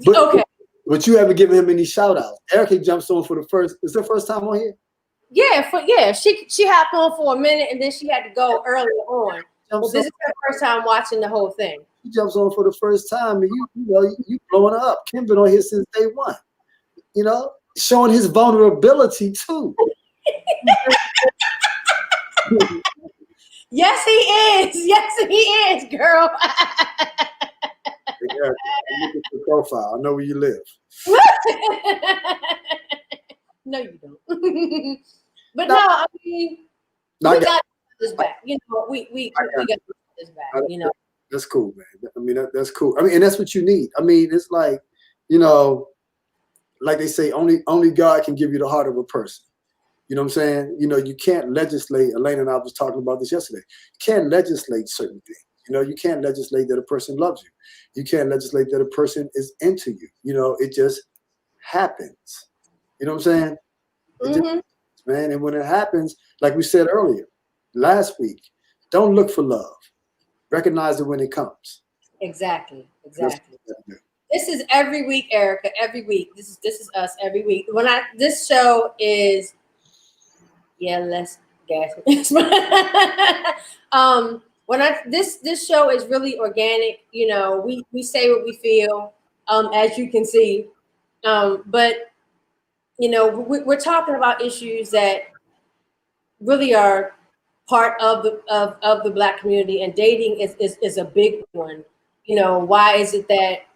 Okay. But you haven't given him any shout-outs. Erica jumps on for the first. Is the first time on here? Yeah. She hopped on for a minute and then she had to go earlier on. Well, this is her first time watching the whole thing. She jumps on for the first time, and you blowing her up. Kim been on here since day one. You know, showing his vulnerability too. Yes, he is. Yes, he is, girl. Look at your profile. I know where you live. No, you don't. But no, I mean, we got this back. You know, we got this back. You know, that's cool, man. I mean, that's cool. I mean, and that's what you need. I mean, it's like, you know, like they say, only God can give you the heart of a person. You know what I'm saying? You know, you can't legislate. Elena and I was talking about this yesterday. You can't legislate certain things. You know, you can't legislate that a person loves you. You can't legislate that a person is into you. You know, it just happens. You know what I'm saying? It just happens, man. And when it happens, like we said earlier, last week, don't look for love. Recognize it when it comes. Exactly. This is every week, Erica. Every week. This is us every week. This show is, less gas. This show is really organic. You know, we say what we feel, as you can see, but you know, we're talking about issues that really are part of the Black community, and dating is a big one. You know, why is it that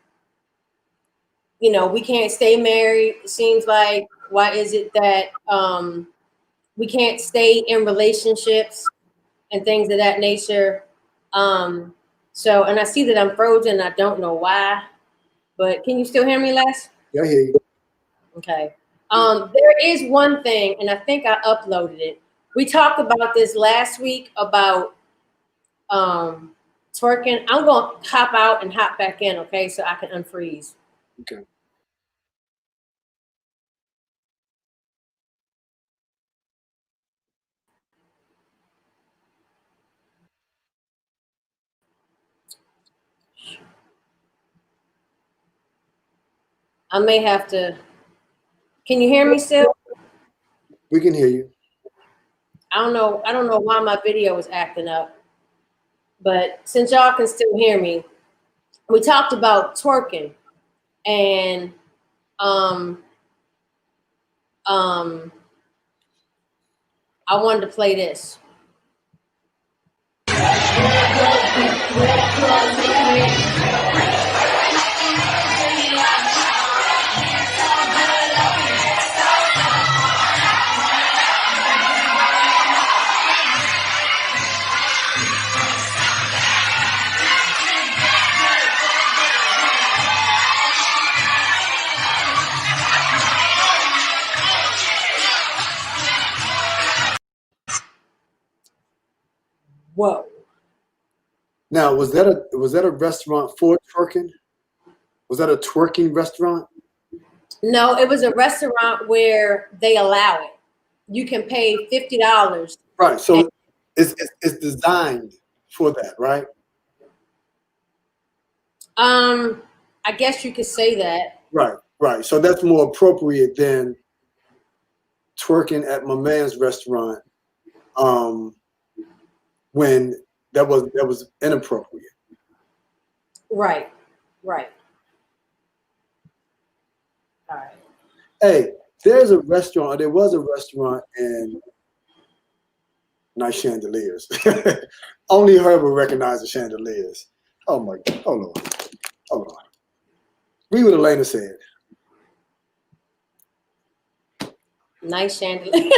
you know, we can't stay married. It seems like, why is it that we can't stay in relationships and things of that nature? So, and I see that I'm frozen. I don't know why, but can you still hear me, Les? Yeah, I hear you. Okay. There is one thing, and I think I uploaded it. We talked about this last week about twerking. I'm going to hop out and hop back in, okay, so I can unfreeze. Okay. I may have to. Can you hear me still? We can hear you. I don't know. I don't know why my video was acting up, but since y'all can still hear me, we talked about twerking, and I wanted to play this. Whoa. Now, was that a restaurant for twerking? Was that a twerking restaurant? No, it was a restaurant where they allow it. You can pay $50. Right. So it's designed for that, right? I guess you could say that. Right. Right. So that's more appropriate than twerking at my man's restaurant. When that was inappropriate. Right. Right. All right. Hey, there was a restaurant in nice chandeliers. Only her would recognize the chandeliers. Oh my God. Hold on. Read what Elena said. Nice chandelier.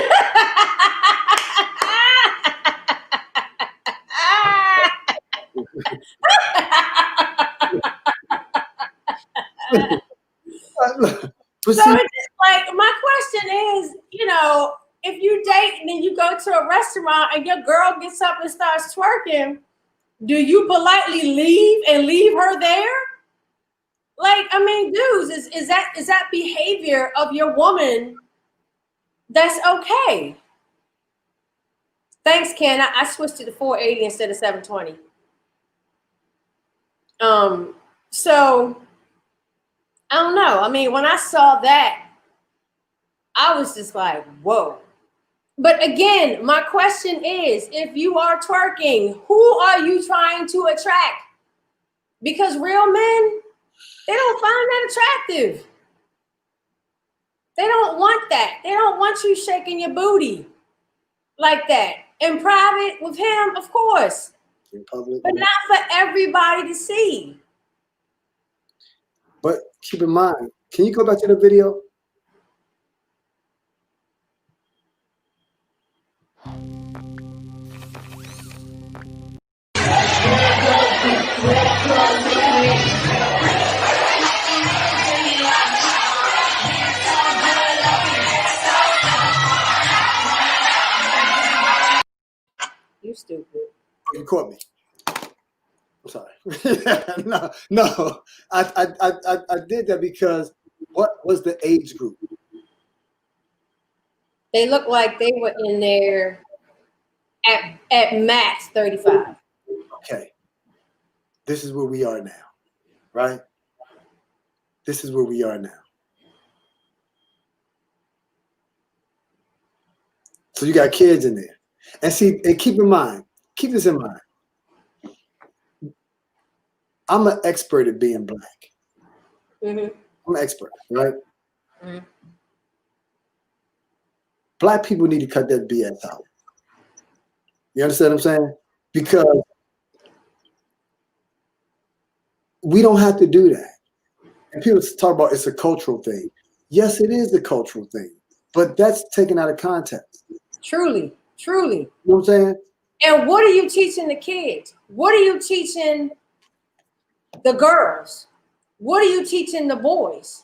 So it's just like, my question is, you know, if you date and then you go to a restaurant and your girl gets up and starts twerking, do you politely leave her there? Like, I mean, dudes, is that behavior of your woman that's okay? Thanks, Ken. I switched to the 480 instead of 720. So I don't know. I mean, when I saw that, I was just like, whoa. But again, my question is, if you are twerking, who are you trying to attract? Because real men, they don't find that attractive. They don't want that. They don't want you shaking your booty like that. In private with him, of course. In public. But not for everybody to see. But keep in mind, can you go back to the video? You stupid. You caught me. I'm sorry. No. I did that because what was the age group? They look like they were in there at max 35. Okay. This is where we are now, right? This is where we are now. So you got kids in there. And see, and keep this in mind. I'm an expert at being black. Mm-hmm. I'm an expert, right? Mm-hmm. Black people need to cut that BS out. You understand what I'm saying? Because we don't have to do that. And people talk about it's a cultural thing. Yes, it is a cultural thing, but that's taken out of context. Truly. You know what I'm saying? And what are you teaching the kids? What are you teaching the girls? What are you teaching the boys?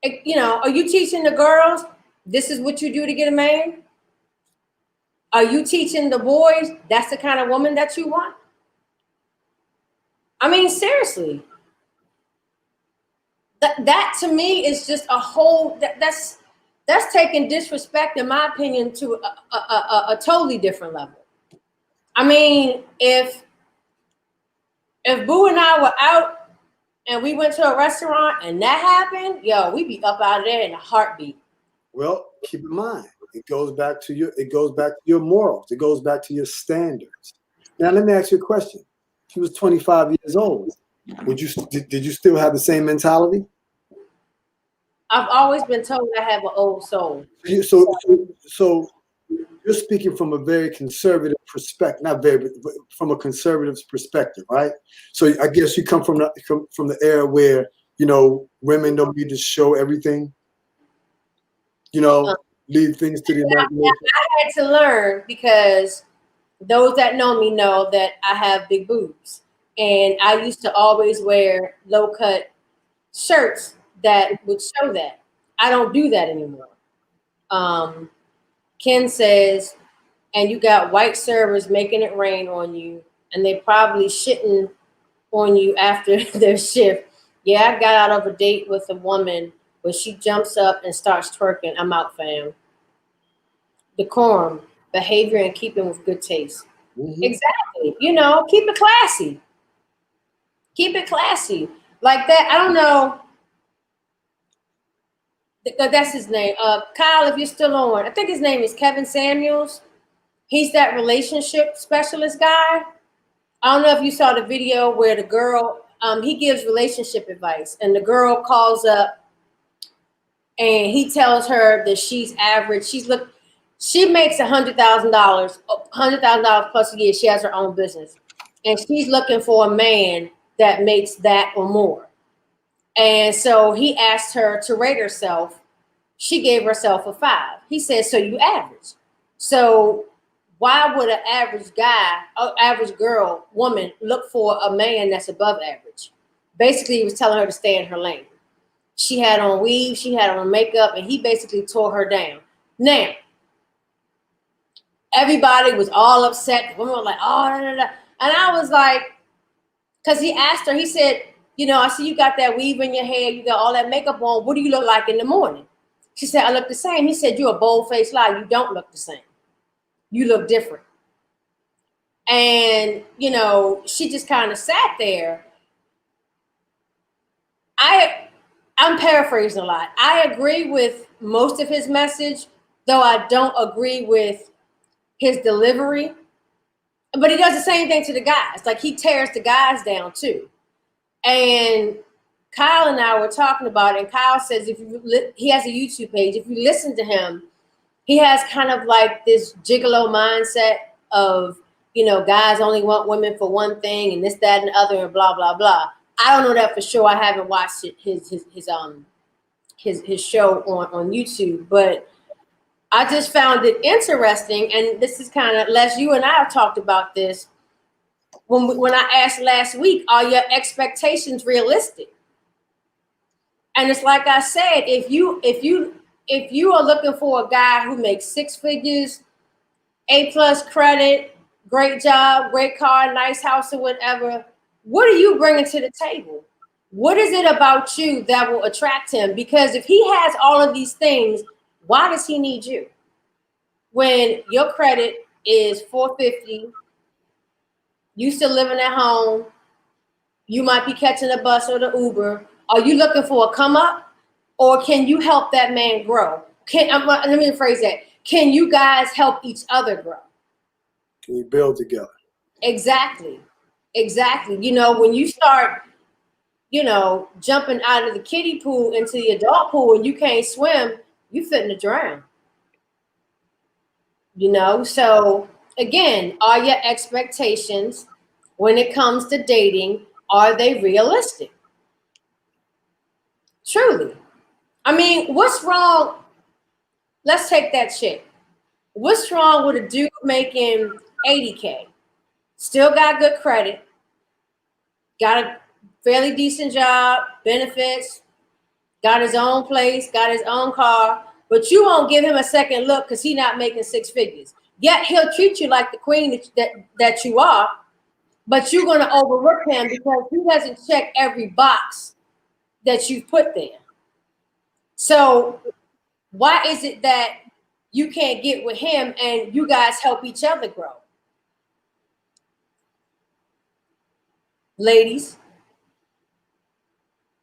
You know, are you teaching the girls this is what you do to get a man? Are you teaching the boys that's the kind of woman that you want? I mean, seriously. That to me is just a whole that's taking disrespect, in my opinion, to a totally different level. I mean, if Boo and I were out and we went to a restaurant and that happened, yo, we'd be up out of there in a heartbeat. Well, keep in mind, it goes back to your morals. It goes back to your standards. Now, let me ask you a question. She was 25 years old. Did you still have the same mentality? I've always been told I have an old soul. So you're speaking from a very conservative perspective, not very, but from a conservative perspective, right? So I guess you come from the era where, you know, women don't need to show everything, you know, leave things to the imagination. I had to learn, because those that know me know that I have big boobs. And I used to always wear low-cut shirts that would show that. I don't do that anymore. Ken says, and you got white servers making it rain on you, and they probably shitting on you after their shift. Yeah, I got out of a date with a woman where she jumps up and starts twerking. I'm out, fam. Decorum, behavior in keeping with good taste. Mm-hmm. Exactly. You know, keep it classy. Keep it classy. Like that. I don't know. That's his name. Kyle, if you're still on, I think his name is Kevin Samuels. He's that relationship specialist guy. I don't know if you saw the video where the girl, he gives relationship advice, and the girl calls up and he tells her that she's average. She makes $100,000 plus a year. She has her own business, and she's looking for a man that makes that or more. And so he asked her to rate herself. She gave herself a 5. He said, so you average. So why would an average guy, average girl, woman look for a man that's above average? Basically, he was telling her to stay in her lane. She had on weave, she had on makeup, and he basically tore her down. Now, everybody was all upset. Women were like, oh, da, da, da. And I was like, because he asked her, he said, you know, I see you got that weave in your hair, you got all that makeup on. What do you look like in the morning? She said, I look the same. He said, you're a bold-faced lie. You don't look the same. You look different. And, you know, she just kind of sat there. I'm paraphrasing a lot. I agree with most of his message, though I don't agree with his delivery. But he does the same thing to the guys. Like, he tears the guys down too. And Kyle and I were talking about it, and Kyle says he has a YouTube page. If you listen to him, he has kind of like this gigolo mindset of, you know, guys only want women for one thing and this, that, and the other, and blah, blah, blah. I don't know that for sure. I haven't watched his show on YouTube, but I just found it interesting. And this is kind of, Les, you and I have talked about this when I asked last week, are your expectations realistic? And it's like I said, if you are looking for a guy who makes 6 figures, A+ credit, great job, great car, nice house, or whatever, what are you bringing to the table? What is it about you that will attract him? Because if he has all of these things, why does he need you? When your credit is 450, you still living at home, you might be catching a bus or the Uber. Are you looking for a come up, or can you help that man grow? Let me rephrase that. Can you guys help each other grow? Can you build together? Exactly. You know, when you start, you know, jumping out of the kiddie pool into the adult pool and you can't swim, you fitting to drown. You know, so again, are your expectations when it comes to dating, are they realistic? Truly. I mean, what's wrong? Let's take that chick. What's wrong with a dude making 80K? Still got good credit, got a fairly decent job, benefits, got his own place, got his own car, but you won't give him a second look because he's not making six figures. Yet he'll treat you like the queen that you are, but you're going to overlook him because he doesn't check every box that you've put there. So why is it that you can't get with him and you guys help each other grow? Ladies,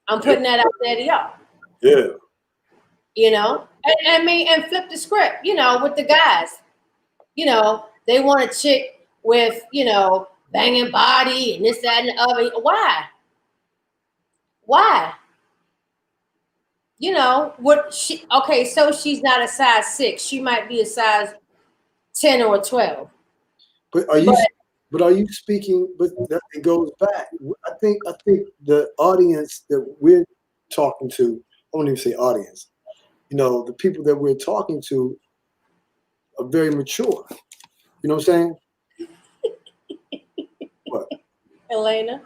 I'm putting that out there to y'all. Yeah. You know, and flip the script, you know, with the guys. You know, they want a chick with, you know, banging body and this, that, and the other. Why? Why? You know, what she, okay, so she's not a size 6. She might be a size 10 or 12. But are you speaking? But that, it goes back. I think the audience that we're talking to, I won't even say audience. You know, the people that we're talking to are very mature. You know what I'm saying? What? Elena,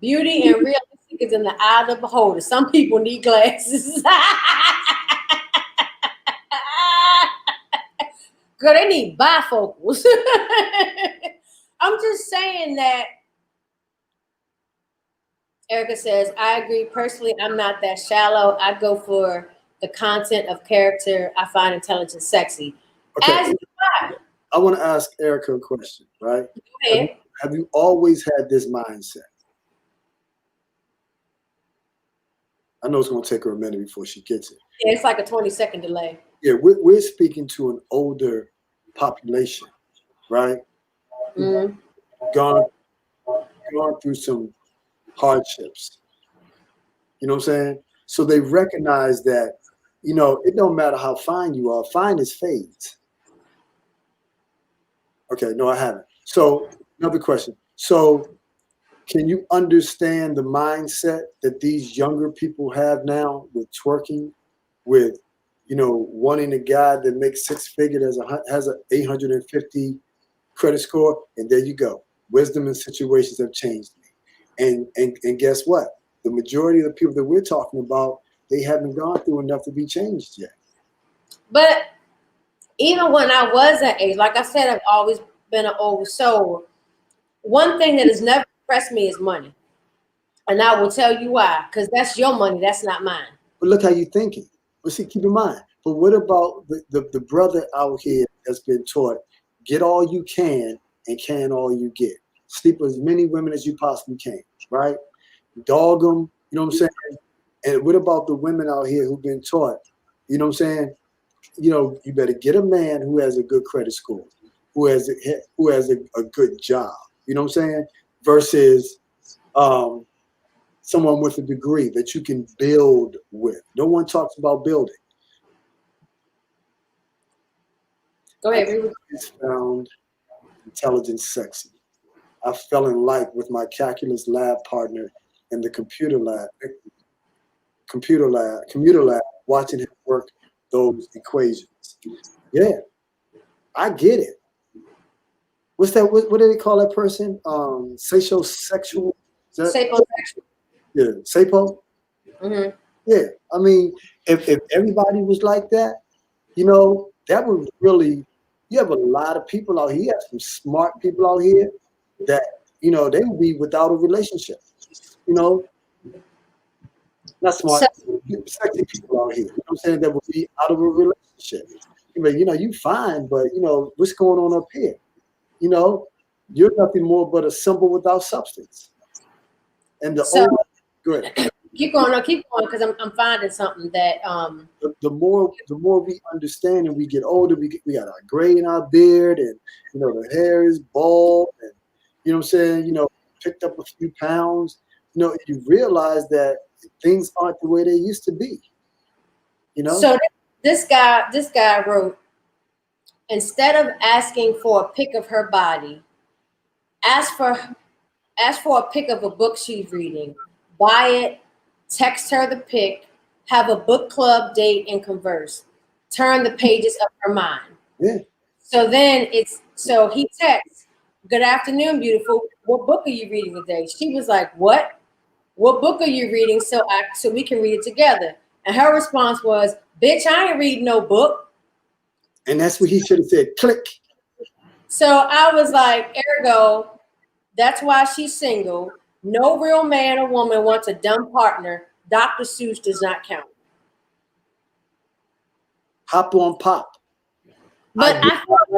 beauty and realistic is in the eye of the beholder. Some people need glasses. Girl, they need bifocals. I'm just saying that. Erica says, I agree. Personally, I'm not that shallow. I go for the content of character. I find intelligence sexy. Okay. As I want to ask Erica a question, right? Have you always had this mindset? I know it's going to take her a minute before she gets it. Yeah, it's like a 20-second delay. Yeah, we're speaking to an older population, right? Mm-hmm. Gone through some hardships. You know what I'm saying? So they recognize that, you know, it don't matter how fine you are. Fine is fades. Okay, no, I haven't. So another question. So can you understand the mindset that these younger people have now with twerking, with, you know, wanting a guy that makes six figures, has a 850 credit score, and there you go. Wisdom and situations have changed me. And guess what? The majority of the people that we're talking about, they haven't gone through enough to be changed yet. But even when I was that age, like I said, I've always been an old soul. One thing that has never impressed me is money. And I will tell you why, because that's your money, that's not mine. But look how you're thinking. But see, keep in mind. But what about the brother out here that's been taught, get all you can and can all you get. Sleep with as many women as you possibly can, right? Dog them, you know what I'm saying? And what about the women out here who've been taught, you know what I'm saying? You know, you better get a man who has a good credit score, who has a good job, you know what I'm saying? Versus someone with a degree that you can build with. No one talks about building. Go ahead. I found intelligence sexy. I fell in love with my calculus lab partner in the commuter lab, watching him work those equations. Yeah, I get it. What's that? What do they call that person? Sapiosexual? Sapiosexual. Yeah, sapo. Mm-hmm. Yeah, I mean, if everybody was like that, you know, that would really. You have a lot of people out here. You have some smart people out here that, you know, they would be without a relationship. You know, not smart, sexy people out here. You know what I'm saying? That would be out of a relationship. You know, you fine, but you know what's going on up here. You know, you're nothing more but a symbol without substance. And go ahead. Keep going, because I'm finding something that the more we understand and we get older, we got our gray in our beard, and you know the hair is bald, and you know what I'm saying, you know, picked up a few pounds. You know, you realize that things aren't the way they used to be. You know. So this guy wrote, instead of asking for a pic of her body, ask for a pic of a book she's reading. Buy it, text her the pic, have a book club date, and converse. Turn the pages of her mind. Yeah. So then so he texts, "Good afternoon, beautiful. What book are you reading today?" She was like, "What? What book are you reading? So we can read it together." And her response was, "Bitch, I ain't reading no book." And that's what he should have said. Click. So I was like, ergo, that's why she's single. No real man or woman wants a dumb partner. Dr. Seuss does not count. Hop on pop. But I thought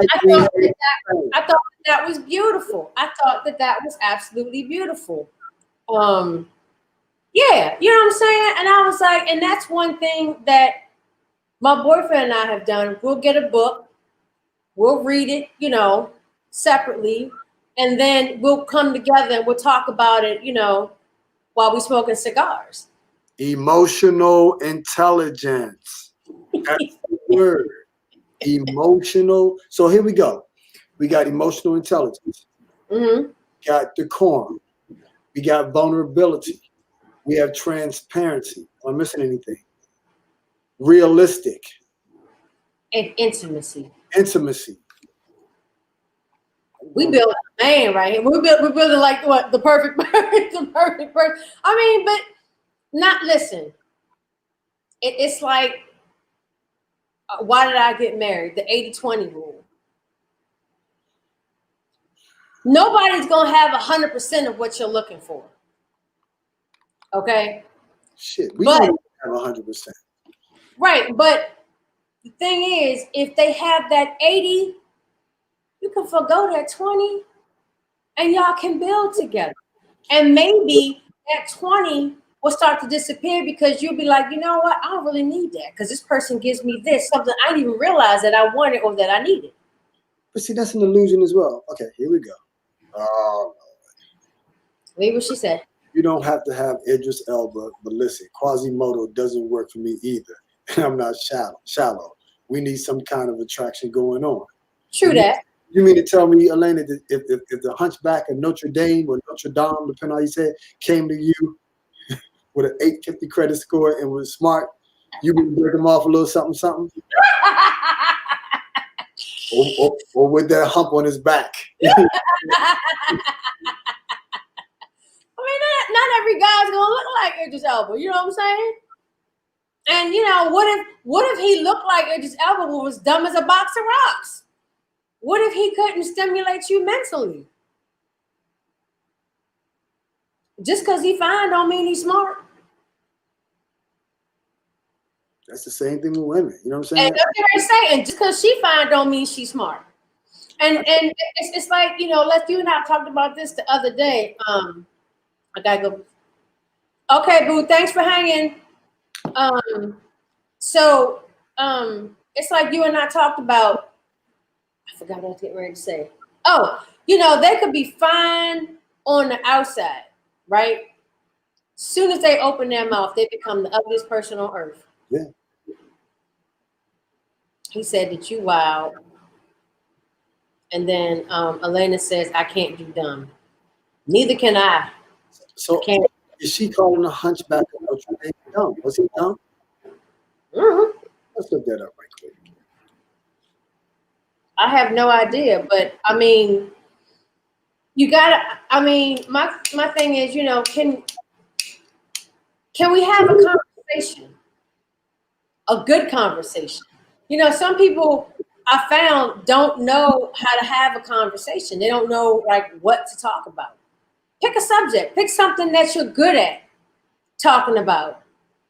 that was beautiful. I thought that was absolutely beautiful. Yeah, you know what I'm saying? And I was like, and that's one thing that my boyfriend and I have done. We'll get a book, we'll read it, separately, and then we'll come together and we'll talk about it, while we're smoking cigars. Emotional intelligence. That's the word. Emotional. So here we go. We got emotional intelligence. Mm-hmm. Got decorum. We got vulnerability. We have transparency. Am I missing anything? Realistic. And intimacy. Intimacy. We build a man right here. We're building like what? The perfect person. The perfect person. I mean, but not listen. It's like, why did I get married? The 80-20 rule. Nobody's going to have 100% of what you're looking for. Okay? Shit, we don't have 100%. Right, but the thing is, if they have that 80, you can forgo that 20 and y'all can build together. And maybe that 20 will start to disappear because you'll be like, you know what? I don't really need that because this person gives me this, something I didn't even realize that I wanted or that I needed. But see, that's an illusion as well. Okay, here we go. Read what she said. You don't have to have Idris Elba, but listen, Quasimodo doesn't work for me either. And I'm not shallow. We need some kind of attraction going on. True that. You mean to tell me, Elena, that if the Hunchback of Notre Dame or Notre Dame, depending on how you say it, came to you with an 850 credit score and was smart, you would break them off a little something, something? or with that hump on his back? I mean, not every guy's gonna look like Idris Elba. You know what I'm saying? And what if he looked like Idris Elba but was dumb as a box of rocks? What if he couldn't stimulate you mentally? Just because he fine don't mean he's smart. That's the same thing with women. You know what I'm saying? And that's what they're saying. Just because she fine don't mean she's smart. And it's like, you and I talked about this the other day. I gotta go. Okay, boo. Thanks for hanging. It's like you and I talked about. I forgot what I was getting ready to say. Oh, they could be fine on the outside, right? Soon as they open their mouth, they become the ugliest person on earth. Yeah. He said that you wild. And then Elena says, I can't do dumb. Neither can I. So is she calling the Hunchback of Notre Dame dumb? Was he dumb? Mm-hmm. Let's look that up right quick. I have no idea, but I mean, you gotta. I mean, my thing is, can we have a conversation, a good conversation? Some people I found don't know how to have a conversation. They don't know what to talk about. Pick a subject. Pick something that you're good at talking about.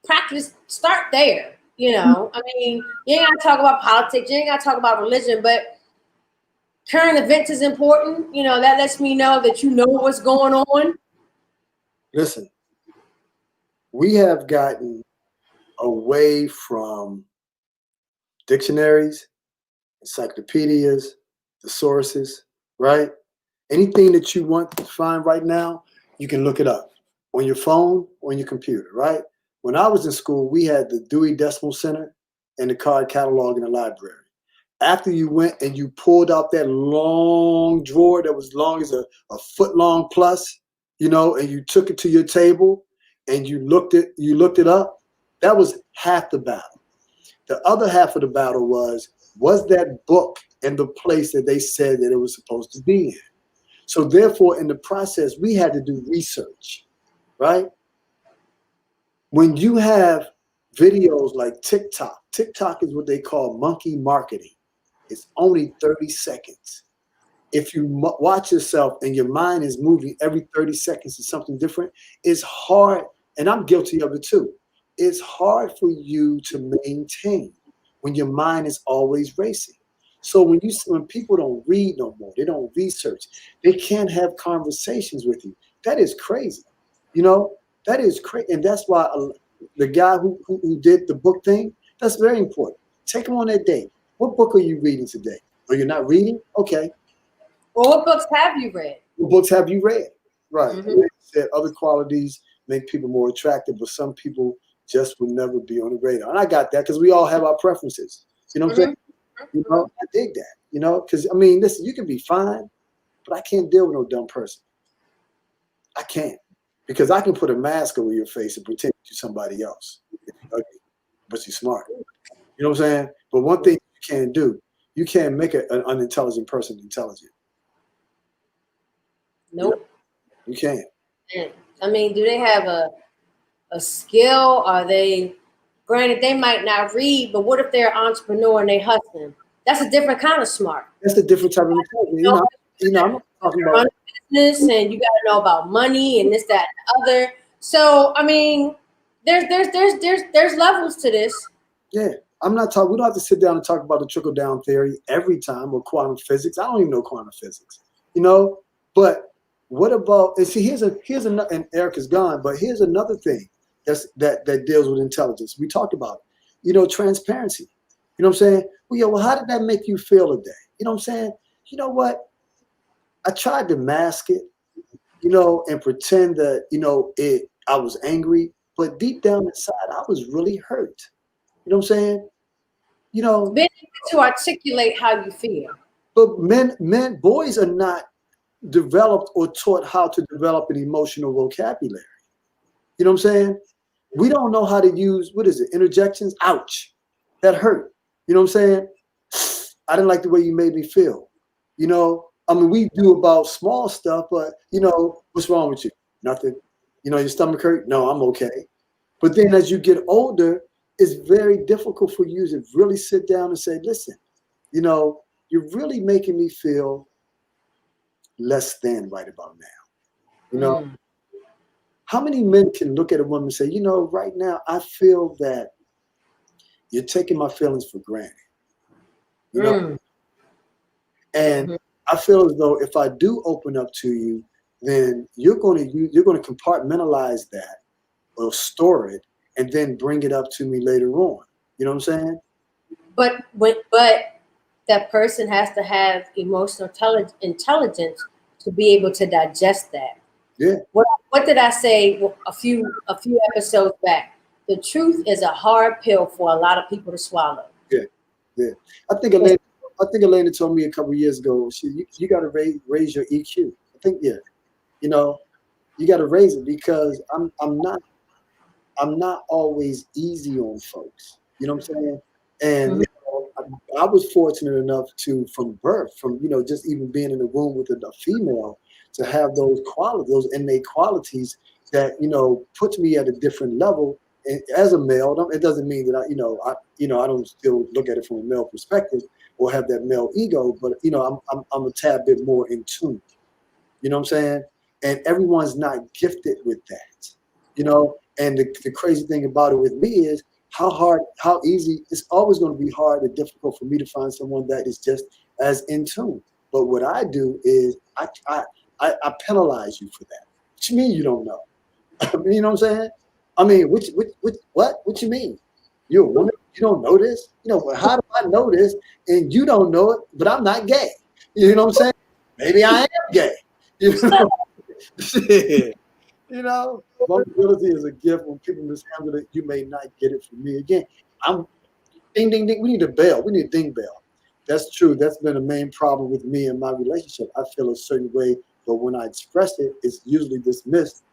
Practice. Start there. I mean, you ain't got to talk about politics. You ain't got to talk about religion, but current events is important. That lets me know that you know what's going on. Listen, we have gotten away from dictionaries, encyclopedias, thesaurus, right? Anything that you want to find right now, you can look it up on your phone, on your computer, right? When I was in school, we had the Dewey Decimal Center and the card catalog in the library. After you went and you pulled out that long drawer that was long as a foot long plus, and you took it to your table, and you looked it up, that was half the battle. The other half of the battle was that book in the place that they said that it was supposed to be in? So therefore, in the process, we had to do research, right? When you have videos like TikTok is what they call monkey marketing. It's only 30 seconds. If you watch yourself and your mind is moving every 30 seconds to something different, it's hard, and I'm guilty of it too. It's hard for you to maintain when your mind is always racing. So when people don't read no more, they don't research, they can't have conversations with you. That is crazy. That is crazy. And that's why the guy who did the book thing, that's very important. Take him on that date. What book are you reading today? Are you not reading? Okay. Well, what books have you read? What books have you read? Right. Mm-hmm. Said other qualities make people more attractive, but some people just will never be on the radar. And I got that because we all have our preferences. You know what I'm saying? I dig that, because listen, you can be fine, but I can't deal with no dumb person. I can't, because I can put a mask over your face and pretend you're somebody else. If you're ugly, but you're smart. You know what I'm saying? But one thing you can't do, you can't make an unintelligent person intelligent. Nope. You can't. Do they have a skill? Are they, granted, they might not read, but what if they're an entrepreneur and they hustling? That's a different kind of smart. That's a different type of intelligence. I'm not talking about run a business, and you got to know about money and this, that, and the other. So there's levels to this. Yeah, I'm not talking. We don't have to sit down and talk about the trickle down theory every time, or quantum physics. I don't even know quantum physics. But what about? And see, here's another. And Eric is gone, but here's another thing that deals with intelligence. We talked about it. Transparency. You know what I'm saying? Well, how did that make you feel today? You know what I'm saying? You know what? I tried to mask it, and pretend that, I was angry, but deep down inside, I was really hurt. You know what I'm saying? Being able to articulate how you feel. But boys are not developed or taught how to develop an emotional vocabulary. You know what I'm saying? We don't know how to use, interjections? Ouch. That hurt. You know what I'm saying? I didn't like the way you made me feel. We do about small stuff, but, what's wrong with you? Nothing. Your stomach hurt? No, I'm okay. But then as you get older, it's very difficult for you to really sit down and say, listen, you're really making me feel less than right about now. How many men can look at a woman and say, right now I feel that you're taking my feelings for granted. And I feel as though if I do open up to you, then you're going to compartmentalize that or store it and then bring it up to me later on. You know what I'm saying? But that person has to have emotional intelligence to be able to digest that. Yeah. What did I say a few episodes back? The truth is a hard pill for a lot of people to swallow. Yeah. I think Elena told me a couple of years ago, you got to raise your EQ. I think, you got to raise it, because I'm not always easy on folks. You know what I'm saying? And I was fortunate enough to, from birth, just even being in the room with a female, to have those qualities, those innate qualities that, puts me at a different level. And as a male, it doesn't mean that I don't still look at it from a male perspective or have that male ego, but I'm a tad bit more in tune. You know what I'm saying? And everyone's not gifted with that. And the crazy thing about it with me is how easy, it's always going to be hard and difficult for me to find someone that is just as in tune. But what I do is I penalize you for that. What you mean you don't know? You know what I'm saying? What you mean? You're a woman? You don't know this? How do I know this? And you don't know it, but I'm not gay. You know what I'm saying? Maybe I am gay. Vulnerability is a gift. When people mishandle it, you may not get it from me. Again, I'm ding, ding, ding. We need a bell. We need a ding bell. That's true. That's been a main problem with me and my relationship. I feel a certain way, but when I express it, it's usually dismissed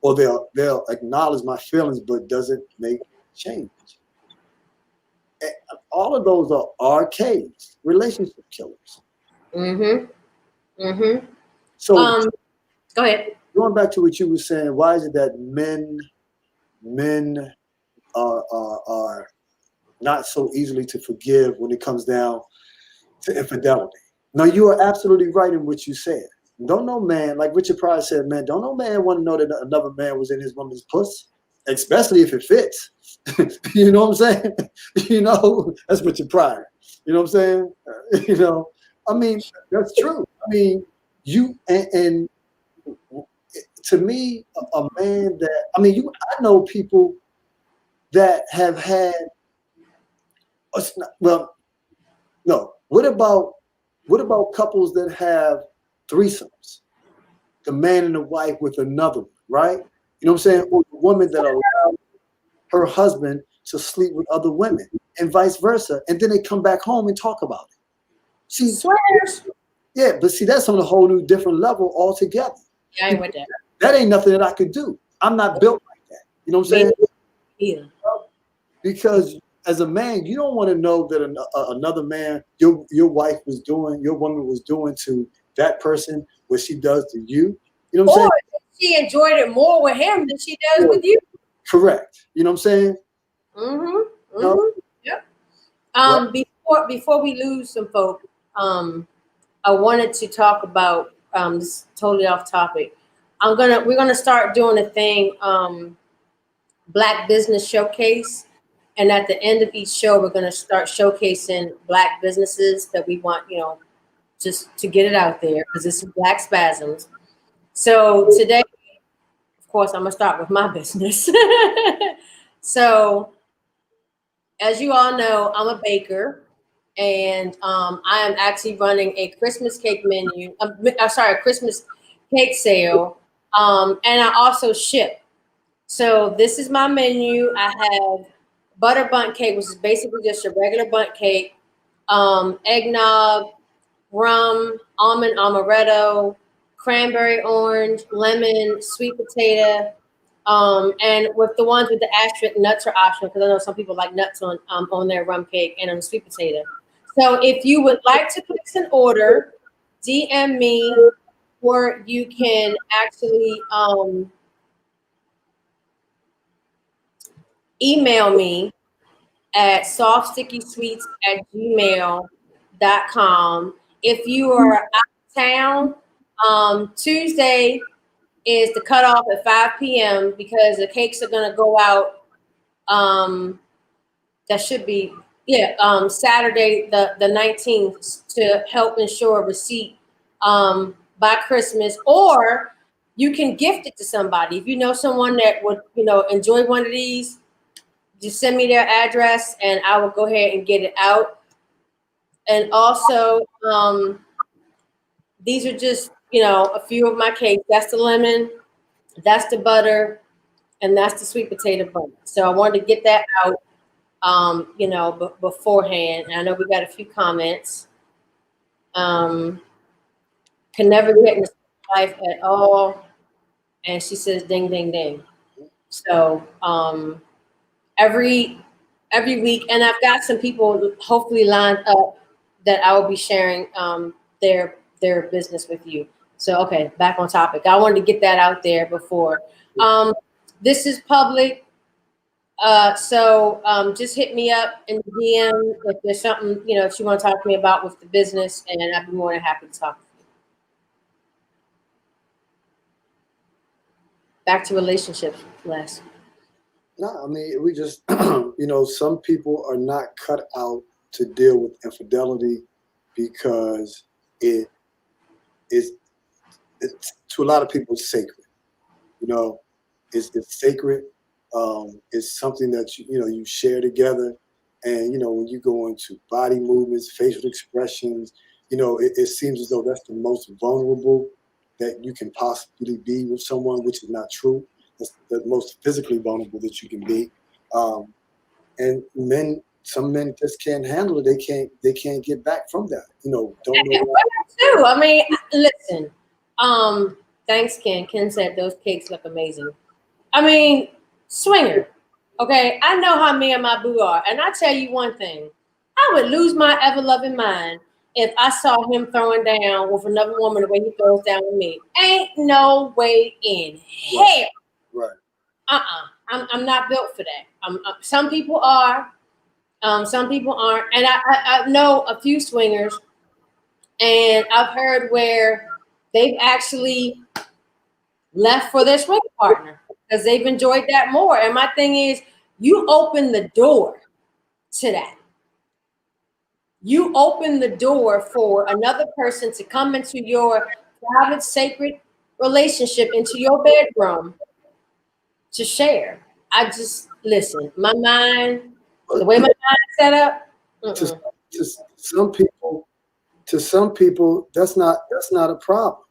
or they'll acknowledge my feelings, but doesn't make change. And all of those are RKs, relationship killers. So Go ahead. going back to what you were saying, why is it that men are not so easily to forgive when it comes down to infidelity? Now, you are absolutely right in what you said. Don't no man, like Richard Pryor said, man, don't no man want to know that another man was in his woman's puss, especially if it fits. You know what I'm saying? You know, that's Richard Pryor. You know what I'm saying? You know, I mean, that's true. I mean, you and to me, a man that, I mean, I know people that have had, well, no. What about couples that have threesomes? The man and the wife with another one, right? You know what I'm saying? Or the woman that allowed her husband to sleep with other women and vice versa. And then they come back home and talk about it. See, Swears. yeah, but see, that's on a whole new different level altogether. Yeah, I ain't with that. That ain't nothing that I could do. I'm not built like that. You know what I'm saying? Yeah. Because as a man, you don't want to know that another man, your wife was doing, your woman was doing to that person what she does to you. You know what I'm saying? Or she enjoyed it more with him than she does with you. Correct. You know what I'm saying? Yep. Before we lose some folk, I wanted to talk about this is totally off topic. We're gonna start doing a thing, Black Business Showcase. And at the end of each show, we're going to start showcasing Black businesses that we want, just to get it out there, because it's Black Spasms. So today, of course, I'm going to start with my business. So as you all know, I'm a baker, and I am actually running a Christmas cake menu. A Christmas cake sale, and I also ship. So this is my menu. I have butter bundt cake, which is basically just a regular bundt cake, eggnog, rum, almond amaretto, cranberry orange, lemon, sweet potato, and with the ones with the asterisk, nuts are optional, because I know some people like nuts on their rum cake and on the sweet potato. So if you would like to place an order, DM me, or you can actually email me at softstickysweets@gmail.com. If you are out of town, Tuesday is the cutoff at 5 p.m. because the cakes are going to go out. That should be, Saturday, the 19th, to help ensure receipt by Christmas. Or you can gift it to somebody. If you know someone that would, enjoy one of these, just send me their address and I will go ahead and get it out. And also, these are just, a few of my cakes. That's the lemon, that's the butter, and that's the sweet potato bun. So I wanted to get that out, beforehand. And I know we got a few comments. Can never get in life at all. And she says, ding, ding, ding. So, every week, and I've got some people hopefully lined up that I will be sharing their business with you. So okay, back on topic. I wanted to get that out there before. This is public, so just hit me up in the DM if there's something if you want to talk to me about with the business, and I'd be more than happy to talk. Back to relationships, Les. No, I mean, we just, some people are not cut out to deal with infidelity because it's to a lot of people, it's sacred. It's sacred. It's something that you share together, and when you go into body movements, facial expressions, it seems as though that's the most vulnerable that you can possibly be with someone, which is not true. It's the most physically vulnerable that you can be, and some men just can't handle it. They can't get back from that. Don't know why. I mean, listen. Thanks, Ken. Ken said those cakes look amazing. I mean, swinger. Okay, I know how me and my boo are, and I tell you one thing: I would lose my ever loving mind if I saw him throwing down with another woman the way he throws down with me. Ain't no way in hell. Right. I'm not built for that. Some people are, some people aren't, and I know a few swingers, and I've heard where they've actually left for their swing partner because they've enjoyed that more. And my thing is, you open the door to that. You open the door for another person to come into your private, sacred relationship, into your bedroom to share. I just listen. My mind, the way my mind's set up. To some people, that's not a problem.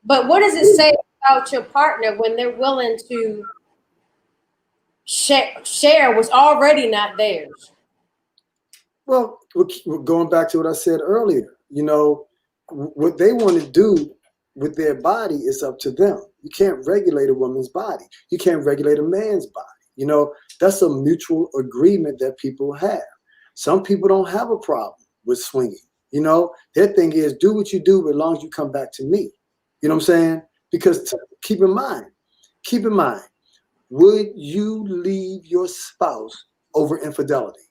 But what does it say about your partner when they're willing to share what's already not theirs? Well, we're going back to what I said earlier. You know, what they want to do with their body is up to them. You can't regulate a woman's body. You can't regulate a man's body. You know, that's a mutual agreement that people have. Some people don't have a problem with swinging. You know, their thing is do what you do as long as you come back to me. You know what I'm saying? Because keep in mind, would you leave your spouse over infidelity?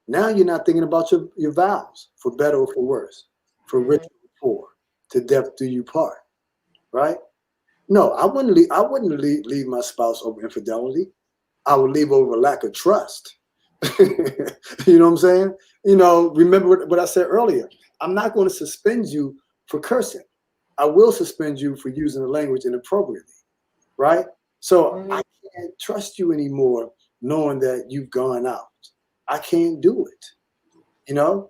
Now you're not thinking about your vows, for better or for worse, for richer or poor, to death do you part, right? No, I wouldn't leave my spouse over infidelity. I would leave over lack of trust. You know what I'm saying? You know, remember what I said earlier. I'm not going to suspend you for cursing. I will suspend you for using the language inappropriately, right? So I can't trust you anymore knowing that you've gone out. I can't do it, you know?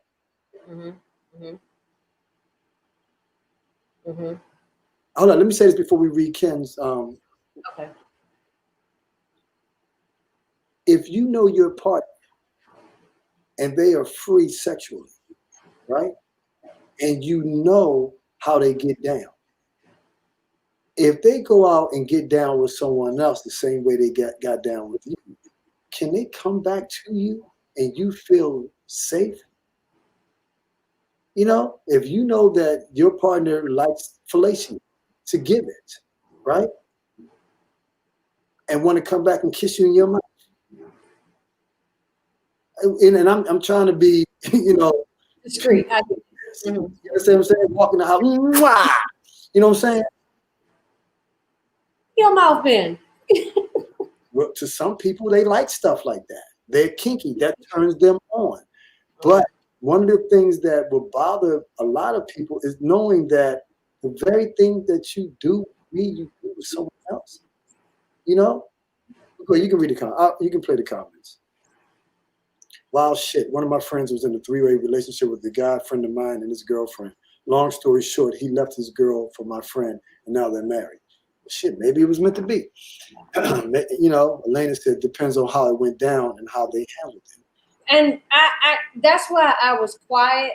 Hold on, let me say this before we read Ken's. Okay. If you know your partner and they are free sexually, right? And you know how they get down. If they go out and get down with someone else the same way they got down with you, can they come back to you and you feel safe? You know, if you know that your partner likes fellatio, to give it, right? And want to come back and kiss you in your mouth. And I'm trying to be, you know, Discreet. You understand what I'm saying? Walking the house, mwah! You know what I'm saying? Your mouth been. Well, to some people, they like stuff like that. They're kinky. That turns them on. But one of the things that will bother a lot of people is knowing that the very thing that you do with me, you do with someone else. You know? Okay, you can read the comments. You can play the comments. Wild shit. One of my friends was in a three-way relationship with a guy friend of mine and his girlfriend. Long story short, he left his girl for my friend, and now they're married. Shit, maybe it was meant to be. You know, Elena said depends on how it went down and how they handled it. And I that's why I was quiet.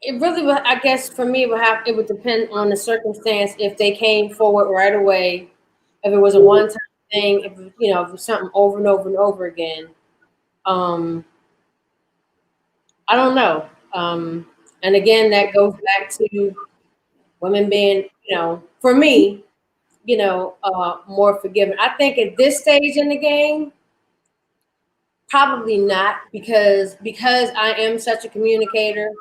It really would, I guess for me, it would depend on the circumstance. If they came forward right away, if it was a one-time thing, if you know, if it was something over and over and over again. I don't know. And again, that goes back to women being, you know, for me, you know, more forgiving. I think at this stage in the game, probably not, because I am such a communicator,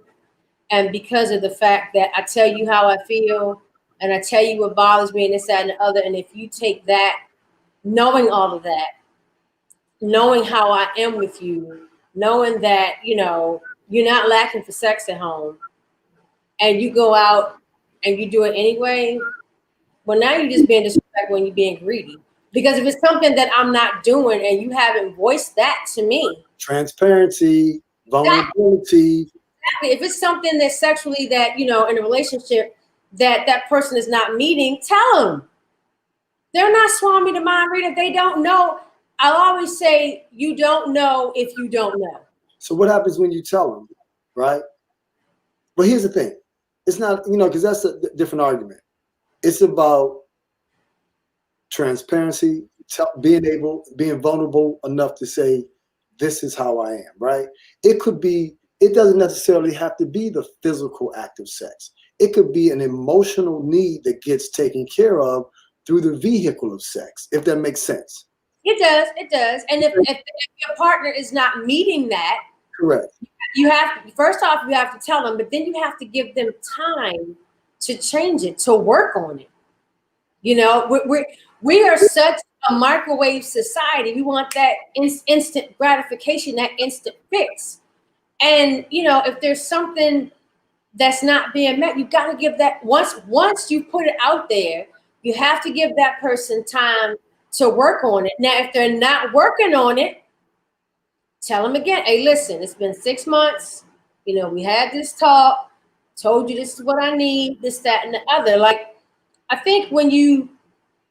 and because of the fact that I tell you how I feel, and I tell you what bothers me, and this, that, and the other. And if you take that, knowing all of that, knowing how I am with you, knowing that, you know, you're not lacking for sex at home, and you go out and you do it anyway, well, now you're just being disrespectful and you're being greedy. Because if it's something that I'm not doing and you haven't voiced that to me. Transparency, vulnerability. Exactly. If it's something that's sexually that, you know, in a relationship that person is not meeting, tell them. They're not Swami the mind reader. They don't know. I'll always say, you don't know if you don't know. So what happens when you tell them, right? But here's the thing. It's not, because that's a different argument. It's about transparency, being vulnerable enough to say, this is how I am, right? It doesn't necessarily have to be the physical act of sex. It could be an emotional need that gets taken care of through the vehicle of sex, if that makes sense. It does. And if your partner is not meeting that, correct. You have to tell them, but then you have to give them time to change it, to work on it. We are such a microwave society. We want that instant gratification, that instant fix. And if there's something that's not being met, you got to give that once you put it out there, you have to give that person time to work on it. Now, if they're not working on it, tell them again, hey, listen, it's been 6 months. We had this talk, told you this is what I need, this, that, and the other. Like, I think when you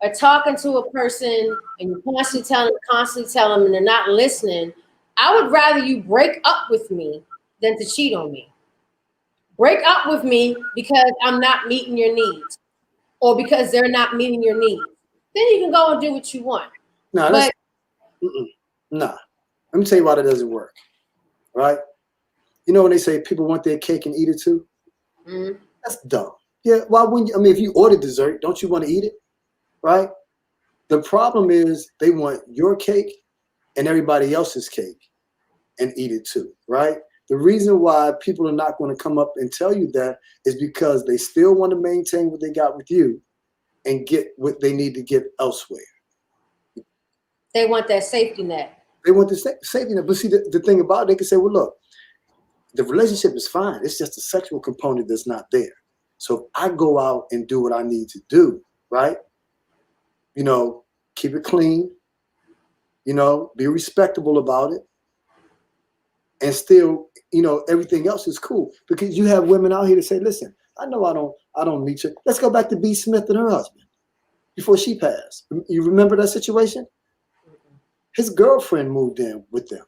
are talking to a person and you constantly tell them and they're not listening, I would rather you break up with me than to cheat on me. Break up with me because I'm not meeting your needs or because they're not meeting your needs. Then you can go and do what you want. Nah. Let me tell you why that doesn't work, right? When they say people want their cake and eat it too? Mm-hmm. That's dumb. Yeah, why wouldn't you? If you order dessert, don't you want to eat it, right? The problem is they want your cake and everybody else's cake and eat it too, right? The reason why people are not going to come up and tell you that is because they still want to maintain what they got with you and get what they need to get elsewhere. They want that safety net. They want the safety net. But see, the thing about it, they can say, well, look, the relationship is fine. It's just the sexual component that's not there. So if I go out and do what I need to do, right? Keep it clean, be respectable about it. And still, everything else is cool. Because you have women out here to say, listen, I know I don't meet you. Let's go back to B. Smith and her husband before she passed. You remember that situation? His girlfriend moved in with them.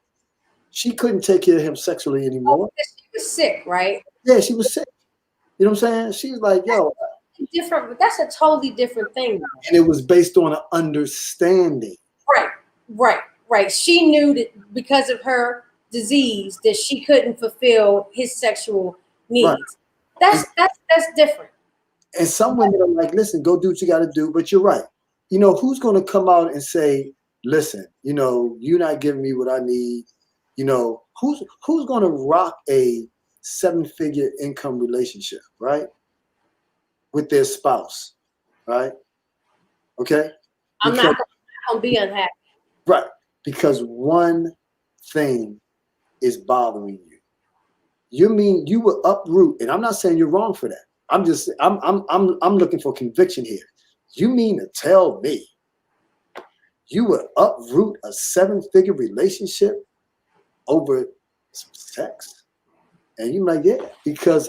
She couldn't take care of him sexually anymore. She was sick, right? Yeah, she was sick. You know what I'm saying? She's like, yo. Different, but that's a totally different thing. And it was based on an understanding. Right. She knew that because of her disease that she couldn't fulfill his sexual needs. Right. That's different. And some women are like, listen, go do what you got to do. But you're right. Who's going to come out and say, listen, you're not giving me what I need. Who's going to rock a 7-figure income relationship, right? With their spouse, right? Okay? I'm not going to be unhappy. Right. Because one thing is bothering you. You mean you will uproot, and I'm not saying you're wrong for that. I'm looking for conviction here. You mean to tell me you would uproot a 7-figure relationship over some sex? And you're like, yeah, because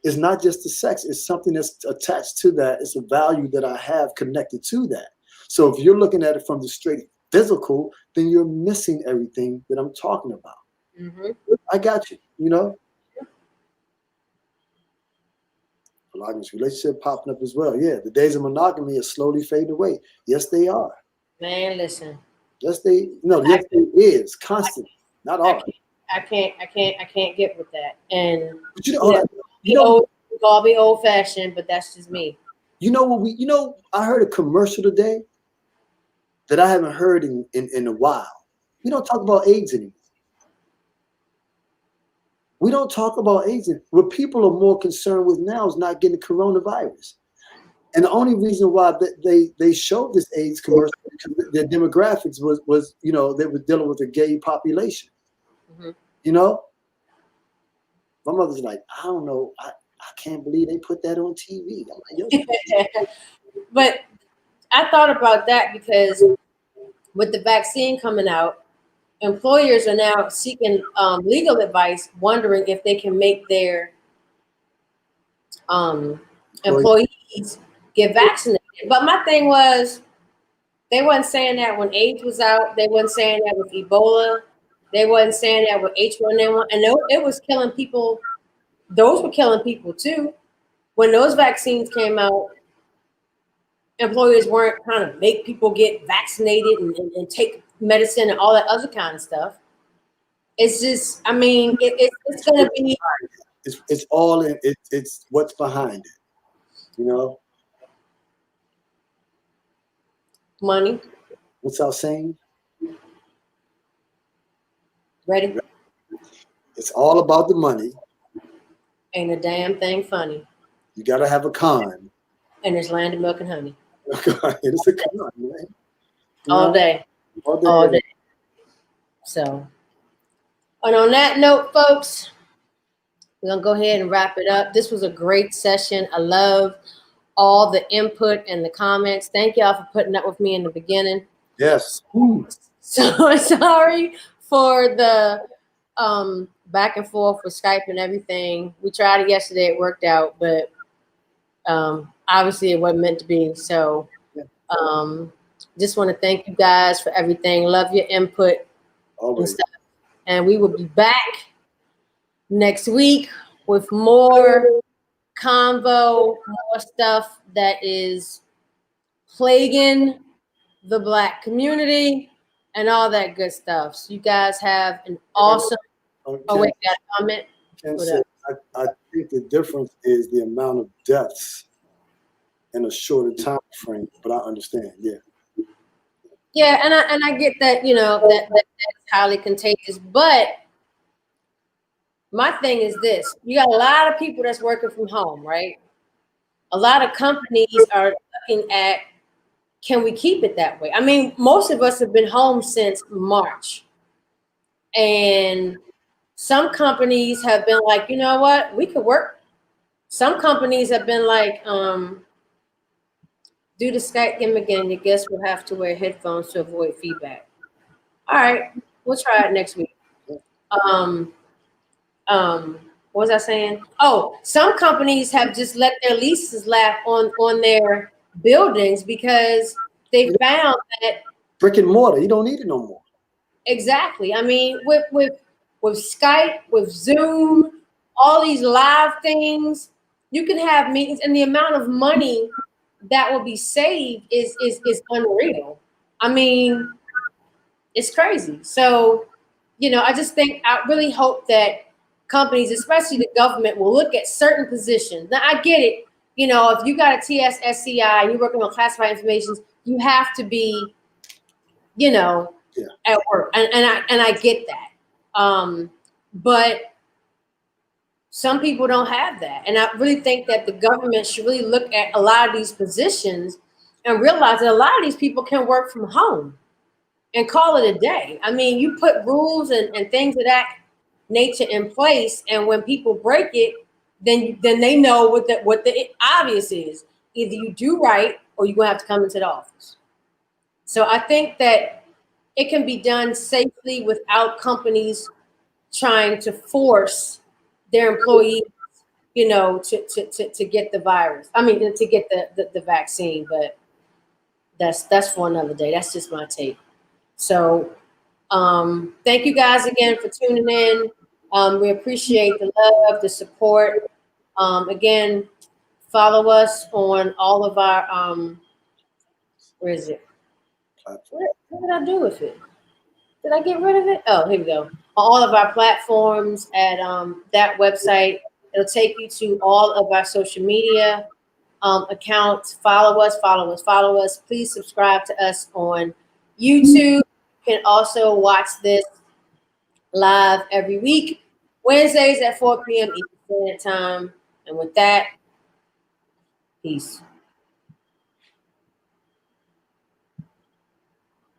it's not just the sex. It's something that's attached to that. It's a value that I have connected to that. So if you're looking at it from the straight physical, then you're missing everything that I'm talking about. Mm-hmm. I got you, Monogamous relationship popping up as well. Yeah, the days of monogamy are slowly fading away. Yes, they are. Man, listen. Yes, yes, it is constantly. Not all. I can't get with that. And but I'll be old fashioned, but that's just me. I heard a commercial today that I haven't heard in a while. We don't talk about AIDS anymore. We don't talk about AIDS. What people are more concerned with now is not getting coronavirus. And the only reason why they showed this AIDS commercial because their demographics was they were dealing with a gay population. Mm-hmm. My mother's like, I don't know, I can't believe they put that on TV. I'm like, But I thought about that because with the vaccine coming out, employers are now seeking legal advice, wondering if they can make their employees get vaccinated. But my thing was, They wasn't saying that when AIDS was out. They wasn't saying that with Ebola. They wasn't saying that with H1N1. And it was killing people. Those were killing people too. When those vaccines came out, employers weren't trying to make people get vaccinated and take medicine and all that other kind of stuff. It's just, I mean, it's going to be. It's all in it. It's what's behind it. You know. Money. What's our saying? Ready? It's all about the money. Ain't a damn thing funny. You got to have a con. And there's land of milk and honey. It's a con, man. All day. All day. So, and on that note, folks, we're going to go ahead and wrap it up. This was a great session. I love all the input and the comments. Thank y'all for putting up with me in the beginning. Yes. So sorry for the back and forth with Skype and everything. We tried it yesterday. It worked out, but obviously it wasn't meant to be. So just want to thank you guys for everything. Love your input and stuff. And we will be back next week with more convo, more stuff that is plaguing the Black community and all that good stuff. So you guys have an awesome. Oh wait, got a comment. I think the difference is the amount of deaths in a shorter time frame. But I understand, yeah. Yeah, and I get that, you know, that's highly contagious. But my thing is this: you got a lot of people that's working from home, right? A lot of companies are looking at, can we keep it that way? I mean, most of us have been home since March. And some companies have been like, you know what, we could work. Some companies have been like, due to Skype gimmick, I guess we'll have to wear headphones to avoid feedback. All right, we'll try it next week. What was I saying? Oh, some companies have just let their leases lapse on their buildings because they found that brick and mortar, you don't need it no more. Exactly. I mean, with Skype, with Zoom, all these live things, you can have meetings, and the amount of money that will be saved is unreal. I mean, it's crazy. So, you know, I really hope that companies, especially the government, will look at certain positions. Now, I get it. You know, if you got a TSSCI and you're working on classified information, you have to be, you know, at work. And I get that. But some people don't have that. And I really think that the government should really look at a lot of these positions and realize that a lot of these people can work from home and call it a day. I mean, you put rules and things of that nature in place, and when people break it, then they know what the obvious is. Either you do right or you're gonna have to come into the office. So I think that it can be done safely without companies trying to force their employees, you know, to get the virus. I mean, to get the vaccine. But that's for another day. That's just my take. So thank you guys again for tuning in. We appreciate the love, the support. Again, follow us on all of our where is it? What did I do with it? Did I get rid of it? Oh, here we go. On all of our platforms at that website, it'll take you to all of our social media accounts. Follow us. Please subscribe to us on YouTube. You can also watch this live every week, Wednesdays at 4 p.m. Eastern Standard Time. And with that, peace.